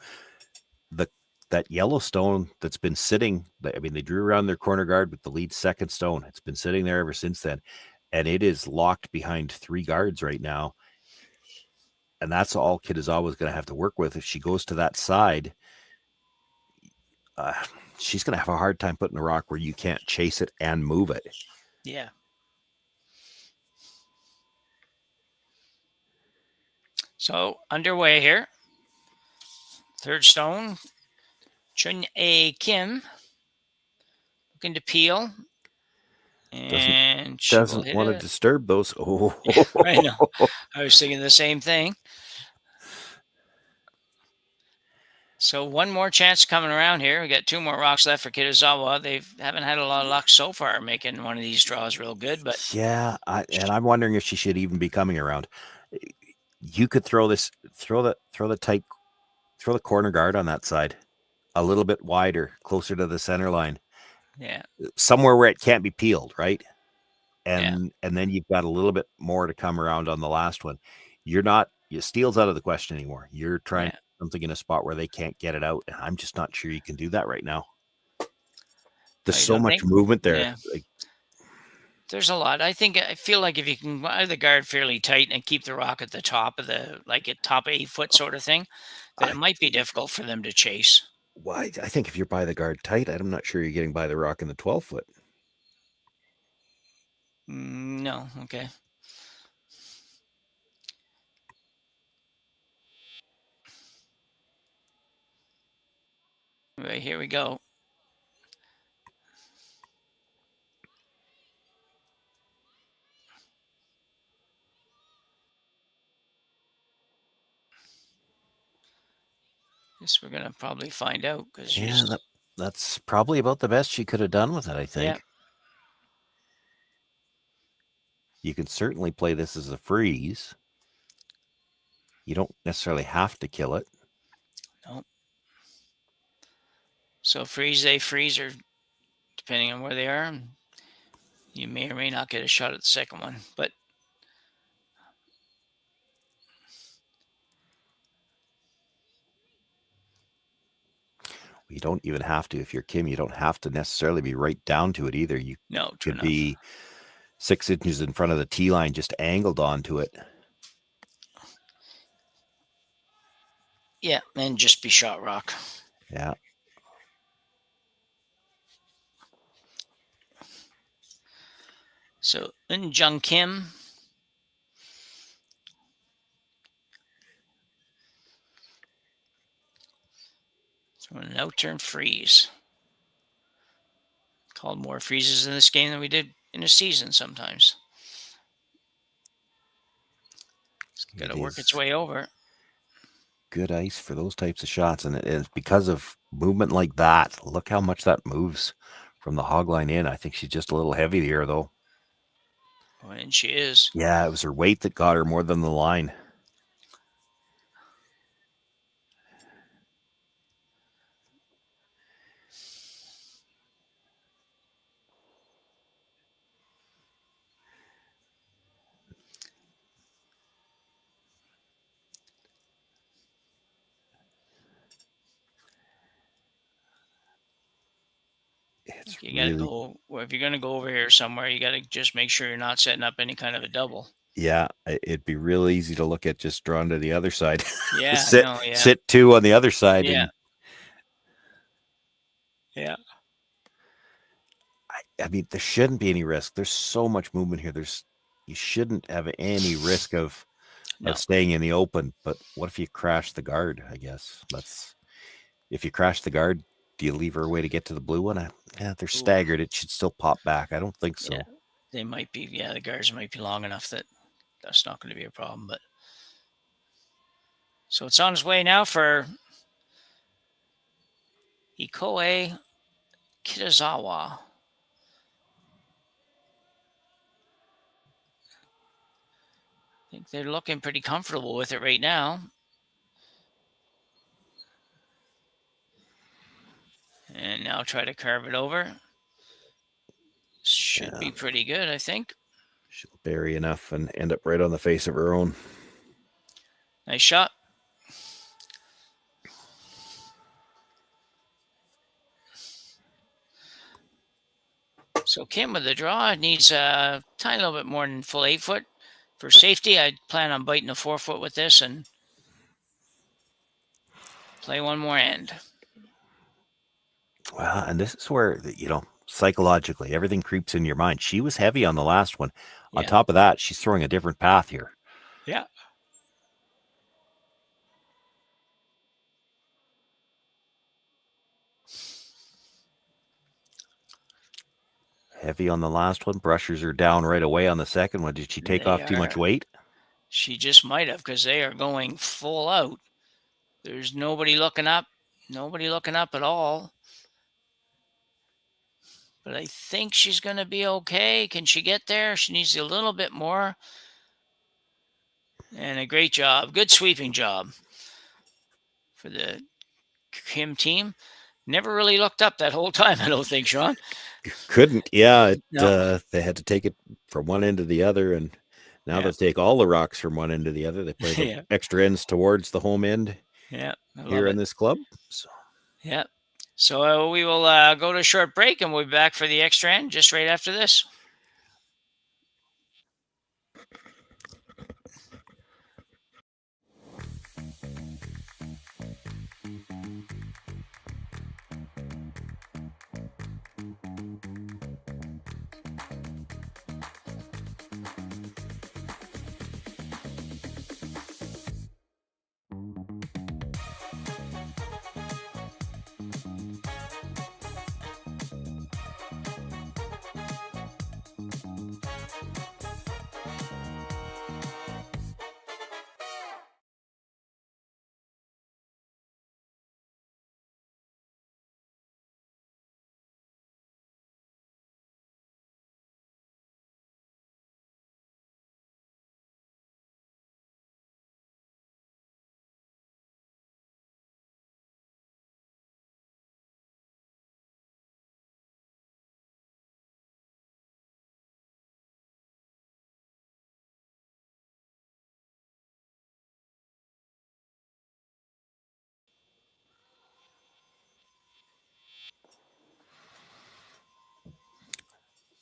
That yellow stone that's been sitting, I mean, they drew around their corner guard with the lead second stone. It's been sitting there ever since then. And it is locked behind 3 guards right now. And that's all Kitazawa is going to have to work with. If she goes to that side, she's going to have a hard time putting a rock where you can't chase it and move it. Yeah. So underway here. Third stone. Chun-A Kim looking to peel. And doesn't want to disturb those. Oh, I know. I was thinking the same thing. So one more chance coming around here. We got 2 more rocks left for Kitazawa. They haven't had a lot of luck so far making one of these draws real good, but yeah, and I'm wondering if she should even be coming around. You could throw the corner guard on that side a little bit wider, closer to the center line. Yeah. Somewhere where it can't be peeled, right? And then you've got a little bit more to come around on the last one. Your steel's out of the question anymore. You're trying something in a spot where they can't get it out. And I'm just not sure you can do that right now. There's so much movement there. Yeah. There's a lot. I feel like if you can either guard fairly tight and keep the rock at the top of top 8 foot sort of thing, then it might be difficult for them to chase. Well, I think if you're by the guard tight, I'm not sure you're getting by the rock in the 12 foot. No. Okay. Right, here we go. Guess we're gonna probably find out because that's probably about the best she could have done with it, I think. Yeah. You can certainly play this as a freeze. You don't necessarily have to kill it. Nope. So freeze, they freeze, or depending on where they are, you may or may not get a shot at the second one. But you don't even have to. If you're Kim, you don't have to necessarily be right down to it either. You could be 6 inches in front of the tee line, just angled onto it. Yeah, and just be shot rock. Yeah. So Eunjung Kim. So an out-turn freeze. Called more freezes in this game than we did in a season sometimes. It's got to work its way over. Good ice for those types of shots. And it's because of movement like that. Look how much that moves from the hog line in. I think she's just a little heavy here, though. Oh, and she is. Yeah, it was her weight that got her more than the line. You got to go, well, if you're going to go over here somewhere, you got to just make sure you're not setting up any kind of a double. Yeah, it'd be real easy to look at just drawn to the other side. Yeah, sit 2 on the other side. Yeah. And Yeah. I mean, there shouldn't be any risk. There's so much movement here. You shouldn't have any risk of staying in the open. But what if you crash the guard? I guess if you crash the guard, do you leave her a way to get to the blue one? They're staggered. It should still pop back. I don't think so. Yeah, they might be. Yeah, the guards might be long enough that that's not going to be a problem. But so it's on its way now for Ikue Kitazawa. I think they're looking pretty comfortable with it right now. And now try to carve it over. Should be pretty good, I think. She'll bury enough and end up right on the face of her own. Nice shot. So Kim with the draw needs a tiny little bit more than full 8 foot. For safety, I plan on biting a 4 foot with this and play one more end. Well, and this is where, psychologically, everything creeps in your mind. She was heavy on the last one. Yeah. On top of that, she's throwing a different path here. Yeah. Heavy on the last one. Brushers are down right away on the second one. Did she take off too much weight? She just might have, because they are going full out. There's nobody looking up. Nobody looking up at all. But I think she's going to be okay. Can she get there? She needs a little bit more. And a great job. Good sweeping job for the Kim team. Never really looked up that whole time, I don't think, Sean. Couldn't. Yeah. They had to take it from one end to the other. And now they take all the rocks from one end to the other. They play the extra ends towards the home end here in this club. So. Yeah. So we will go to a short break, and we'll be back for the extra end just right after this.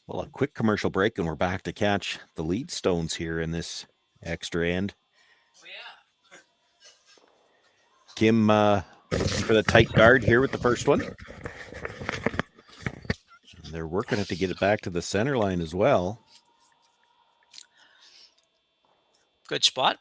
Well, a quick commercial break, and we're back to catch the lead stones here in this extra end. Oh, yeah. Kim for the tight guard here with the first one. And they're working it to get it back to the center line as well. Good spot.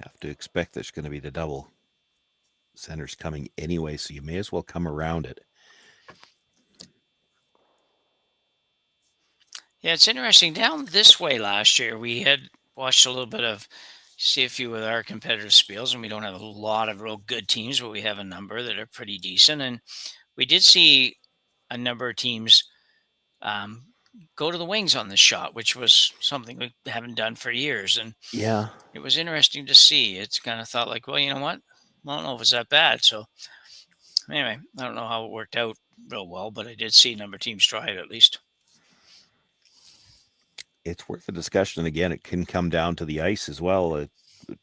Have to expect there's going to be the double. Center's coming anyway, so you may as well come around it. Yeah, it's interesting. Down this way last year, we had watched a little bit of, see a few of our competitive spiels, and we don't have a lot of real good teams, but we have a number that are pretty decent. And we did see a number of teams go to the wings on this shot, which was something we haven't done for years. And yeah, it was interesting to see. It's kind of thought like, well, you know what? I don't know if it's that bad. So anyway, I don't know how it worked out real well, but I did see a number of teams try it at least. It's worth a discussion. Again, it can come down to the ice as well.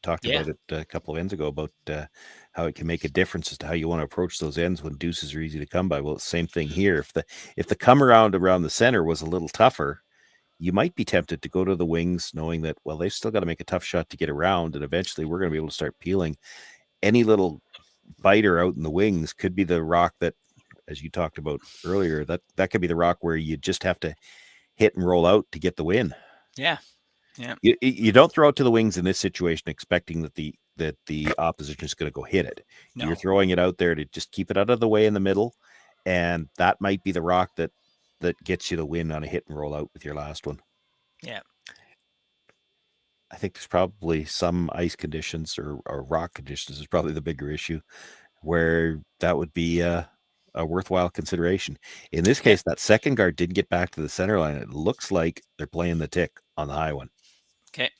talked Yeah. about it a couple of ends ago about how it can make a difference as to how you want to approach those ends when deuces are easy to come by. Well, same thing here. If the come around the center was a little tougher, you might be tempted to go to the wings, knowing that, well, they've still got to make a tough shot to get around, and eventually we're going to be able to start peeling. Any little biter out in the wings could be the rock that, as you talked about earlier, that could be the rock where you just have to hit and roll out to get the win. Yeah. Yeah. You don't throw it to the wings in this situation expecting that the opposition is going to go hit it. No. You're throwing it out there to just keep it out of the way in the middle, and that might be the rock that gets you the win on a hit and roll out with your last one. Yeah. I think there's probably some ice conditions or rock conditions is probably the bigger issue where that would be a worthwhile consideration. In this case, that second guard didn't get back to the center line. It looks like they're playing the tick on the high one. Okay.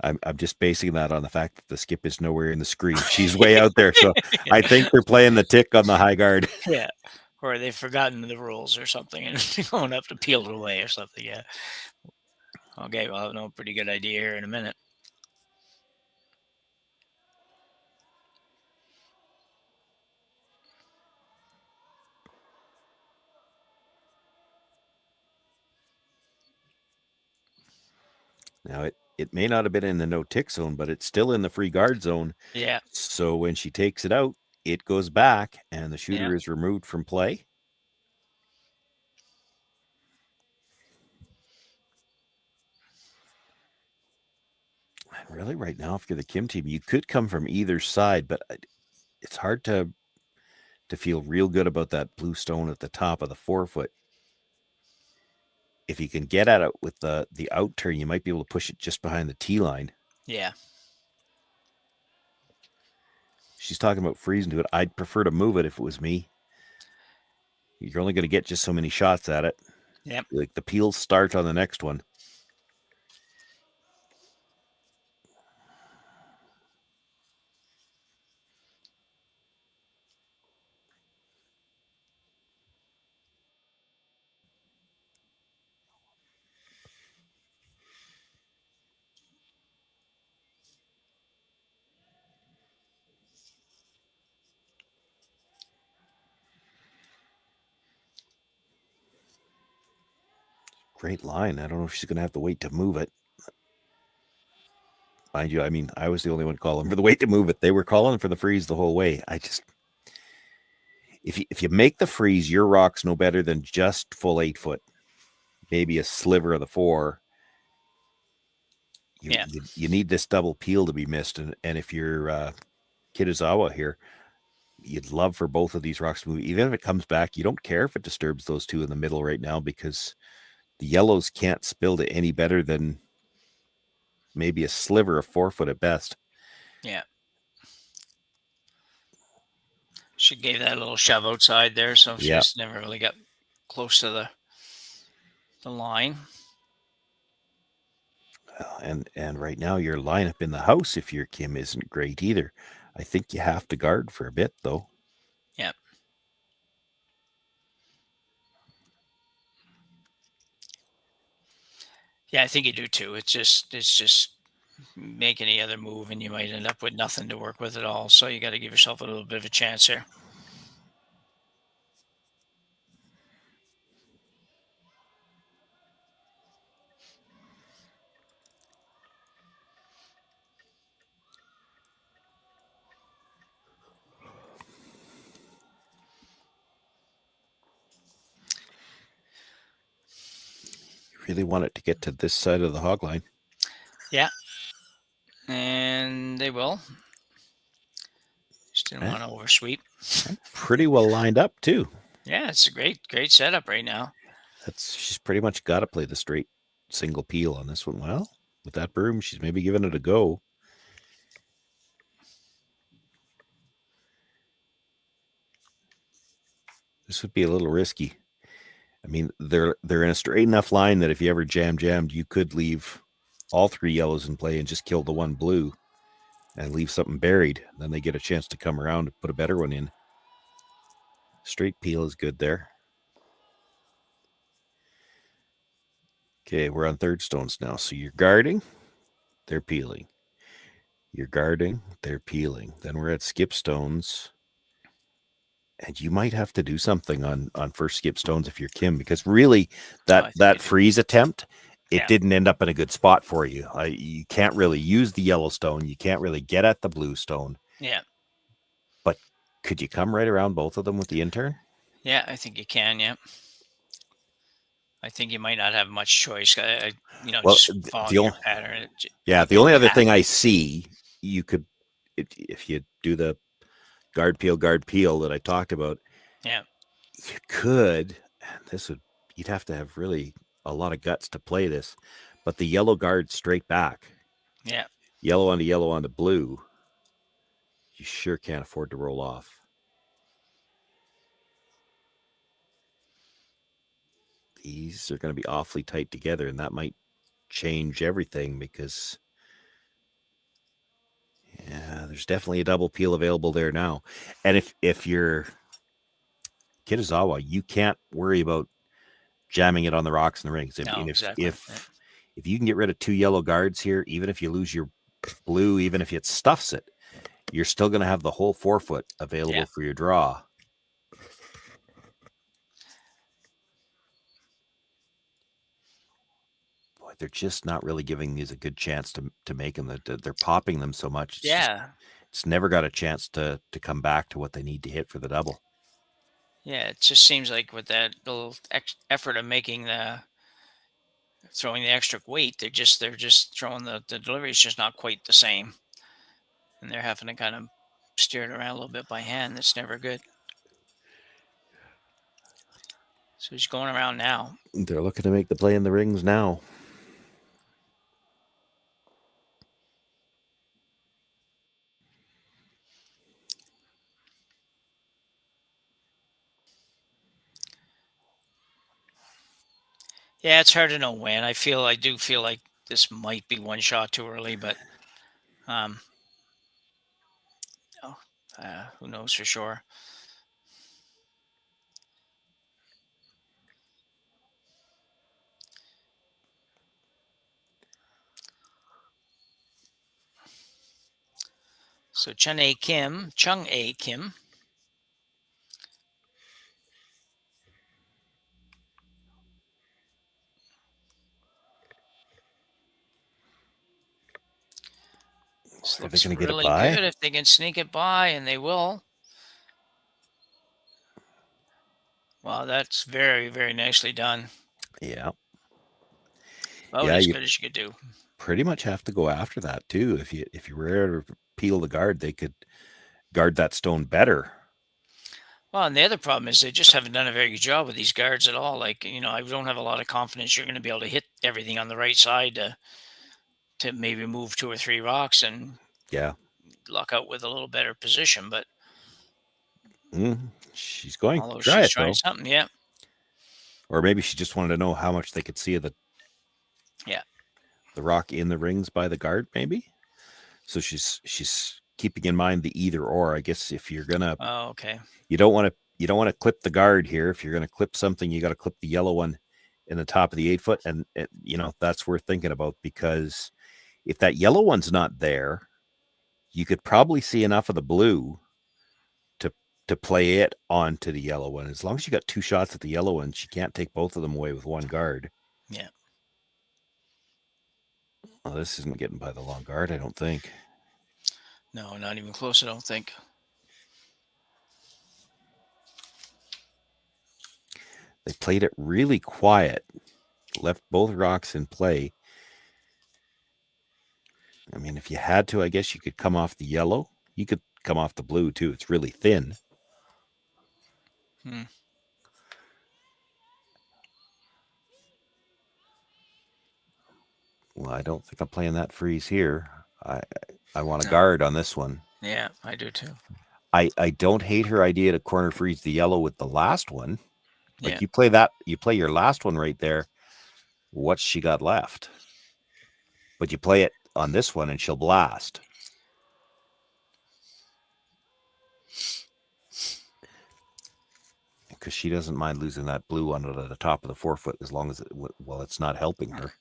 I'm just basing that on the fact that the skip is nowhere in the screen. She's way out there. So I think they're playing the tick on the high guard. Yeah. Or they've forgotten the rules or something and going up to peel it away or something. Yeah. Okay. Well, I'll know a pretty good idea here in a minute. Now, it may not have been in the no-tick zone, but it's still in the free guard zone. Yeah. So when she takes it out, it goes back, and the shooter is removed from play. And really, right now, if you're the Kim team, you could come from either side, but it's hard to feel real good about that blue stone at the top of the 4-foot. If you can get at it with the out turn, you might be able to push it just behind the tee line. Yeah. She's talking about freezing to it. I'd prefer to move it if it was me. You're only going to get just so many shots at it. Yep. Like the peels start on the next one. Great line. I don't know if she's going to have to wait to move it. Mind you, I mean, I was the only one calling for the wait to move it. They were calling for the freeze the whole way. If you make the freeze, your rock's no better than just full 8-foot, maybe a sliver of the 4. You need this double peel to be missed. And if you're Kitazawa here, you'd love for both of these rocks to move. Even if it comes back, you don't care if it disturbs those two in the middle right now because the yellows can't spill to any better than maybe a sliver of 4-foot at best. Yeah. She gave that a little shove outside there, so she just never really got close to the line. And right now your lineup in the house, if you're Kim, isn't great either. I think you have to guard for a bit though. Yeah. Yeah, I think you do too. It's just make any other move and you might end up with nothing to work with at all. So you got to give yourself a little bit of a chance here. Really want it to get to this side of the hog line. Yeah. And they will. Just didn't want to oversweep. Pretty well lined up too. Yeah, it's a great setup right now. She's pretty much got to play the straight single peel on this one. Well, with that broom, she's maybe giving it a go. This would be a little risky. I mean, they're in a straight enough line that if you ever jammed, you could leave all 3 yellows in play and just kill the 1 blue and leave something buried. Then they get a chance to come around and put a better one in. Straight peel is good there. Okay, we're on third stones now. So you're guarding. they're peeling. You're guarding, they're peeling. Then we're at skip stones. And you might have to do something on first skip stones if you're Kim, because really that freeze attempt, it didn't end up in a good spot for you. You can't really use the yellow stone. You can't really get at the blue stone. Yeah. But could you come right around both of them with the intern? Yeah, I think you can. Yeah. I think you might not have much choice. Well, just following your pattern. Yeah, the only other thing I see, you could, if you do the guard peel that I talked about. Yeah. You could, you'd have to have really a lot of guts to play this, but the yellow guard straight back. Yeah. Yellow onto blue. You sure can't afford to roll off. These are going to be awfully tight together, and that might change everything because there's definitely a double peel available there now. And if you're Kitazawa, you can't worry about jamming it on the rocks and the rings. If you can get rid of 2 yellow guards here, even if you lose your blue, even if it stuffs it, you're still going to have the whole 4-foot available for your draw. Boy, they're just not really giving these a good chance to make them. They're popping them so much. It's never got a chance to come back to what they need to hit for the double. Yeah, it just seems like with that little effort of throwing the extra weight, they're just throwing the delivery is just not quite the same, and they're having to kind of steer it around a little bit by hand. That's never good. So he's going around now. They're looking to make the play in the rings now. Yeah, it's hard to know when. I do feel like this might be one shot too early, but who knows for sure. So Chung A. Kim. This looks really good if they can sneak it by, and they will. Wow, that's very, very nicely done. Yeah. About as good as you could do. Pretty much have to go after that too. If you were to peel the guard, they could guard that stone better. Well, and the other problem is they just haven't done a very good job with these guards at all. Like, I don't have a lot of confidence you're going to be able to hit everything on the right side to maybe move 2 or 3 rocks and luck out with a little better position. But she's going to try something, yeah. Or maybe she just wanted to know how much they could see of the rock in the rings by the guard, maybe. So she's keeping in mind the either or. I guess if you're gonna, you don't want to clip the guard here. If you're gonna clip something, you got to clip the yellow one in the top of the 8-foot, and that's worth thinking about, because if that yellow one's not there, you could probably see enough of the blue to play it onto the yellow one. As long as you got 2 shots at the yellow one, she can't take both of them away with one guard. Yeah. Oh, this isn't getting by the long guard, I don't think. No, not even close, I don't think. They played it really quiet, left both rocks in play. I mean, if you had to, I guess you could come off the yellow. You could come off the blue, too. It's really thin. Well, I don't think I'm playing that freeze here. I want a guard on this one. Yeah, I do too. I don't hate her idea to corner freeze the yellow with the last one. Like you play your last one right there. What's she got left? But you play it on this one and she'll blast. Because she doesn't mind losing that blue one at the top of the 4-foot as long as it's not helping her.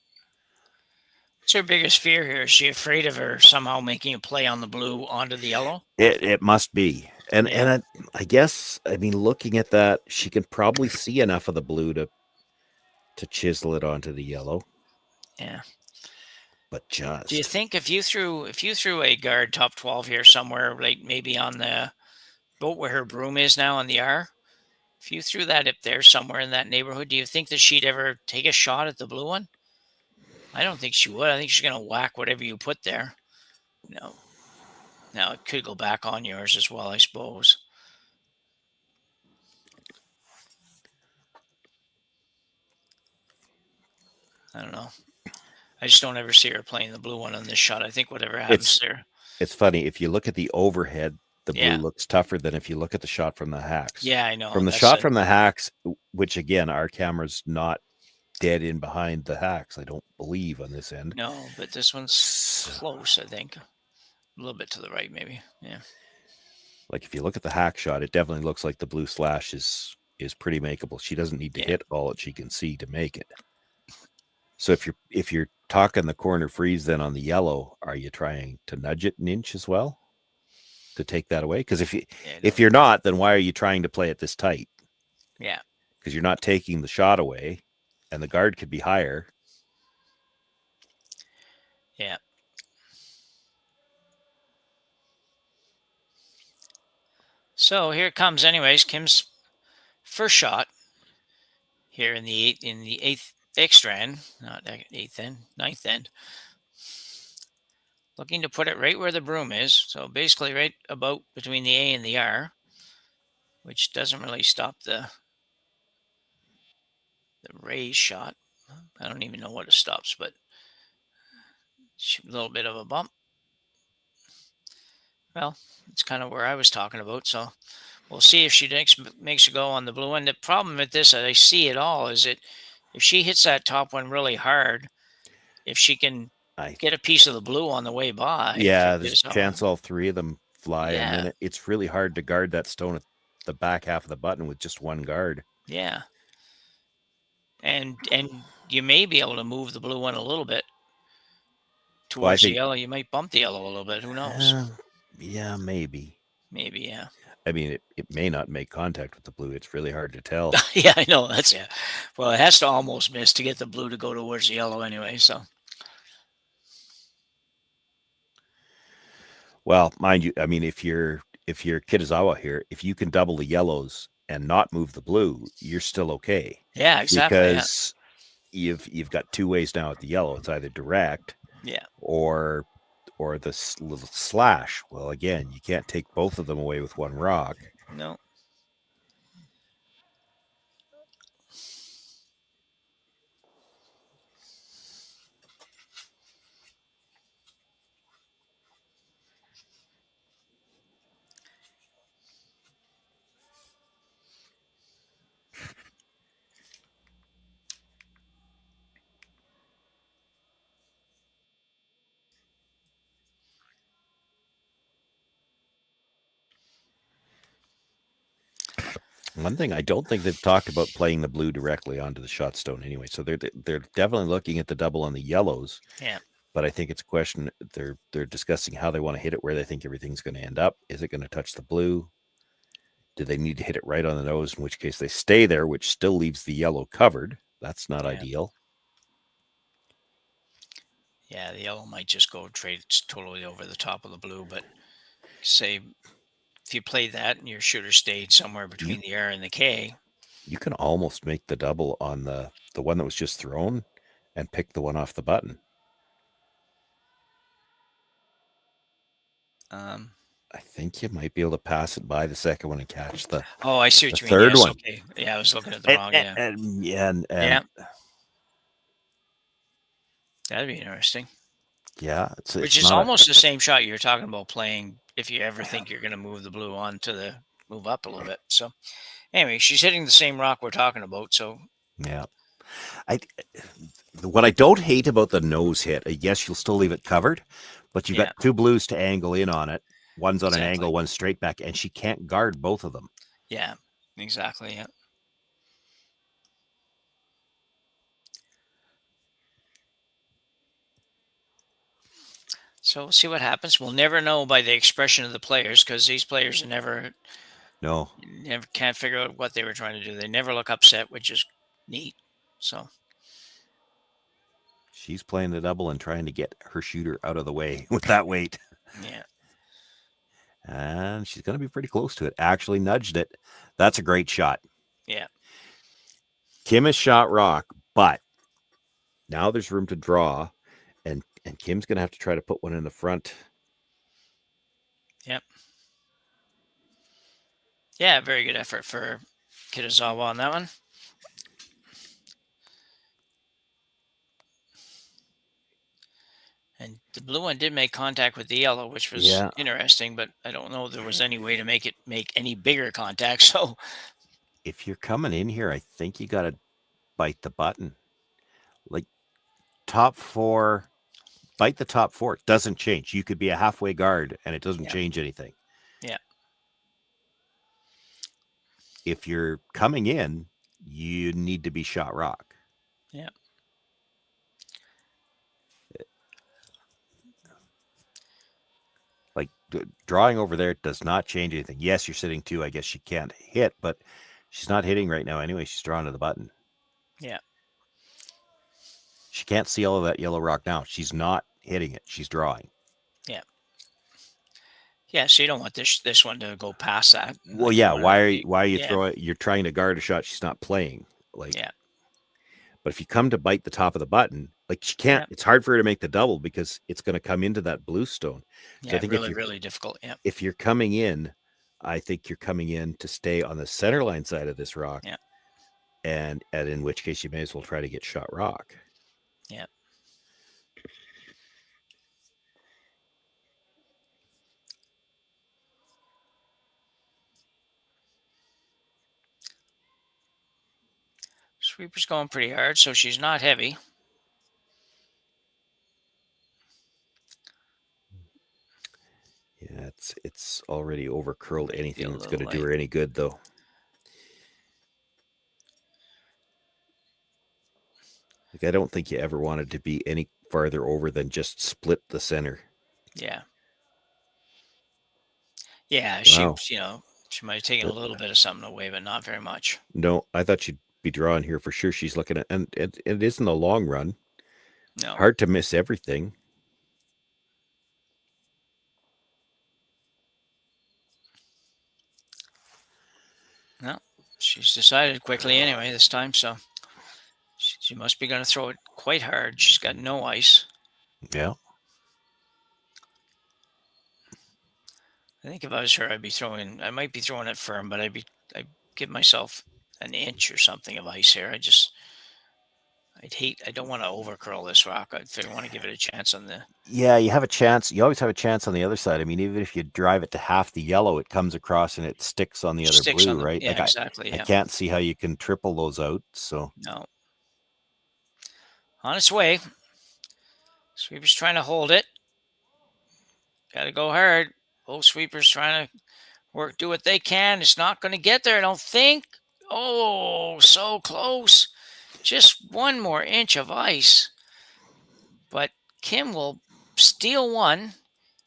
What's her biggest fear here? Is she afraid of her somehow making a play on the blue onto the yellow? It must be. And Yeah. I guess, I mean, looking at that, she can probably see enough of the blue to chisel it onto the yellow. Yeah. But just. Do you think if you threw a guard top 12 here somewhere, like maybe on the boat where her broom is now on the R, if you threw that up there somewhere in that neighborhood, do you think that she'd ever take a shot at the blue one? I don't think she would. I think she's going to whack whatever you put there. No. Now, it could go back on yours as well, I suppose. I don't know. I just don't ever see her playing the blue one on this shot. I think whatever happens there. It's funny. If you look at the overhead, the blue Yeah. looks tougher than if you look at the shot from the hacks. Yeah, I know. From the That's shot it. from the hacks, which again, our camera's not dead in behind the hacks, I don't believe, on this end. No, but this one's close, I think. A little bit to the right, maybe. Yeah. Like if you look at the hack shot, it definitely looks like the blue slash is pretty makeable. She doesn't need to hit all that she can see to make it. So if you're talking the corner freeze then on the yellow, are you trying to nudge it an inch as well to take that away? Because if you're not, then why are you trying to play it this tight? Yeah. Because you're not taking the shot away, and the guard could be higher. Yeah. So here it comes anyways. Kim's first shot here in the eighth extra end, not eighth end, ninth end. Looking to put it right where the broom is. So basically right about between the A and the R, which doesn't really stop the raise shot. I don't even know what it stops, but a little bit of a bump. Well, it's kind of where I was talking about. So we'll see if she makes a go on the blue one. The problem with this, I see it all, is that if she hits that top one really hard, if she can get a piece of the blue on the way by. Yeah, there's a chance all three of them fly. Yeah. And then it's really hard to guard that stone at the back half of the button with just one guard. Yeah. And you may be able to move the blue one a little bit towards the yellow. You might bump the yellow a little bit. Who knows? Yeah, maybe. Maybe, yeah. I mean, it may not make contact with the blue. It's really hard to tell. Yeah, I know. Well, it has to almost miss to get the blue to go towards the yellow anyway, so. Well, mind you, I mean, if you're Kitazawa here, if you can double the yellows and not move the blue, you're still okay. Yeah, exactly. Because you've got two ways now at the yellow. It's either direct, or the little slash. Well, again, you can't take both of them away with one rock. No. One thing I don't think they've talked about playing the blue directly onto the shot stone anyway. So they're definitely looking at the double on the yellows. Yeah. But I think it's a question they're discussing how they want to hit it, where they think everything's going to end up. Is it going to touch the blue? Do they need to hit it right on the nose? In which case they stay there, which still leaves the yellow covered. That's not ideal. Yeah, the yellow might just go totally over the top of the blue. But say if you played that and your shooter stayed somewhere between the R and the K, you can almost make the double on the one that was just thrown and pick the one off the button. I think you might be able to pass it by the second one and catch the. Oh, I see what you mean. Third one. Okay. Yeah, I was looking at the wrong. Yeah. That'd be interesting. Yeah, which is almost the same shot you're talking about playing if you ever think you're going to move the blue on to move up a little bit. So anyway, she's hitting the same rock we're talking about. So yeah, what I don't hate about the nose hit, yes, you'll still leave it covered, but you've got two blues to angle in on it. One's on an angle, one's straight back, and she can't guard both of them. Yeah, exactly. Yeah. So we'll see what happens. We'll never know by the expression of the players because these players are never can't figure out what they were trying to do. They never look upset, which is neat. So she's playing the double and trying to get her shooter out of the way with that weight. Yeah. And she's going to be pretty close to it. Actually nudged it. That's a great shot. Yeah. Kim has shot rock, but now there's room to draw, and Kim's going to have to try to put one in the front. Yep. Yeah, very good effort for Kitazawa on that one. And the blue one did make contact with the yellow, which was interesting, but I don't know if there was any way to make it make any bigger contact. So if you're coming in here, I think you got to bite the button. Like top four, bite the top four. It doesn't change. You could be a halfway guard and it doesn't change anything. Yeah. If you're coming in, you need to be shot rock. Yeah. Like drawing over there does not change anything. Yes, you're sitting two. I guess she can't hit, but she's not hitting right now anyway. She's drawing to the button. Yeah. She can't see all of that yellow rock now. She's not hitting it. She's drawing. Yeah. Yeah, so you don't want this one to go past that. Well, yeah. Why are you throwing? You're trying to guard a shot she's not playing. Like, yeah. But if you come to bite the top of the button, like she can't. It's hard for her to make the double because it's going to come into that blue stone. So Yeah, I think really difficult. Yeah. If you're coming in, I think you're coming in to stay on the center line side of this rock. Yeah. And in which case you may as well try to get shot rock. Yeah. Sweeper's going pretty hard, so she's not heavy. Yeah, it's already over curled anything that's going to do her any good, though. Like, I don't think you ever wanted to be any farther over than just split the center. Yeah. Yeah, Wow. she might have taken a little bit of something away, but not very much. No, I thought she'd be drawing here for sure. She's looking at, and it isn't a long run. No. Hard to miss everything. No, she's decided quickly anyway this time, so she must be going to throw it quite hard. She's got no ice. Yeah. I think if I was her, I might be throwing it firm, but I'd give myself an inch or something of ice here. I don't want to overcurl this rock. I want to give it a chance on the. Yeah, you have a chance. You always have a chance on the other side. I mean, even if you drive it to half the yellow, it comes across and it sticks on the other blue, right? Yeah, like exactly. I can't see how you can triple those out. So no. On its way. Sweeper's trying to hold it. Got to go hard. Both sweepers trying to do what they can. It's not going to get there, I don't think. Oh, so close. Just one more inch of ice. But Kim will steal one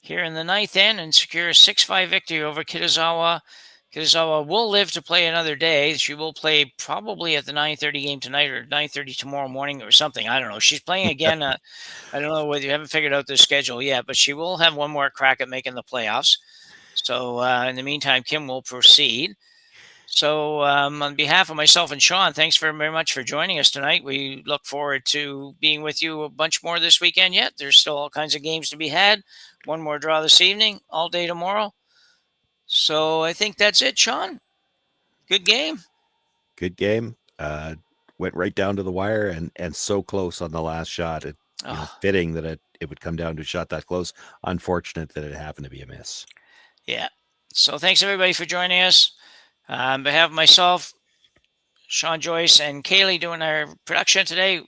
here in the ninth end and secure a 6-5 victory over Kitazawa. Kitazawa will live to play another day. She will play probably at the 9:30 game tonight or 9:30 tomorrow morning or something. I don't know. She's playing again. I don't know whether you haven't figured out the schedule yet, but she will have one more crack at making the playoffs. So in the meantime, Kim will proceed. So on behalf of myself and Sean, thanks very much for joining us tonight. We look forward to being with you a bunch more this weekend yet. There's still all kinds of games to be had. One more draw this evening, all day tomorrow. So I think that's it, Sean. Good game. Good game. Went right down to the wire and so close on the last shot. It fitting that it would come down to a shot that close. Unfortunate that it happened to be a miss. Yeah. So thanks everybody for joining us. On behalf of myself, Sean Joyce, and Kaylee doing our production today,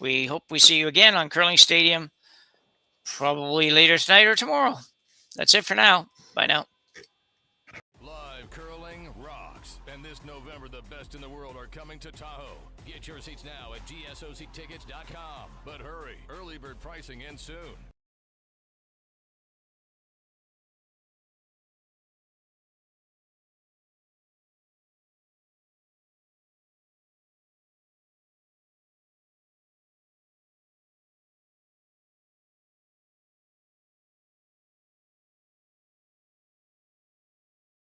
we hope we see you again on Curling Stadium, probably later tonight or tomorrow. That's it for now. Bye now. Live curling rocks. And this November, the best in the world are coming to Tahoe. Get your seats now at gsoctickets.com. But hurry, early bird pricing ends soon.